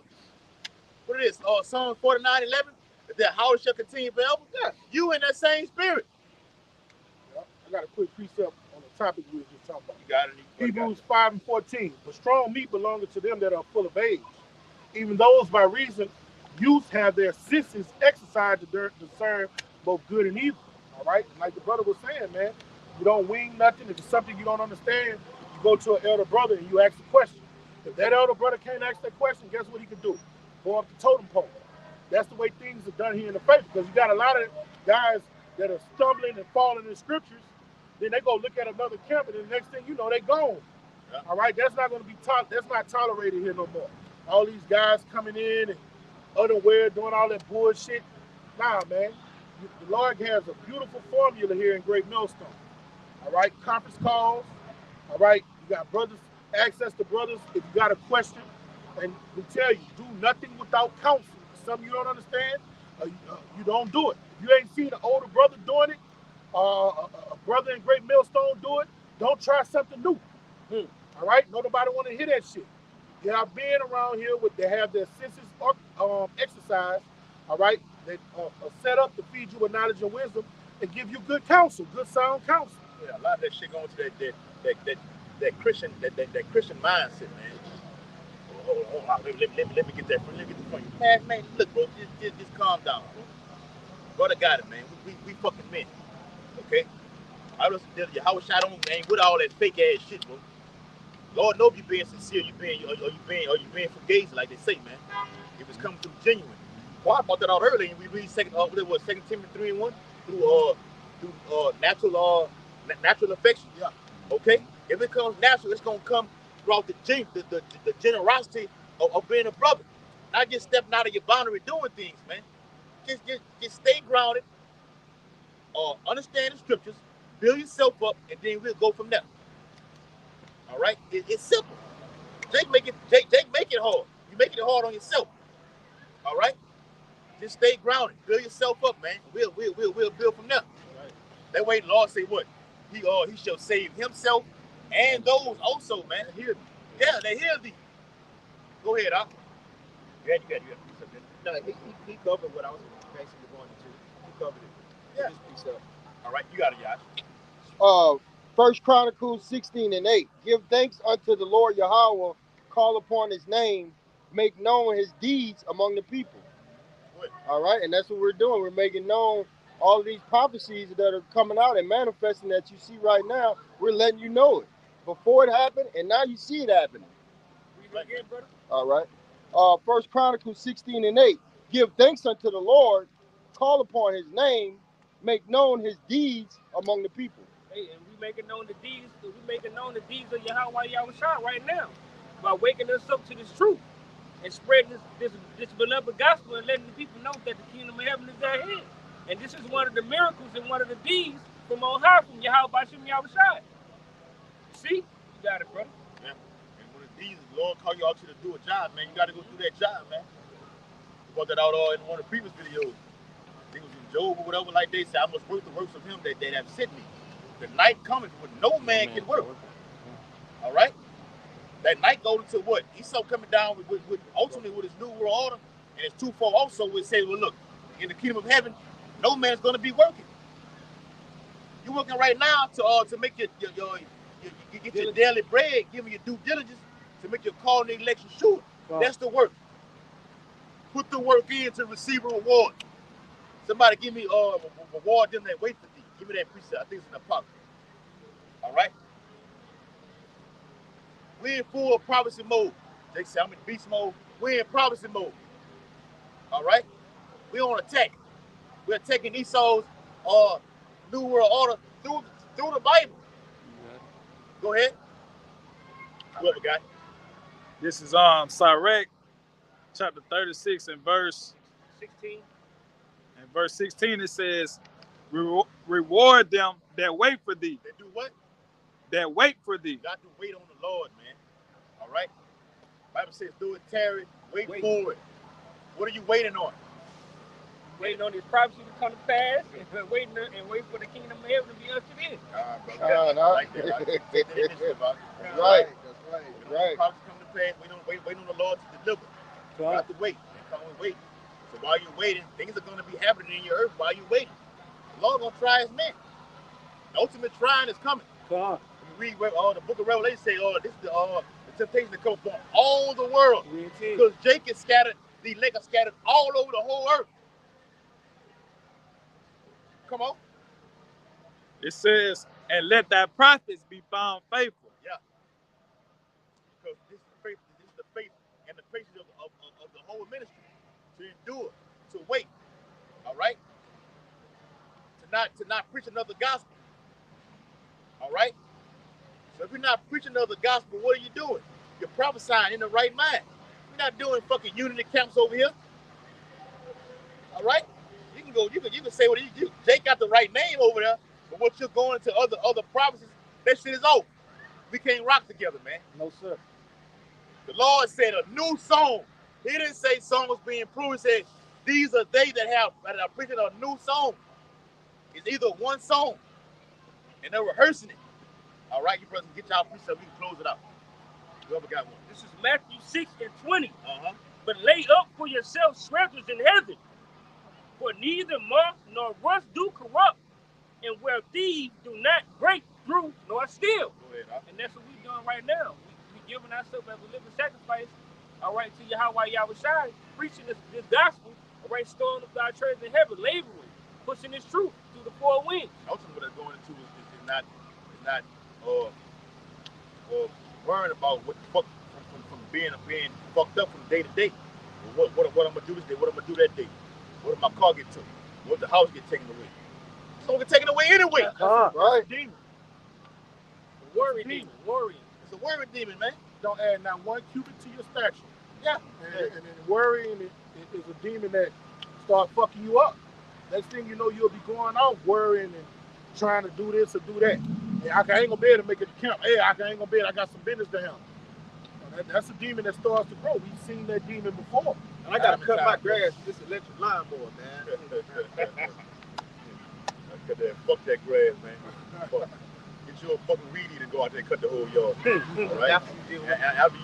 What it is? Psalm 49:11. That house shall continue forever. Yeah, you in that same spirit. I got a quick precept on the topic we were just talking about. You got it. Hebrews 5:14. But strong meat belongeth to them that are full of age. Even those by reason youth have their senses exercised to discern both good and evil. All right? And like the brother was saying, man, you don't wing nothing. If it's something you don't understand, you go to an elder brother and you ask the question. If that elder brother can't ask that question, guess what he can do? Go up the totem pole. that's the way things are done here in the faith. Because you got a lot of guys that are stumbling and falling in scriptures. Then they go look at another camp, and the next thing you know, they gone. Yeah. All right, that's not going to be that's not tolerated here no more. All these guys coming in and unaware, doing all that bullshit. Nah, man. The Lord has a beautiful formula here in Great Millstone. All right, conference calls. All right, you got brothers, access to brothers if you got a question. And we tell you, do nothing without counsel. Something you don't understand, you don't do it. If you ain't seen an older brother doing it, a brother in Great Millstone do it, don't try something new. All right, nobody want to hear that shit. There are men around here they have their senses exercised. All right, they are set up to feed you with knowledge and wisdom and give you good counsel, good sound counsel. Yeah, a lot of that shit going to that Christian Christian mindset, man. Hold on. Let me get that. Let me get the point. Man, look, bro, just calm down, bro. Brother got it, man. We fucking men, okay? I just tell you, how I don't ain't with all that fake ass shit, bro. Lord knows you being sincere, you being fugazi, like they say, man. If it's coming through genuine. Well, I brought that out earlier, and we read Second Timothy 3:1 through natural affection. Yeah. Okay. If it comes natural, it's gonna come throughout the generosity of being a brother, not just stepping out of your boundary doing things, man. Just stay grounded. Understand the scriptures, build yourself up, and then we'll go from there. All right, it's simple. Jake make it hard. You making it hard on yourself. All right, just stay grounded, build yourself up, man. We'll build from there. Right. That way, the Lord say what? He shall save himself and those also, man. Yeah, they hear thee. Go ahead, Doc. You got. No, he covered what I was basically going into. He covered it. Yeah. Just piece up. All right, you got it, Josh. 1 Chronicles 16:8. Give thanks unto the Lord Yahweh, call upon his name, make known his deeds among the people. Good. All right, and that's what we're doing. We're making known all of these prophecies that are coming out and manifesting that you see right now. We're letting you know it before it happened, and now you see it happening. Again, brother? All right. 1 Chronicles 16:8. Give thanks unto the Lord, call upon his name, make known his deeds among the people. Hey, and we making known the deeds of Yahweh Yahushua right now by waking us up to this truth and spreading this beloved gospel and letting the people know that the kingdom of heaven is at hand. And this is one of the miracles and one of the deeds from on high from Yahweh Bashim Yahushua. See? You got it, brother. Yeah. And one of these, the Lord call you out to do a job, man. You got to go through that job, man. We brought that out in one of the previous videos. I think it was in Job or whatever, like they said, I must work the works of him that have sent me. The night cometh when no man can work. All right? That night goes into what? Esau coming down with ultimately with his new world order, and it's twofold also. It says, well, look, in the kingdom of heaven, no man's going to be working. You're working right now to make your daily bread, give me your due diligence to make your call and election sure. Wow. That's the work. Put the work in to receive a reward. Somebody give me reward them that wait for thee. Give me that precept. I think it's in the pocket. All right. We in full prophecy mode. They say I'm in beast mode. We in prophecy mode. All right. We on attack. We're taking Esau's new world order through the Bible. Go ahead. Whoever got it. This is Sirach, chapter 36 and verse 16. And verse 16 it says, reward them that wait for thee. They do what? That wait for thee. You got to wait on the Lord, man. All right? The Bible says, do it, tarry, wait for it. What are you waiting on? Waiting on this prophecy to come to pass, and wait for the kingdom of heaven to be ushered in. Like that. Right. Right. Prophecy come to pass, wait on the Lord to deliver. You have to wait. Come and wait. So while you're waiting, things are going to be happening in your earth while you're waiting. The Lord going to try his men. The ultimate trying is coming. When you read the book of Revelation, say, this is the temptation to come upon all the world. Because Jacob is scattered, the elect are scattered all over the whole earth. Come on. It says, and let thy prophets be found faithful. Yeah. Because this is the faith and the patience of the whole ministry. To endure, to wait. All right, to not preach another gospel. All right. So if you're not preaching another gospel, what are you doing? You're prophesying in the right mind. You're not doing fucking unity camps over here. All right. You can go. You can say what you. Jake got the right name over there, but what you're going to other prophecies, that shit is off. We can't rock together, man. No, sir. The Lord said a new song. He didn't say songs being improved. He said these are they that are preaching a new song. It's either one song, and they're rehearsing it. All right, you brothers, get y'all precept. We can close it out. Whoever got one. This is Matthew 6:20. But lay up for yourselves treasures in heaven, for neither moth nor rust do corrupt, and where thieves do not break through nor steal. Go ahead, And that's what we're doing right now. We giving ourselves as a living sacrifice, all right, to Yahweh Yahushua, preaching this gospel, all right, storing up our treasures in heaven, laboring, pushing this truth through the four winds. Ultimately, what they're going into is not worrying about what the fuck from being fucked up from day to day. What I'm gonna do this day? What I'm gonna do that day? What if my car get took? What if the house get taken away? It's gonna get taken away anyway. Right. Demon. Worry demon, worrying. It's a worry demon, man. Don't add not one cubit to your stature. Yeah. And then worrying is a demon that start fucking you up. Next thing you know, you'll be going off worrying and trying to do this or do that. Hey, I ain't gonna be able to make it to camp. Hey, I ain't gonna be able. I got some business to handle. That's a demon that starts to grow. We've seen that demon before. And I gotta cut my grass with this electric lawnmower, man. Fuck that grass, man. Fuck. Get you a fucking weed eater and go out there and cut the whole yard. All right? After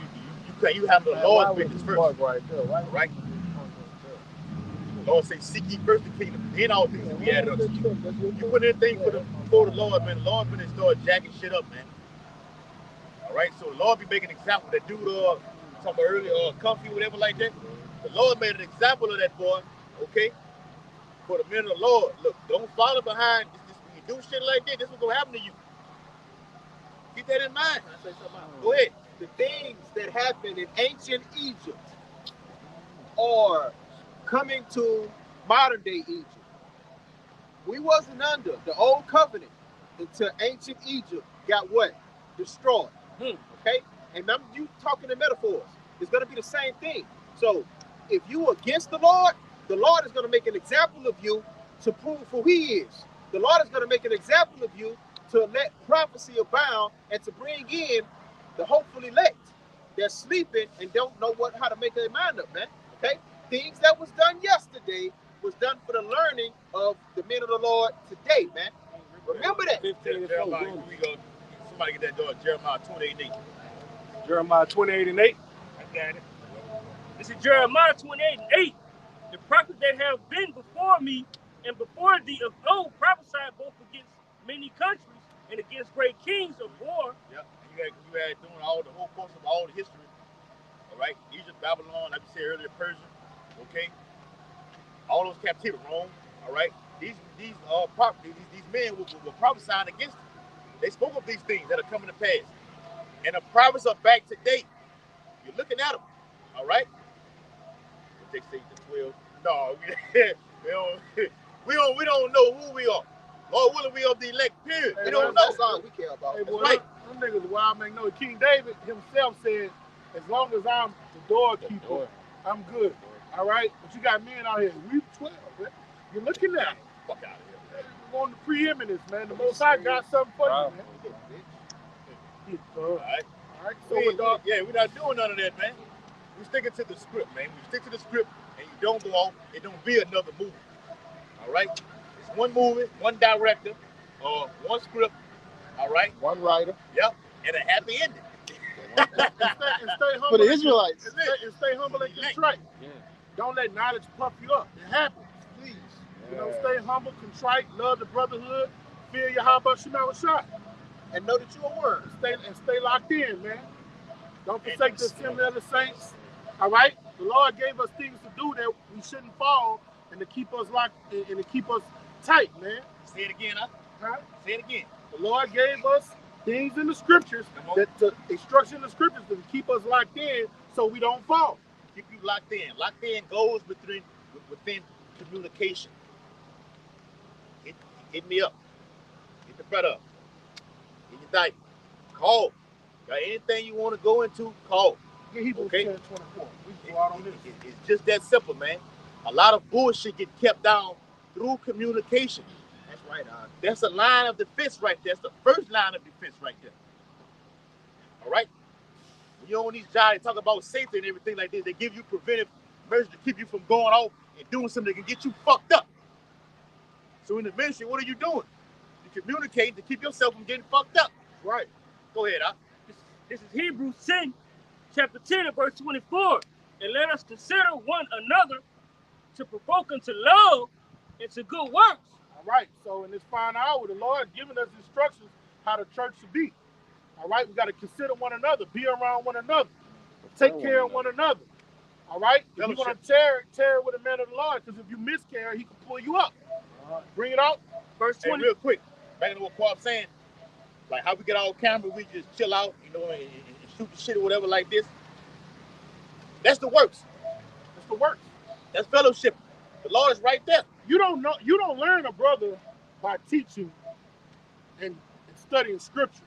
you handle the Lord's business first. Right there, right? The Lord say, seek ye first the kingdom. Then all things will be added unto you. You put anything before the Lord, man. The Lord gonna start jacking shit up, man. All right, so the Lord be making an example. That dude, talking about earlier, comfy, whatever like that. The Lord made an example of that boy, okay? For the men of the Lord. Look, don't follow behind. When you do shit like that, this is what's gonna happen to you. Keep that in mind. Go ahead. The things that happened in ancient Egypt are coming to modern day Egypt. We wasn't under the old covenant until ancient Egypt got what? Destroyed. Okay? And you talking in metaphors. It's going to be the same thing. So if you against the Lord is going to make an example of you to prove who he is. The Lord is going to make an example of you to let prophecy abound and to bring in the hopeful elect. They're sleeping and don't know how to make their mind up, man. Okay? Things that was done yesterday was done for the learning of the men of the Lord today, man. Remember that. Jeremiah, here we go. Somebody get that door. Jeremiah 28:8. Jeremiah 28:8. I got it. This is Jeremiah 28:8. The prophets that have been before me and before thee of old prophesied both against many countries and against great kings of war. Yep. You had doing all the whole course of all the history. All right. Egypt, Babylon, like you said earlier, Persia. Okay. All those captivity, Rome. All right. These men were prophesying against them. They spoke of these things that are coming to pass. And the prophets are back today. You're looking at them. All right? They say the 12. No, we don't know who we are. Lord willing, we of the elect, period. Hey, we don't know. That's all we care about. Hey, boy, right. Them niggas wild man know. King David himself said, as long as I'm the doorkeeper, I'm good. All right? But you got men out here, we 12, man. You're looking at it. Fuck out of here, man. We're on the preeminence, man. The Most High got something for you, man. All right. All right, so we're we're not doing none of that, man. We're sticking to the script, man. We stick to the script and you don't go off, it don't be another movie. All right? It's one movie, one director, one script, all right? One writer. Yep, and a happy ending. and stay humble. For the Israelites. And stay humble and contrite. Yeah. Don't let knowledge puff you up. It happens, please. You know, stay humble, contrite, love the brotherhood, fear your how about you know shot. And know that you're a word. Stay locked in, man. Don't forsake the assembly of the saints. All right? The Lord gave us things to do that we shouldn't fall and to keep us locked and to keep us tight, man. Say it again, huh? Say it again. The Lord gave us things in the scriptures, the instruction in the scriptures to keep us locked in so we don't fall. Keep you locked in. Locked in goes within communication. Hit me up. Hit the brother up. Hit your diet. Call. Got anything you want to go into, call. Yeah, Hebrews Okay? 10:24. We can go out on this. It's just that simple, man. A lot of bullshit get kept down through communication. That's right, That's a line of defense right there. That's the first line of defense right there. All right? When you're on these jobs, they talk about safety and everything like this. They give you preventive measures to keep you from going off and doing something that can get you fucked up. So in the ministry, what are you doing? You communicate to keep yourself from getting fucked up. Right. Go ahead, This is Hebrews 10, chapter 10, and verse 24. And let us consider one another to provoke unto love and to good works. All right. So in this final hour, the Lord giving us instructions how the church should be. All right. We got to consider one another, be around one another, take care of one another. All right. If you're going to tear with a man of the Lord, because if you miscarry, he can pull you up. Bring it out. Verse Hey, 20. real quick, back to what Quab's saying, like how we get on camera, we just chill out, and shoot the shit or whatever like this. That's the works. That's the works. That's fellowship. The Lord is right there. You don't learn a brother by teaching and studying scripture.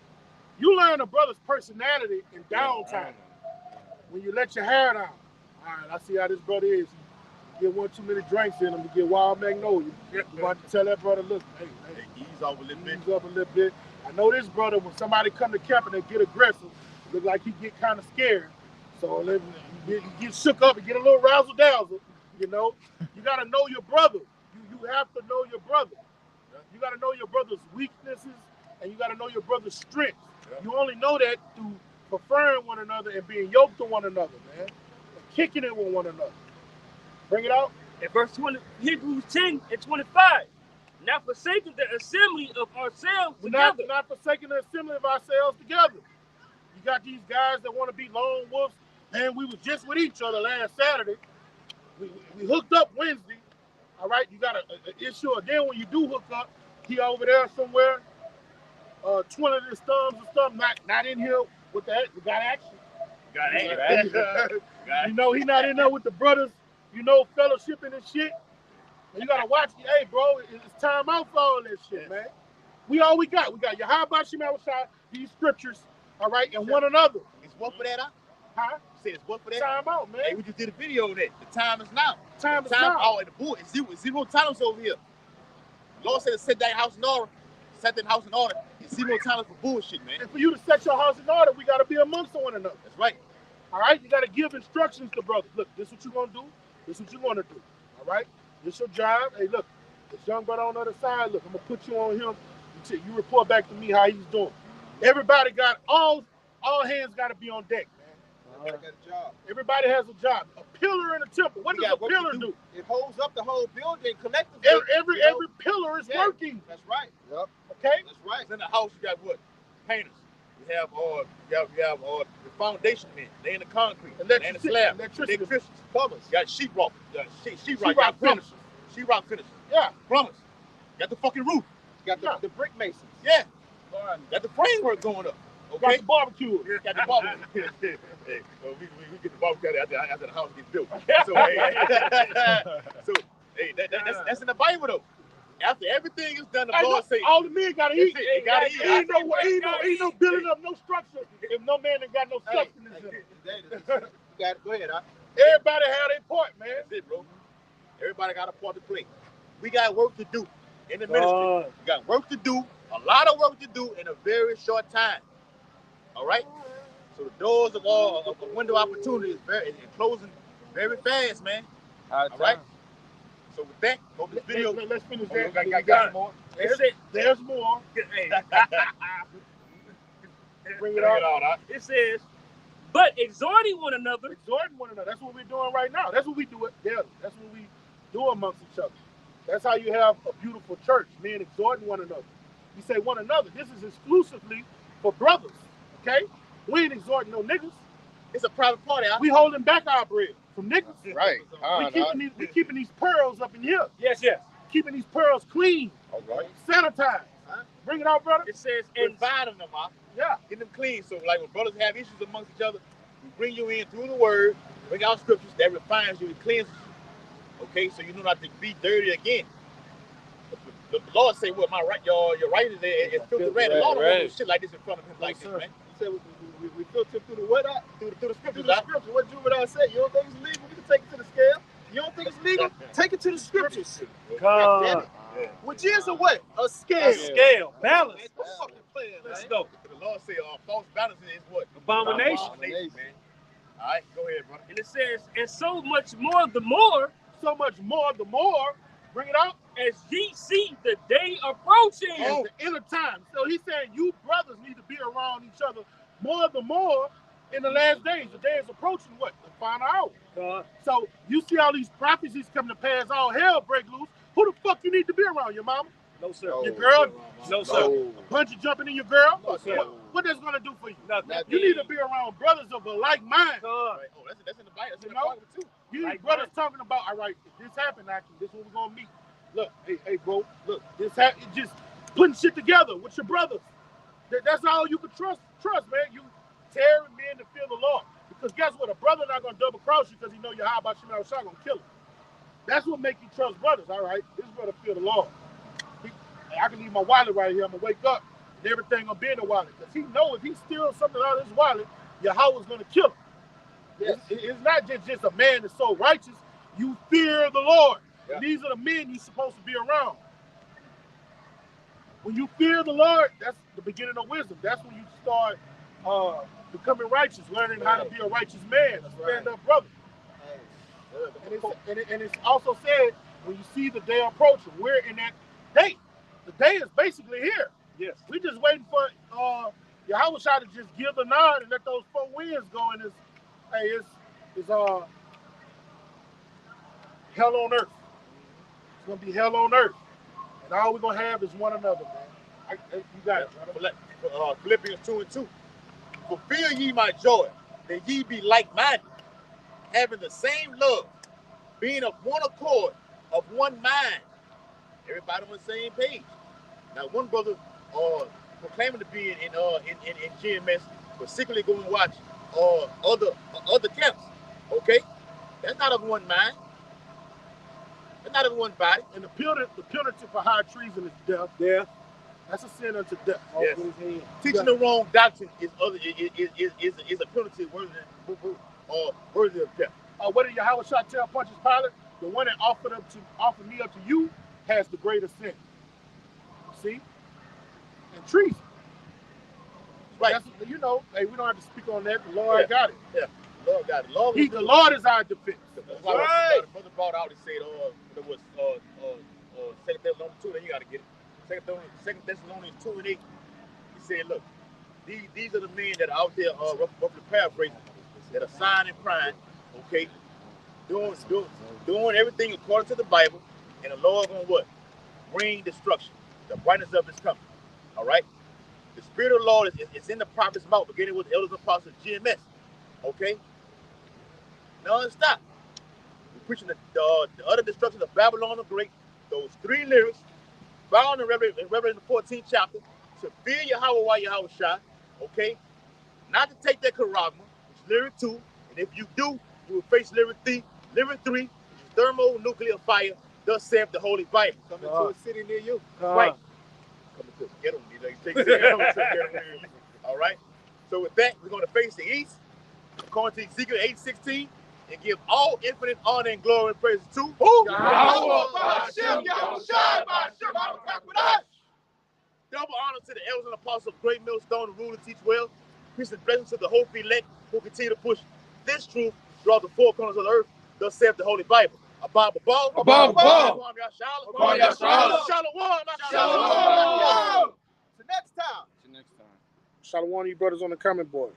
You learn a brother's personality in downtime. When you let your hair down. All right, I see how this brother is. You get one too many drinks in him to get wild magnolia. You want to tell that brother, look, hey, ease off a little bit. Ease up a little bit. I know this brother, when somebody come to camp and they get aggressive, look like he get kind of scared. So you get shook up and get a little razzle-dazzle. You got to know your brother. You have to know your brother. You got to know your brother's weaknesses, and you got to know your brother's strengths. You only know that through preferring one another and being yoked to one another, man. And kicking it with one another. Bring it out. In verse 20, Hebrews 10 and 25. Not forsaking the assembly of ourselves together. Not forsaking the assembly of ourselves together. You got these guys that want to be lone wolves. Man, we was just with each other last Saturday. We hooked up Wednesday. All right, you got an issue. Then when you do hook up, he over there somewhere, twiddling his thumbs and stuff. Not in here with that. We got action. Got action. He not in there with the brothers. Fellowshipping and shit. And you gotta watch. Hey, bro, it's time out for all that shit, man. We got. We got Yahweh Shema Shai, these scriptures, all right, and one another. It's one for that, Huh? You say it's one for that? Time out, man. Hey, we just did a video on that. The time is now. Time is now. Oh, and the boy, it's zero times over here. The Lord said to set that house in order. Set that house in order. It's zero times for bullshit, man. And for you to set your house in order, we gotta be amongst one another. That's right. All right, you gotta give instructions to brothers. Look, this is what you're gonna do. This is what you're gonna do. All right. This your job. Hey, look, this young brother on the other side. Look, I'm gonna put you on him. You report back to me how he's doing. Everybody got all hands got to be on deck, man. Everybody got a job. Everybody has a job. A pillar in a temple. What does a pillar do? It holds up the whole building collectively. Every pillar is working. That's right. Yep. Okay. That's right. In the house, you got what? Painters. You have the foundation men. They in the concrete. They in the slab. Electricians. Plumbers. You got sheetrock. Sheetrock finishers. Sheetrock finishers. Yeah. Plumbers. You got the fucking roof. You got the brick masons. Yeah. Got the framework going up. Okay. Got the barbecue. Got the barbecue. Hey, we get the barbecue after the house gets built. So, that's in the Bible though. After everything is done, the Lord says all the men gotta eat. They gotta eat. Ain't no building up no structure if no man ain't got no sustenance in it. Go ahead, Everybody have their part, man. That's it, bro. Everybody got a part to play. We got work to do in the ministry. We got work to do, a lot of work to do in a very short time. All right? So the doors of window opportunity is closing very fast, man. All right? So with that, go to the video. Let's finish that. Got some more. There's more. Bring it out. It says, but exhorting one another. Exhorting one another. That's what we're doing right now. That's what we do daily. That's what we do amongst each other. That's how you have a beautiful church, men exhorting one another. You say one another. This is exclusively for brothers, okay? We ain't exhorting no niggas. It's a private party. We holding back our bread from niggas. Right. We keeping these pearls up in here. Yes. Keeping these pearls clean. All right. Sanitized. Bring it out, brother. It says, and refining them, Yeah. Get them clean. So like when brothers have issues amongst each other, we bring you in through the word, bring out scriptures that refines you and cleanses you. Okay, so you know not to be dirty again. The Lord say, "What my right, your right is filthy red." The Lord don't want no shit like this in front of him like this, man. He said we filter through the what? Through the scriptures, Through the scriptures. What Juvenile said? You don't think it's legal? We can take it to the scale. You don't think it's legal? Take it to the scriptures. God damn it. Which is a what? A scale. A scale. Balance. Don't fucking play it, Let's man. go. The Lord say, "False balance is what? Abomination. Man. All right, go ahead, brother. And it says, and so much more the more, So much more, the more. Bring it out. as ye see the day approaching. It's the end of time. So he's saying you brothers need to be around each other more the more in the last days. The day is approaching what? The final hour. God. So you see all these prophecies coming to pass, all hell break loose. Who the fuck you need to be around? Your mama? No, sir. Your girl? No, sir. A bunch of jumping in your girl? No, sir. What that's gonna do for you? Nothing. You need to be around brothers of a like mind. God. Right. Oh, that's in the Bible. That's in You the know? Bible too. You Like brothers talking about, all right, if this happened, actually, this is what we're gonna meet. Look, hey, bro, look, this happened. Just putting shit together with your brothers. That's all you can trust, man. You tearing men to fear the Lord. Because guess what? A brother not gonna double cross you because he know you're high about your shot gonna kill him. That's what make you trust brothers, all right? This brother fear the Lord. I can leave my wallet right here. I'm gonna wake up and everything gonna be in the wallet. Because he know if he steals something out of his wallet, Yahweh's gonna kill him. Yes. It's not just a man that's so righteous. You fear the Lord. Yeah. And these are the men you're supposed to be around. When you fear the Lord, that's the beginning of wisdom. That's when you start becoming righteous, learning how to be a righteous man, a stand-up brother. And it's also said, when you see the day approaching, we're in that day. The day is basically here. Yes. We're just waiting for Yahweh to just give the nod and let those four winds go. And it's hell on earth. It's gonna be hell on earth, and all we're gonna have is one another, man. You got it. Philippians 2:2. Fulfill ye my joy, that ye be like-minded, having the same love, being of one accord, of one mind. Everybody on the same page. Now, one brother proclaiming to be in GMS, but secretly going to watch other camps. Okay, that's not of one mind. That's not of one body. And the penalty for high treason is death. Death. That's a sin unto death. Yes. Teaching the wrong doctrine is a penalty worthy of death. What did Yahweh tell Pontius Pilate? The one that offered me up to you has the greater sin. See? And treason. Right. That's, you know, hey, we don't have to speak on that. The Lord got it. Yeah. The Lord got it. The Lord is our defense. That's why the brother brought out and said, there was 2 Thessalonians 2, then you got to get it. 2 Thessalonians 2:8. He said, look, these are the men that are out there, roughly paraphrasing, that are signed and crying, okay, doing everything according to the Bible, and the Lord gonna what? Bring destruction. The brightness of his coming. All right? The Spirit of the Lord is in the prophet's mouth, beginning with the elders and apostles, GMS. Okay? Non-stop. We're preaching the utter destruction of Babylon the Great. Those 3 lyrics found in Revelation 14th chapter. To fear Yahweh while Yahweh shot. Okay? Not to take that charagma, which is lyric 2. And if you do, you will face lyric 3. Lyric 3 is thermonuclear fire. Thus saith the Holy Bible. Coming to a city near you. Right. Coming to a ghetto near you. All right? So with that, we're going to face the east, according to Ezekiel 8:16, and give all infinite honor and glory and praise to who? Double honor to the elders and apostles of Great Millstone, to rule and teach well. Peace and blessings to the hopeful elect who continue to push this truth throughout the 4 corners of the earth. Thus saith the Holy Bible. Above. Shalom. Till next time. Shalom, you brothers on the coming board.